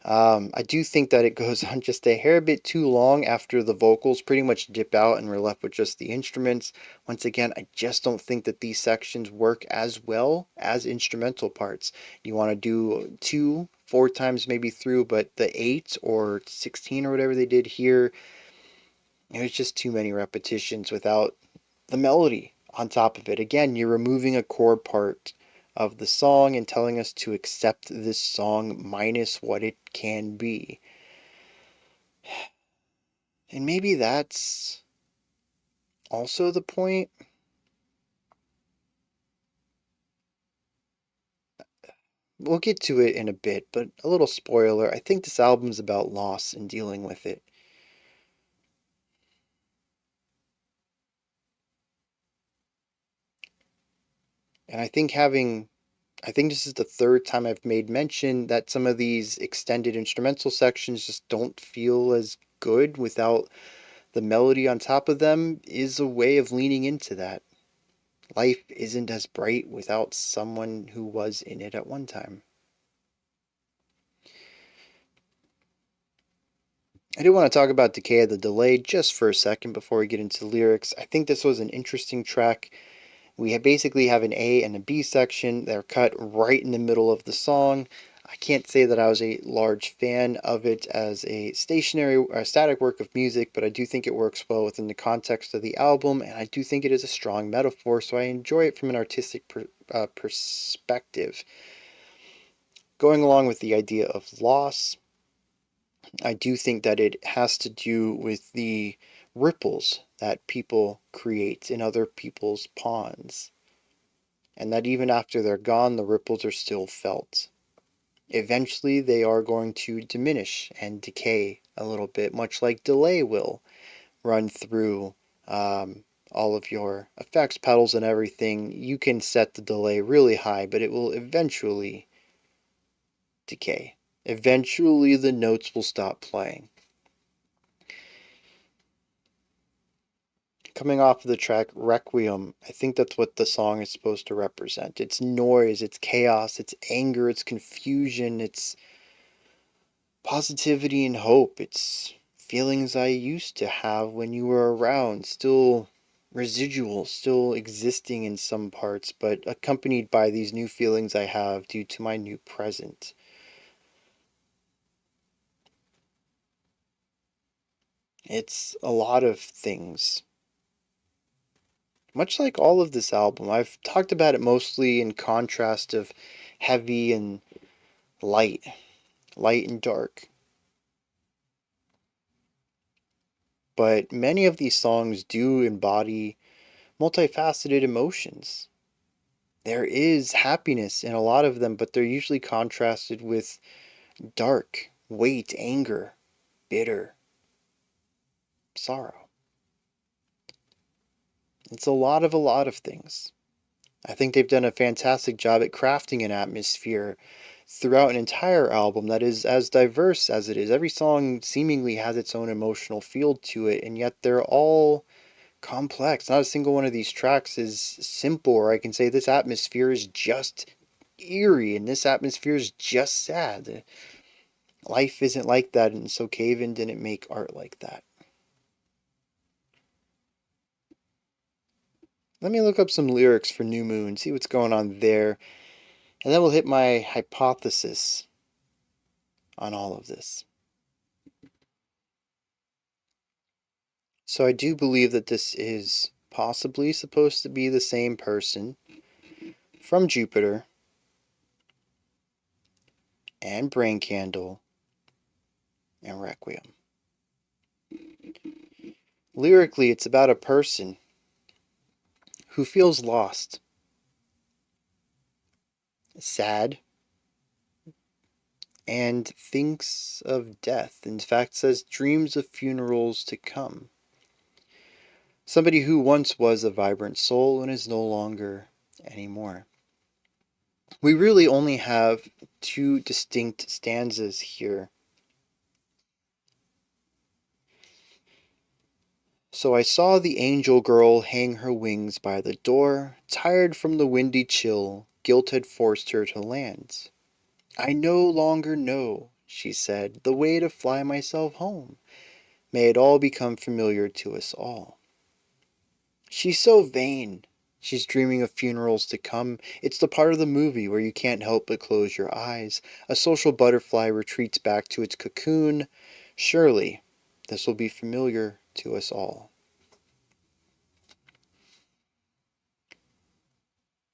I do think that it goes on just a hair bit too long after the vocals pretty much dip out and we're left with just the instruments. Once again, I just don't think that these sections work as well as instrumental parts. You want to do 2, 4 times maybe through, but the 8 or 16 or whatever they did here, it was just too many repetitions without the melody on top of it. Again, you're removing a core part of the song and telling us to accept this song minus what it can be. And maybe that's also the point. We'll get to it in a bit, but a little spoiler, I think this album's about loss and dealing with it. And I think this is the third time I've made mention that some of these extended instrumental sections just don't feel as good without the melody on top of them, is a way of leaning into that. Life isn't as bright without someone who was in it at one time. I do want to talk about Decay of the Delay just for a second before we get into lyrics. I think this was an interesting track. We basically have an A and a B section. They're cut right in the middle of the song. I can't say that I was a large fan of it as a stationary or static work of music, but I do think it works well within the context of the album, and I do think it is a strong metaphor, so I enjoy it from an artistic perspective. Going along with the idea of loss, I do think that it has to do with the ripples that people create in other people's ponds, and that even after they're gone, the ripples are still felt. Eventually, they are going to diminish and decay a little bit, much like delay will run through all of your effects pedals and everything. You can set the delay really high, but it will eventually decay. Eventually, the notes will stop playing. Coming off of the track Requiem, I think that's what the song is supposed to represent. It's noise, it's chaos, it's anger, it's confusion, it's positivity and hope. It's feelings I used to have when you were around, still residual, still existing in some parts, but accompanied by these new feelings I have due to my new present. It's a lot of things. Much like all of this album, I've talked about it mostly in contrast of heavy and light, light and dark. but many of these songs do embody multifaceted emotions. There is happiness in a lot of them, but they're usually contrasted with dark, weight, anger, bitter, sorrow. It's a lot of things. I think they've done a fantastic job at crafting an atmosphere throughout an entire album that is as diverse as it is. Every song seemingly has its own emotional field to it, and yet they're all complex. Not a single one of these tracks is simple, or I can say this atmosphere is just eerie and this atmosphere is just sad. Life isn't like that, and so Cave-In didn't make art like that. Let me look up some lyrics for New Moon, see what's going on there, and then we'll hit my hypothesis on all of this. So I do believe that this is possibly supposed to be the same person from Jupiter and Brain Candle and Requiem. Lyrically, it's about a person who feels lost, sad, and thinks of death. In fact, says dreams of funerals to come. Somebody who once was a vibrant soul and is no longer anymore. We really only have two distinct stanzas here. So I saw the angel girl hang her wings by the door, tired from the windy chill, guilt had forced her to land. I no longer know, she said, the way to fly myself home. May it all become familiar to us all. She's so vain. She's dreaming of funerals to come. It's the part of the movie where you can't help but close your eyes. A social butterfly retreats back to its cocoon. Surely, this will be familiar to us all.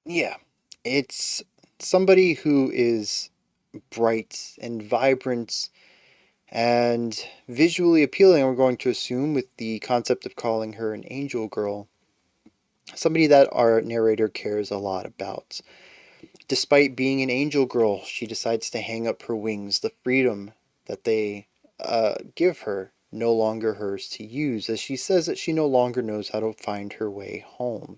Yeah, it's somebody who is bright and vibrant and visually appealing, we're going to assume, with the concept of calling her an angel girl. Somebody that our narrator cares a lot about. Despite being an angel girl, she decides to hang up her wings. The freedom that they give her no longer hers to use, as she says that she no longer knows how to find her way home.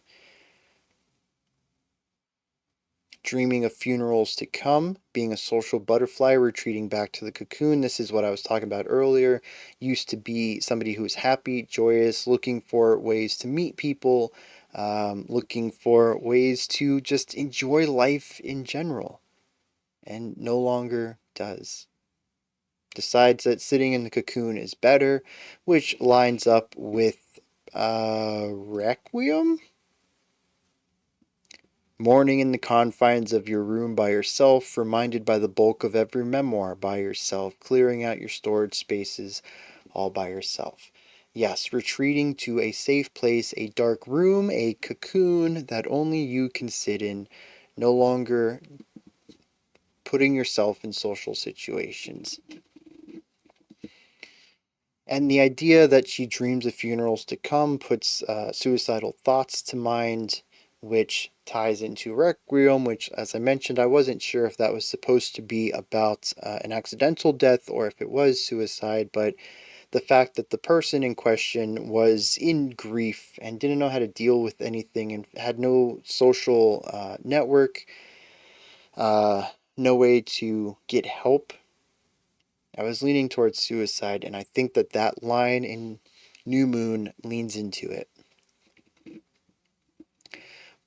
Dreaming of funerals to come, being a social butterfly, retreating back to the cocoon. This is what I was talking about earlier. Used to be somebody who was happy, joyous, looking for ways to meet people, looking for ways to just enjoy life in general, and no longer does. Decides that sitting in the cocoon is better, which lines up with Requiem? Mourning in the confines of your room by yourself, reminded by the bulk of every memoir by yourself, clearing out your storage spaces all by yourself. Yes, retreating to a safe place, a dark room, a cocoon that only you can sit in, no longer putting yourself in social situations. And the idea that she dreams of funerals to come puts suicidal thoughts to mind, which ties into Requiem, which, as I mentioned, I wasn't sure if that was supposed to be about an accidental death or if it was suicide, but the fact that the person in question was in grief and didn't know how to deal with anything and had no social network, no way to get help. I was leaning towards suicide, and I think that that line in New Moon leans into it.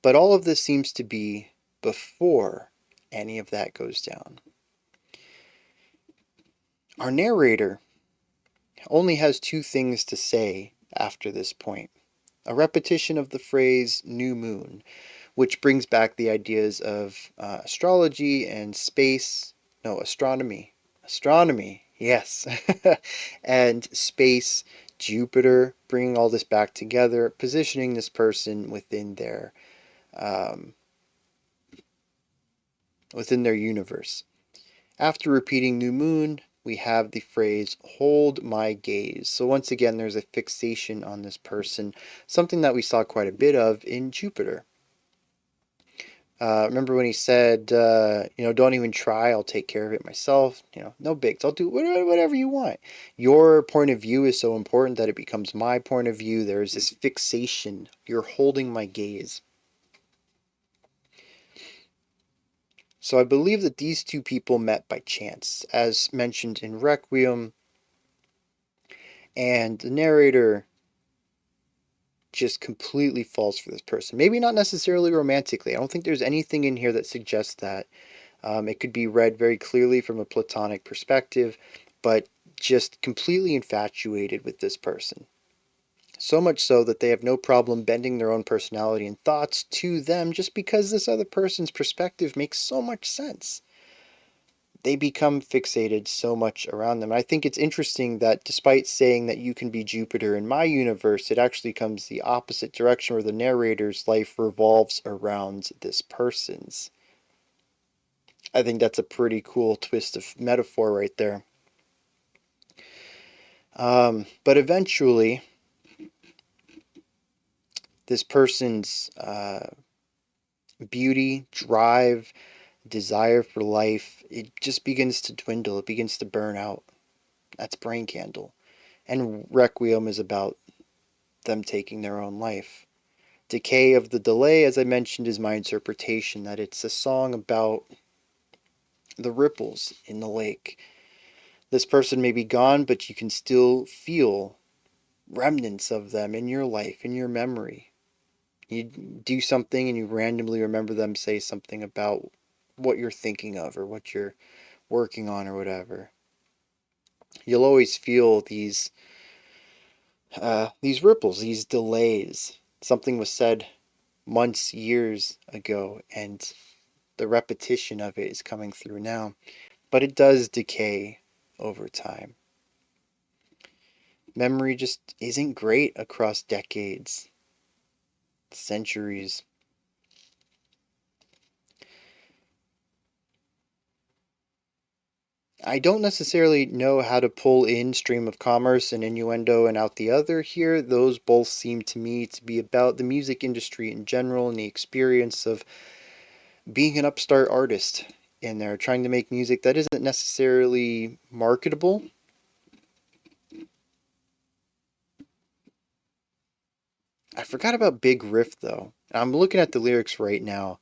But all of this seems to be before any of that goes down. Our narrator only has two things to say after this point. A repetition of the phrase new moon, which brings back the ideas of astrology and space. No, astronomy. Astronomy, yes. And space, Jupiter, bringing all this back together, positioning this person within their universe. After repeating new moon, we have the phrase, hold my gaze. So once again, there's a fixation on this person, something that we saw quite a bit of in Jupiter. Remember when he said, don't even try, I'll take care of it myself. No bigs, I'll do whatever you want. Your point of view is so important that it becomes my point of view. There's this fixation. You're holding my gaze. So I believe that these two people met by chance, as mentioned in Requiem, and the narrator just completely falls for this person. Maybe not necessarily romantically. I don't think there's anything in here that suggests that. It could be read very clearly from a platonic perspective, but just completely infatuated with this person. So much so that they have no problem bending their own personality and thoughts to them just because this other person's perspective makes so much sense. They become fixated so much around them. I think it's interesting that despite saying that you can be Jupiter in my universe, it actually comes the opposite direction where the narrator's life revolves around this person's. I think that's a pretty cool twist of metaphor right there. But eventually, this person's beauty, drive, desire for life, it just begins to dwindle. It begins to burn out. That's Brain Candle. And Requiem is about them taking their own life. Decay of the Delay, as I mentioned, is my interpretation that it's a song about the ripples in the lake. This person may be gone, but you can still feel remnants of them in your life, in your memory. You do something and you randomly remember them say something about what you're thinking of or what you're working on or whatever. You'll always feel these ripples, these delays. Something was said months, years ago, and the repetition of it is coming through now. But it does decay over time. Memory just isn't great across decades, centuries. I don't necessarily know how to pull in Stream of Commerce and Innuendo and out the other here. Those both seem to me to be about the music industry in general and the experience of being an upstart artist in there, trying to make music that isn't necessarily marketable. I forgot about Big Riff though. I'm looking at the lyrics right now.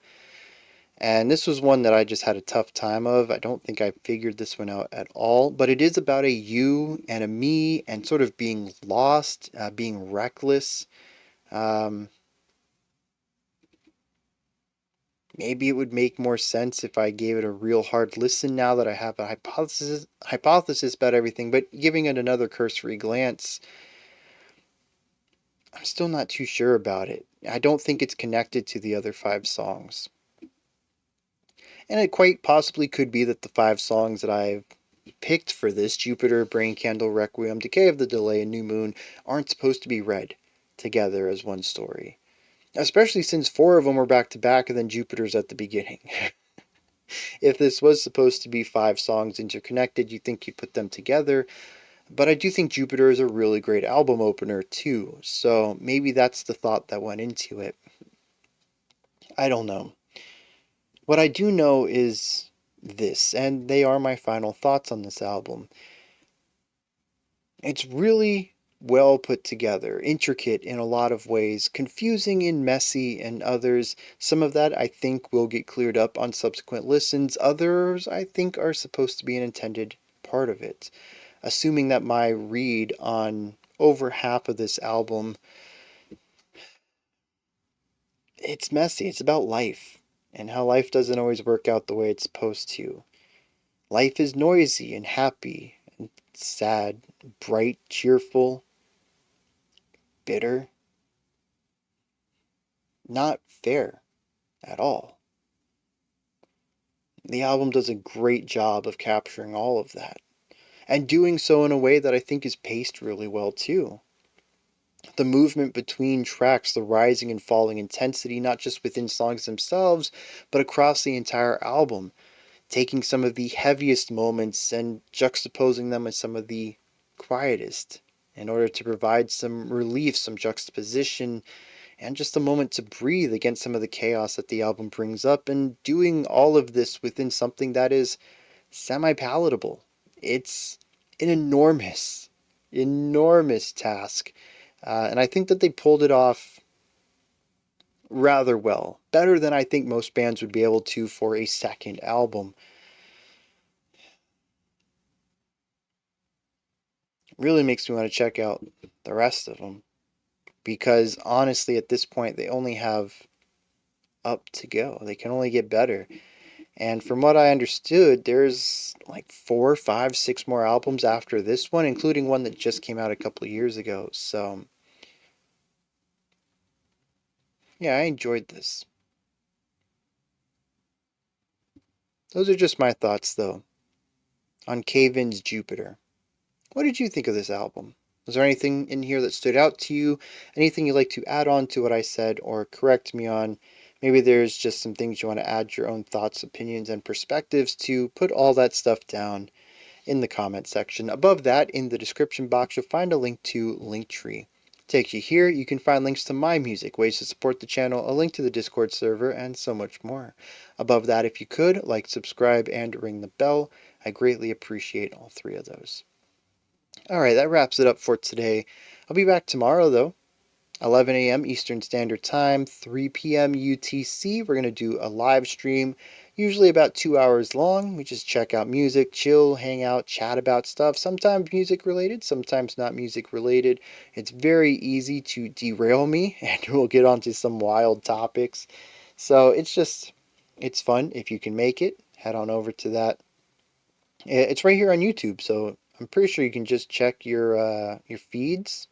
And this was one that I just had a tough time of. I don't think I figured this one out at all. But it is about a you and a me and sort of being lost, being reckless. Maybe it would make more sense if I gave it a real hard listen now that I have a hypothesis about everything. But giving it another cursory glance, I'm still not too sure about it. I don't think it's connected to the other 5 songs. And it quite possibly could be that the 5 songs that I've picked for this, Jupiter, Brain Candle, Requiem, Decay of the Delay, and New Moon, aren't supposed to be read together as one story. Especially since 4 of them were back to back and then Jupiter's at the beginning. If this was supposed to be 5 songs interconnected, you'd think you'd put them together. But I do think Jupiter is a really great album opener too, so maybe that's the thought that went into it. I don't know. What I do know is this, and they are my final thoughts on this album. It's really well put together, intricate in a lot of ways, confusing and messy in others. Some of that I think will get cleared up on subsequent listens. Others I think are supposed to be an intended part of it. Assuming that my read on over half of this album, it's messy. It's about life and how life doesn't always work out the way it's supposed to. Life is noisy and happy and sad, bright, cheerful, bitter. Not fair at all. The album does a great job of capturing all of that, and doing so in a way that I think is paced really well too. The movement between tracks, the rising and falling intensity, not just within songs themselves, but across the entire album. taking some of the heaviest moments and juxtaposing them with some of the quietest in order to provide some relief, some juxtaposition, and just a moment to breathe against some of the chaos that the album brings up, and doing all of this within something that is semi-palatable. It's an enormous task, and I think that they pulled it off rather well. Better than I think most bands would be able to for a second album. Really makes me want to check out the rest of them, because honestly, at this point, they only have up to go. They can only get better. And from what I understood, there's like 4, 5, 6 more albums after this one, including one that just came out a couple of years ago. So, yeah, I enjoyed this. Those are just my thoughts, though, on Cave-In's Jupiter. What did you think of this album? Was there anything in here that stood out to you? Anything you'd like to add on to what I said or correct me on? Maybe there's just some things you want to add your own thoughts, opinions, and perspectives to. Put all that stuff down in the comment section. Above that, in the description box, you'll find a link to Linktree. Takes you here, you can find links to my music, ways to support the channel, a link to the Discord server, and so much more. Above that, if you could, like, subscribe, and ring the bell. I greatly appreciate all 3 of those. Alright, that wraps it up for today. I'll be back tomorrow, though. 11 a.m. Eastern Standard Time, 3 p.m. UTC. We're going to do a live stream, usually about 2 hours long. We just check out music, chill, hang out, chat about stuff. Sometimes music related, sometimes not music related. It's very easy to derail me, and we'll get onto some wild topics. So it's fun. If you can make it, head on over to that. It's right here on YouTube, so I'm pretty sure you can just check your feeds.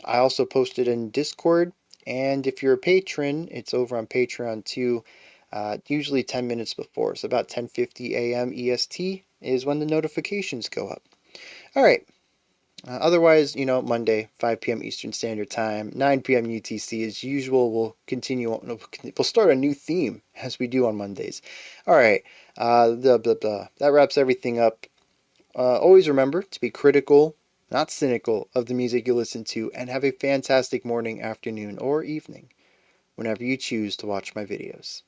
I also posted in Discord, and if you're a patron, it's over on Patreon too, usually 10 minutes before. So about 10:50 a.m. EST is when the notifications go up. All right. Otherwise, Monday, 5 p.m. Eastern Standard Time, 9 p.m. UTC as usual. We'll continue. We'll start a new theme as we do on Mondays. All right. That wraps everything up. Always remember to be critical, not cynical, of the music you listen to, and have a fantastic morning, afternoon, or evening whenever you choose to watch my videos.